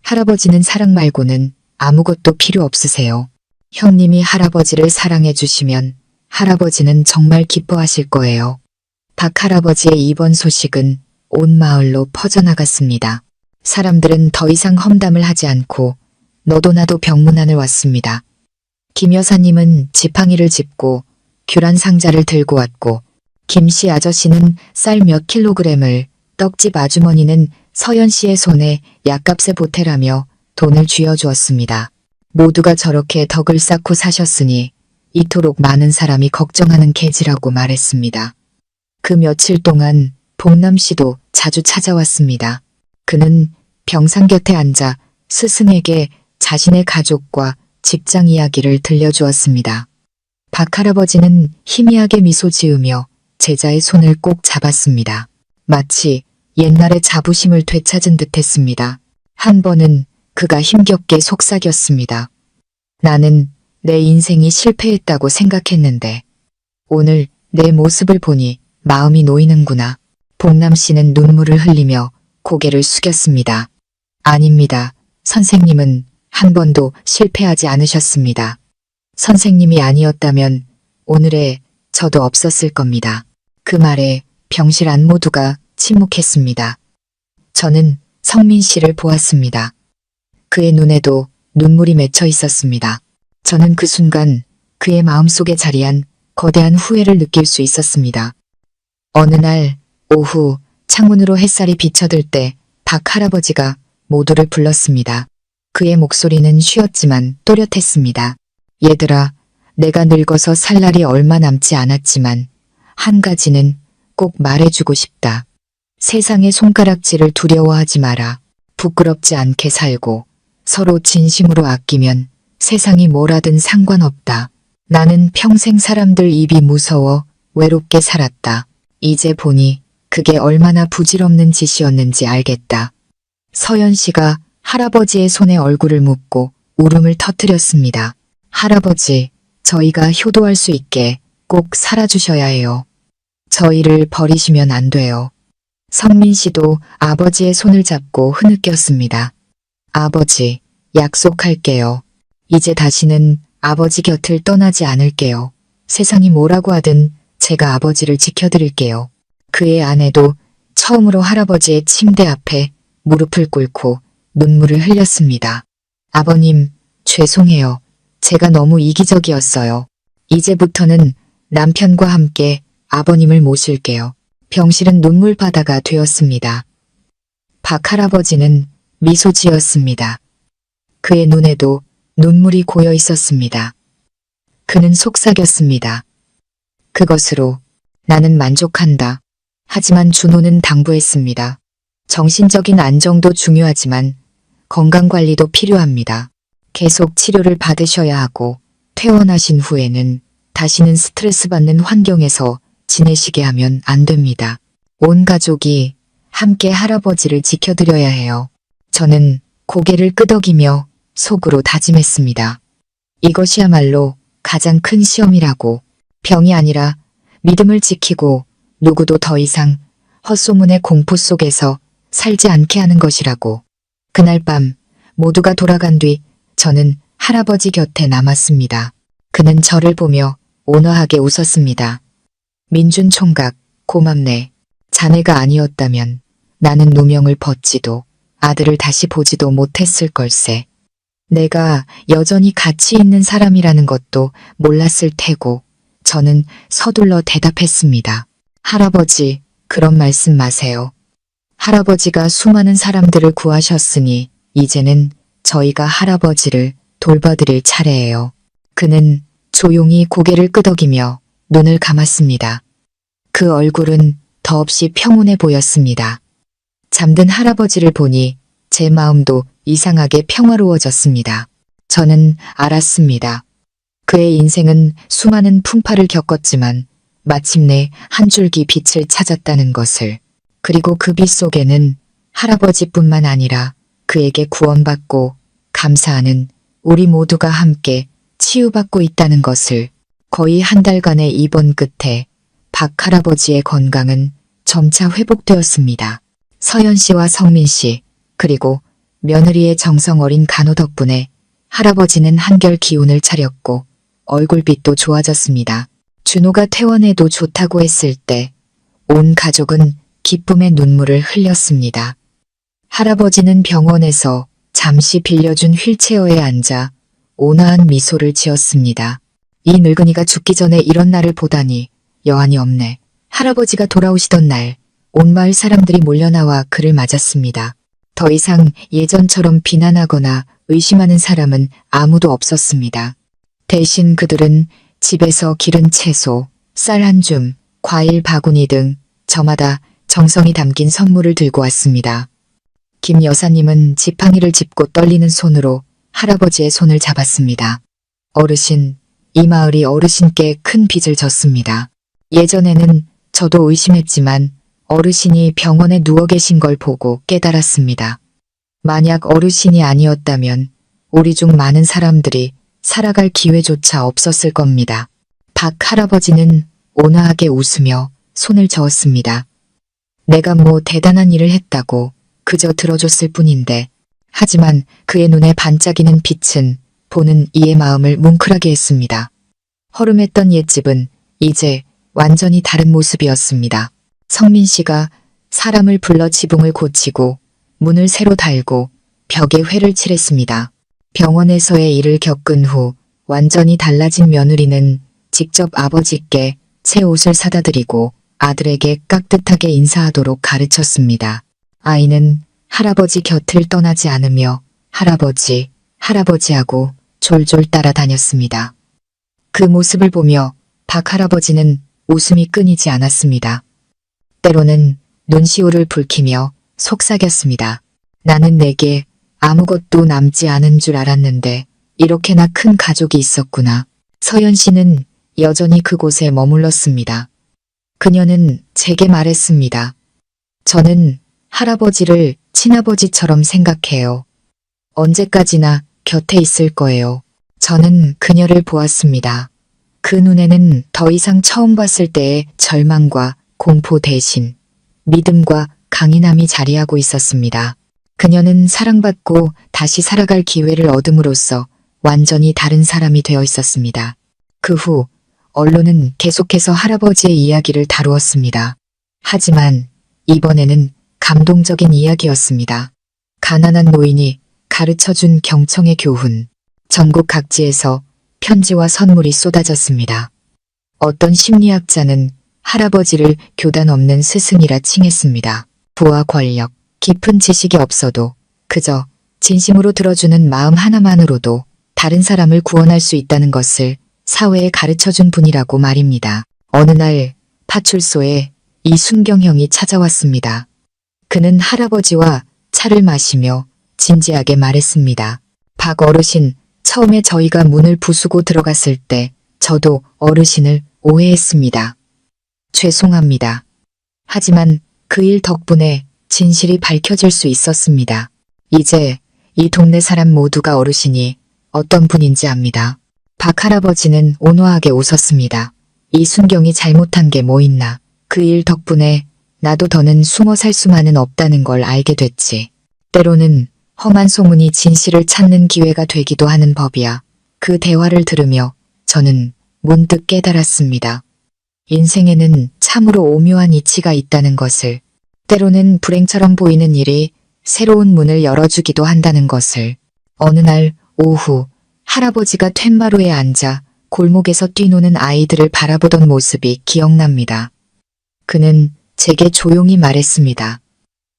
할아버지는 사랑 말고는 아무것도 필요 없으세요. 형님이 할아버지를 사랑해 주시면 할아버지는 정말 기뻐하실 거예요. 박 할아버지의 입원 소식은 온 마을로 퍼져나갔습니다. 사람들은 더 이상 험담을 하지 않고 너도 나도 병문안을 왔습니다. 김 여사님은 지팡이를 짚고 귤한 상자를 들고 왔고 김씨 아저씨는 쌀 몇 킬로그램을 떡집 아주머니는 서연 씨의 손에 약값에 보태라며 돈을 쥐어주었습니다. 모두가 저렇게 덕을 쌓고 사셨으니 이토록 많은 사람이 걱정하는 계지라고 말했습니다. 그 며칠 동안 복남 씨도 자주 찾아왔습니다. 그는 병상 곁에 앉아 스승에게 자신의 가족과 직장 이야기를 들려주었습니다. 박 할아버지는 희미하게 미소 지으며 제자의 손을 꼭 잡았습니다. 마치 옛날의 자부심을 되찾은 듯했습니다. 한 번은 그가 힘겹게 속삭였습니다. 나는 내 인생이 실패했다고 생각했는데 오늘 내 모습을 보니 마음이 놓이는구나. 복남 씨는 눈물을 흘리며 고개를 숙였습니다. 아닙니다. 선생님은 한 번도 실패하지 않으셨습니다. 선생님이 아니었다면 오늘의 저도 없었을 겁니다. 그 말에 병실 안 모두가 침묵했습니다. 저는 성민 씨를 보았습니다. 그의 눈에도 눈물이 맺혀 있었습니다. 저는 그 순간 그의 마음속에 자리한 거대한 후회를 느낄 수 있었습니다. 어느 날 오후 창문으로 햇살이 비쳐들 때 박 할아버지가 모두를 불렀습니다. 그의 목소리는 쉬었지만 또렷했습니다. 얘들아, 내가 늙어서 살 날이 얼마 남지 않았지만 한 가지는 꼭 말해주고 싶다. 세상의 손가락질을 두려워하지 마라. 부끄럽지 않게 살고 서로 진심으로 아끼면 세상이 뭐라든 상관없다. 나는 평생 사람들 입이 무서워 외롭게 살았다. 이제 보니 그게 얼마나 부질없는 짓이었는지 알겠다. 서연 씨가 할아버지의 손에 얼굴을 묻고 울음을 터뜨렸습니다. 할아버지, 저희가 효도할 수 있게 꼭 살아주셔야 해요. 저희를 버리시면 안 돼요. 성민 씨도 아버지의 손을 잡고 흐느꼈습니다. 아버지, 약속할게요. 이제 다시는 아버지 곁을 떠나지 않을게요. 세상이 뭐라고 하든 제가 아버지를 지켜드릴게요. 그의 아내도 처음으로 할아버지의 침대 앞에 무릎을 꿇고 눈물을 흘렸습니다. 아버님, 죄송해요. 제가 너무 이기적이었어요. 이제부터는 남편과 함께 아버님을 모실게요. 병실은 눈물바다가 되었습니다. 박 할아버지는 미소 지었습니다. 그의 눈에도 눈물이 고여 있었습니다. 그는 속삭였습니다. 그것으로 나는 만족한다. 하지만 준호는 당부했습니다. 정신적인 안정도 중요하지만 건강관리도 필요합니다. 계속 치료를 받으셔야 하고 퇴원하신 후에는 다시는 스트레스 받는 환경에서 지내시게 하면 안 됩니다. 온 가족이 함께 할아버지를 지켜드려야 해요. 저는 고개를 끄덕이며 속으로 다짐했습니다. 이것이야말로 가장 큰 시험이라고. 병이 아니라 믿음을 지키고 누구도 더 이상 헛소문의 공포 속에서 살지 않게 하는 것이라고. 그날 밤 모두가 돌아간 뒤 저는 할아버지 곁에 남았습니다. 그는 저를 보며 온화하게 웃었습니다. 민준 총각, 고맙네. 자네가 아니었다면 나는 누명을 벗지도 아들을 다시 보지도 못했을 걸세. 내가 여전히 가치 있는 사람이라는 것도 몰랐을 테고. 저는 서둘러 대답했습니다. 할아버지, 그런 말씀 마세요. 할아버지가 수많은 사람들을 구하셨으니 이제는 저희가 할아버지를 돌봐드릴 차례예요. 그는 조용히 고개를 끄덕이며 눈을 감았습니다. 그 얼굴은 더없이 평온해 보였습니다. 잠든 할아버지를 보니 제 마음도 이상하게 평화로워졌습니다. 저는 알았습니다. 그의 인생은 수많은 풍파를 겪었지만 마침내 한 줄기 빛을 찾았다는 것을. 그리고 그 빛 속에는 할아버지뿐만 아니라 그에게 구원받고 감사하는 우리 모두가 함께 치유받고 있다는 것을. 거의 한 달간의 입원 끝에 박 할아버지의 건강은 점차 회복되었습니다. 서연 씨와 성민 씨, 그리고 며느리의 정성 어린 간호 덕분에 할아버지는 한결 기운을 차렸고 얼굴빛도 좋아졌습니다. 준호가 퇴원해도 좋다고 했을 때 온 가족은 기쁨의 눈물을 흘렸습니다. 할아버지는 병원에서 잠시 빌려준 휠체어에 앉아 온화한 미소를 지었습니다. 이 늙은이가 죽기 전에 이런 날을 보다니 여한이 없네. 할아버지가 돌아오시던 날 온 마을 사람들이 몰려나와 그를 맞았습니다. 더 이상 예전처럼 비난하거나 의심하는 사람은 아무도 없었습니다. 대신 그들은 집에서 기른 채소, 쌀 한 줌, 과일 바구니 등 저마다 정성이 담긴 선물을 들고 왔습니다. 김 여사님은 지팡이를 짚고 떨리는 손으로 할아버지의 손을 잡았습니다. 어르신, 이 마을이 어르신께 큰 빚을 졌습니다. 예전에는 저도 의심했지만 어르신이 병원에 누워 계신 걸 보고 깨달았습니다. 만약 어르신이 아니었다면 우리 중 많은 사람들이 살아갈 기회조차 없었을 겁니다. 박 할아버지는 온화하게 웃으며 손을 저었습니다. 내가 뭐 대단한 일을 했다고 그저 들어줬을 뿐인데. 하지만 그의 눈에 반짝이는 빛은 보는 이의 마음을 뭉클하게 했습니다. 허름했던 옛집은 이제 완전히 다른 모습이었습니다. 성민 씨가 사람을 불러 지붕을 고치고 문을 새로 달고 벽에 회를 칠했습니다. 병원에서의 일을 겪은 후 완전히 달라진 며느리는 직접 아버지께 새 옷을 사다 드리고 아들에게 깍듯하게 인사하도록 가르쳤습니다. 아이는 할아버지 곁을 떠나지 않으며 할아버지, 할아버지하고 졸졸 따라다녔습니다. 그 모습을 보며 박 할아버지는 웃음이 끊이지 않았습니다. 때로는 눈시울을 붉히며 속삭였습니다. 나는 내게 아무것도 남지 않은 줄 알았는데 이렇게나 큰 가족이 있었구나. 서연 씨는 여전히 그곳에 머물렀습니다. 그녀는 제게 말했습니다. 저는 할아버지를 친아버지처럼 생각해요. 언제까지나 곁에 있을 거예요. 저는 그녀를 보았습니다. 그 눈에는 더 이상 처음 봤을 때의 절망과 공포 대신 믿음과 강인함이 자리하고 있었습니다. 그녀는 사랑받고 다시 살아갈 기회를 얻음으로써 완전히 다른 사람이 되어 있었습니다. 그 후 언론은 계속해서 할아버지의 이야기를 다루었습니다. 하지만 이번에는 감동적인 이야기였습니다. 가난한 노인이 가르쳐준 경청의 교훈. 전국 각지에서 편지와 선물이 쏟아졌습니다. 어떤 심리학자는 할아버지를 교단 없는 스승이라 칭했습니다. 부와 권력, 깊은 지식이 없어도 그저 진심으로 들어주는 마음 하나만으로도 다른 사람을 구원할 수 있다는 것을 사회에 가르쳐준 분이라고 말입니다. 어느 날 파출소에 이순경 형이 찾아왔습니다. 그는 할아버지와 차를 마시며 진지하게 말했습니다. 박 어르신, 처음에 저희가 문을 부수고 들어갔을 때 저도 어르신을 오해했습니다. 죄송합니다. 하지만 그 일 덕분에 진실이 밝혀질 수 있었습니다. 이제 이 동네 사람 모두가 어르신이 어떤 분인지 압니다. 박 할아버지는 온화하게 웃었습니다. 이순경이 잘못한 게 뭐 있나. 그 일 덕분에 나도 더는 숨어 살 수만은 없다는 걸 알게 됐지. 때로는 험한 소문이 진실을 찾는 기회가 되기도 하는 법이야. 그 대화를 들으며 저는 문득 깨달았습니다. 인생에는 참으로 오묘한 이치가 있다는 것을, 때로는 불행처럼 보이는 일이 새로운 문을 열어주기도 한다는 것을. 어느 날 오후 할아버지가 툇마루에 앉아 골목에서 뛰노는 아이들을 바라보던 모습이 기억납니다. 그는 제게 조용히 말했습니다.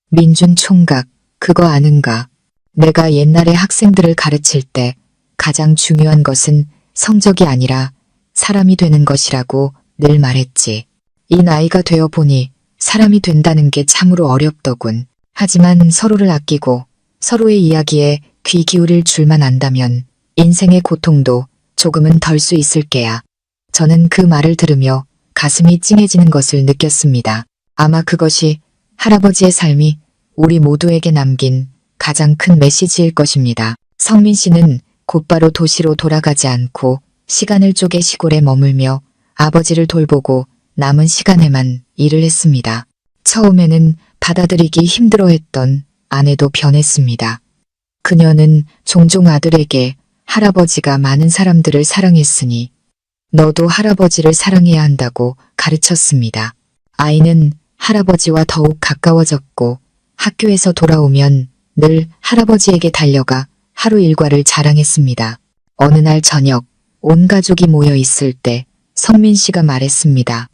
민준 총각, 그거 아는가? 내가 옛날에 학생들을 가르칠 때 가장 중요한 것은 성적이 아니라 사람이 되는 것이라고 늘 말했지. 이 나이가 되어 보니 사람이 된다는 게 참으로 어렵더군. 하지만 서로를 아끼고 서로의 이야기에 귀 기울일 줄만 안다면 인생의 고통도 조금은 덜 수 있을 게야. 저는 그 말을 들으며 가슴이 찡해지는 것을 느꼈습니다. 아마 그것이 할아버지의 삶이 우리 모두에게 남긴 가장 큰 메시지일 것입니다. 성민 씨는 곧바로 도시로 돌아가지 않고 시간을 쪼개 시골에 머물며 아버지를 돌보고 남은 시간에만 일을 했습니다. 처음에는 받아들이기 힘들어했던 아내도 변했습니다. 그녀는 종종 아들에게 할아버지가 많은 사람들을 사랑했으니 너도 할아버지를 사랑해야 한다고 가르쳤습니다. 아이는 할아버지와 더욱 가까워졌고 학교에서 돌아오면 늘 할아버지에게 달려가 하루 일과를 자랑했습니다. 어느 날 저녁 온 가족이 모여 있을 때 성민 씨가 말했습니다.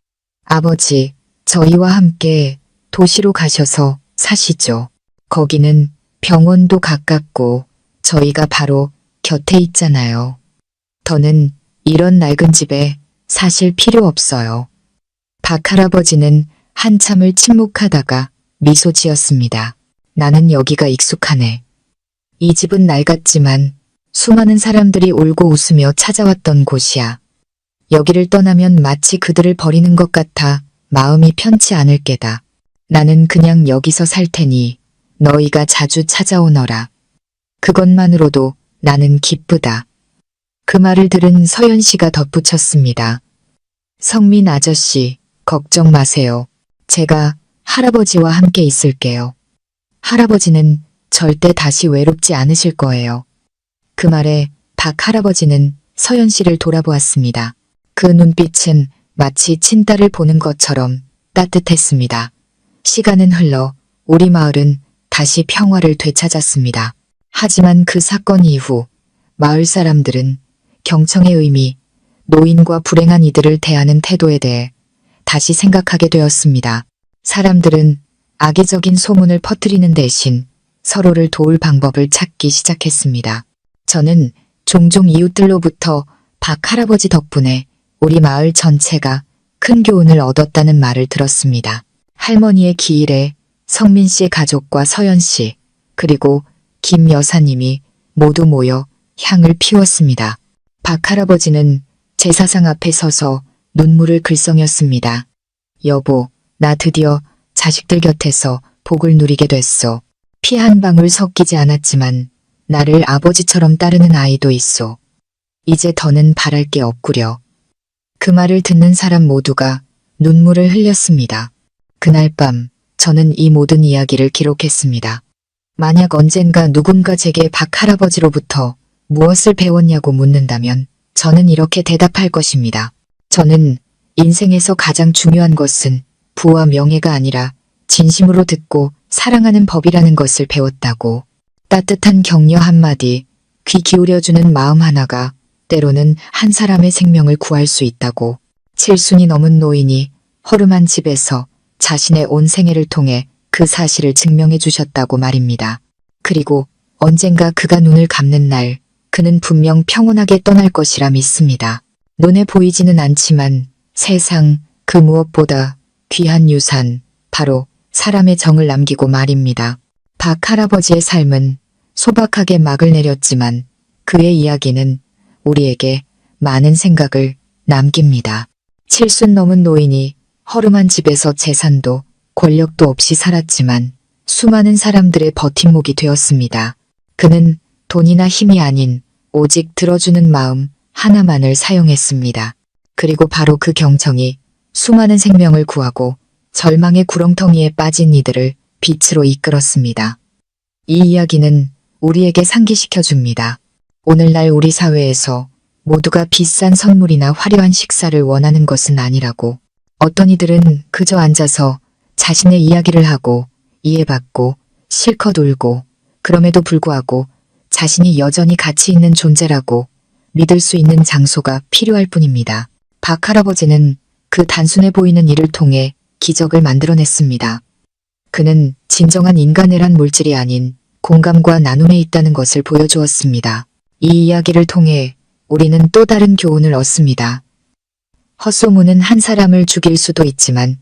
아버지, 저희와 함께 도시로 가셔서 사시죠. 거기는 병원도 가깝고 저희가 바로 곁에 있잖아요. 더는 이런 낡은 집에 사실 필요 없어요. 박 할아버지는 한참을 침묵하다가 미소 지었습니다. 나는 여기가 익숙하네. 이 집은 낡았지만 수많은 사람들이 울고 웃으며 찾아왔던 곳이야. 여기를 떠나면 마치 그들을 버리는 것 같아 마음이 편치 않을 게다. 나는 그냥 여기서 살 테니 너희가 자주 찾아오너라. 그것만으로도 나는 기쁘다. 그 말을 들은 서연 씨가 덧붙였습니다. 성민 아저씨, 걱정 마세요. 제가 할아버지와 함께 있을게요. 할아버지는 절대 다시 외롭지 않으실 거예요. 그 말에 박 할아버지는 서연 씨를 돌아보았습니다. 그 눈빛은 마치 친딸을 보는 것처럼 따뜻했습니다. 시간은 흘러 우리 마을은 다시 평화를 되찾았습니다. 하지만 그 사건 이후 마을 사람들은 경청의 의미, 노인과 불행한 이들을 대하는 태도에 대해 다시 생각하게 되었습니다. 사람들은 악의적인 소문을 퍼뜨리는 대신 서로를 도울 방법을 찾기 시작했습니다. 저는 종종 이웃들로부터 박 할아버지 덕분에 우리 마을 전체가 큰 교훈을 얻었다는 말을 들었습니다. 할머니의 기일에 성민 씨의 가족과 서연 씨, 그리고 김 여사님이 모두 모여 향을 피웠습니다. 박 할아버지는 제사상 앞에 서서 눈물을 글썽였습니다. 여보, 나 드디어 자식들 곁에서 복을 누리게 됐소. 피 한 방울 섞이지 않았지만 나를 아버지처럼 따르는 아이도 있소. 이제 더는 바랄 게 없구려. 그 말을 듣는 사람 모두가 눈물을 흘렸습니다. 그날 밤 저는 이 모든 이야기를 기록했습니다. 만약 언젠가 누군가 제게 박 할아버지로부터 무엇을 배웠냐고 묻는다면 저는 이렇게 대답할 것입니다. 저는 인생에서 가장 중요한 것은 부와 명예가 아니라 진심으로 듣고 사랑하는 법이라는 것을 배웠다고. 따뜻한 격려 한마디, 귀 기울여주는 마음 하나가 때로는 한 사람의 생명을 구할 수 있다고. 7순이 넘은 노인이 허름한 집에서 자신의 온 생애를 통해 그 사실을 증명해 주셨다고 말입니다. 그리고 언젠가 그가 눈을 감는 날 그는 분명 평온하게 떠날 것이라 믿습니다. 눈에 보이지는 않지만 세상 그 무엇보다 귀한 유산, 바로 사람의 정을 남기고 말입니다. 박 할아버지의 삶은 소박하게 막을 내렸지만 그의 이야기는 우리에게 많은 생각을 남깁니다. 7순 넘은 노인이 허름한 집에서 재산도 권력도 없이 살았지만 수많은 사람들의 버팀목이 되었습니다. 그는 돈이나 힘이 아닌 오직 들어주는 마음 하나만을 사용했습니다. 그리고 바로 그 경청이 수많은 생명을 구하고 절망의 구렁텅이에 빠진 이들을 빛으로 이끌었습니다. 이 이야기는 우리에게 상기시켜줍니다. 오늘날 우리 사회에서 모두가 비싼 선물이나 화려한 식사를 원하는 것은 아니라고. 어떤 이들은 그저 앉아서 자신의 이야기를 하고 이해받고 실컷 울고 그럼에도 불구하고 자신이 여전히 가치 있는 존재라고 믿을 수 있는 장소가 필요할 뿐입니다. 박 할아버지는 그 단순해 보이는 일을 통해 기적을 만들어냈습니다. 그는 진정한 인간애란 물질이 아닌 공감과 나눔에 있다는 것을 보여주었습니다. 이 이야기를 통해 우리는 또 다른 교훈을 얻습니다. 헛소문은 한 사람을 죽일 수도 있지만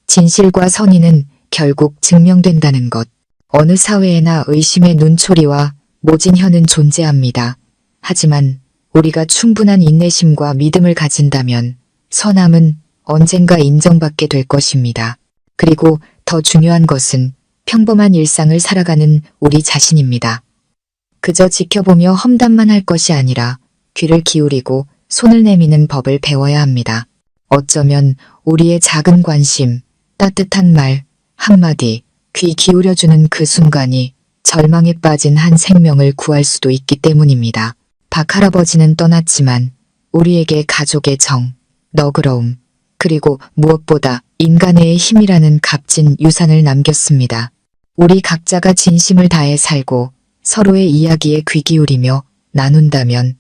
진실과 선의는 결국 증명된다는 것. 어느 사회에나 의심의 눈초리와 모진 혀는 존재합니다. 하지만 우리가 충분한 인내심과 믿음을 가진다면 선함은 언젠가 인정받게 될 것입니다. 그리고 더 중요한 것은 평범한 일상을 살아가는 우리 자신입니다. 그저 지켜보며 험담만 할 것이 아니라 귀를 기울이고 손을 내미는 법을 배워야 합니다. 어쩌면 우리의 작은 관심, 따뜻한 말, 한마디, 귀 기울여주는 그 순간이 절망에 빠진 한 생명을 구할 수도 있기 때문입니다. 박 할아버지는 떠났지만 우리에게 가족의 정, 너그러움, 그리고 무엇보다 인간의 힘이라는 값진 유산을 남겼습니다. 우리 각자가 진심을 다해 살고 서로의 이야기에 귀 기울이며 나눈다면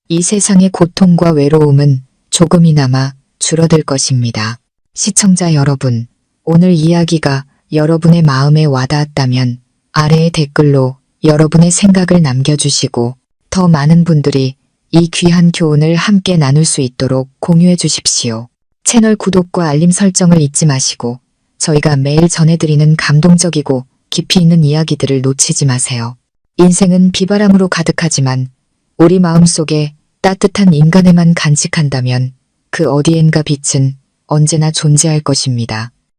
이 세상의 고통과 외로움은 조금이나마 줄어들 것입니다. 시청자 여러분, 오늘 이야기가 여러분의 마음에 와닿았다면 아래의 댓글로 여러분의 생각을 남겨주시고 더 많은 분들이 이 귀한 교훈을 함께 나눌 수 있도록 공유해 주십시오. 채널 구독과 알림 설정을 잊지 마시고 저희가 매일 전해드리는 감동적이고 깊이 있는 이야기들을 놓치지 마세요. 인생은 비바람으로 가득하지만 우리 마음속에 따뜻한 인간애만 간직한다면 그 어디엔가 빛은 언제나 존재할 것입니다.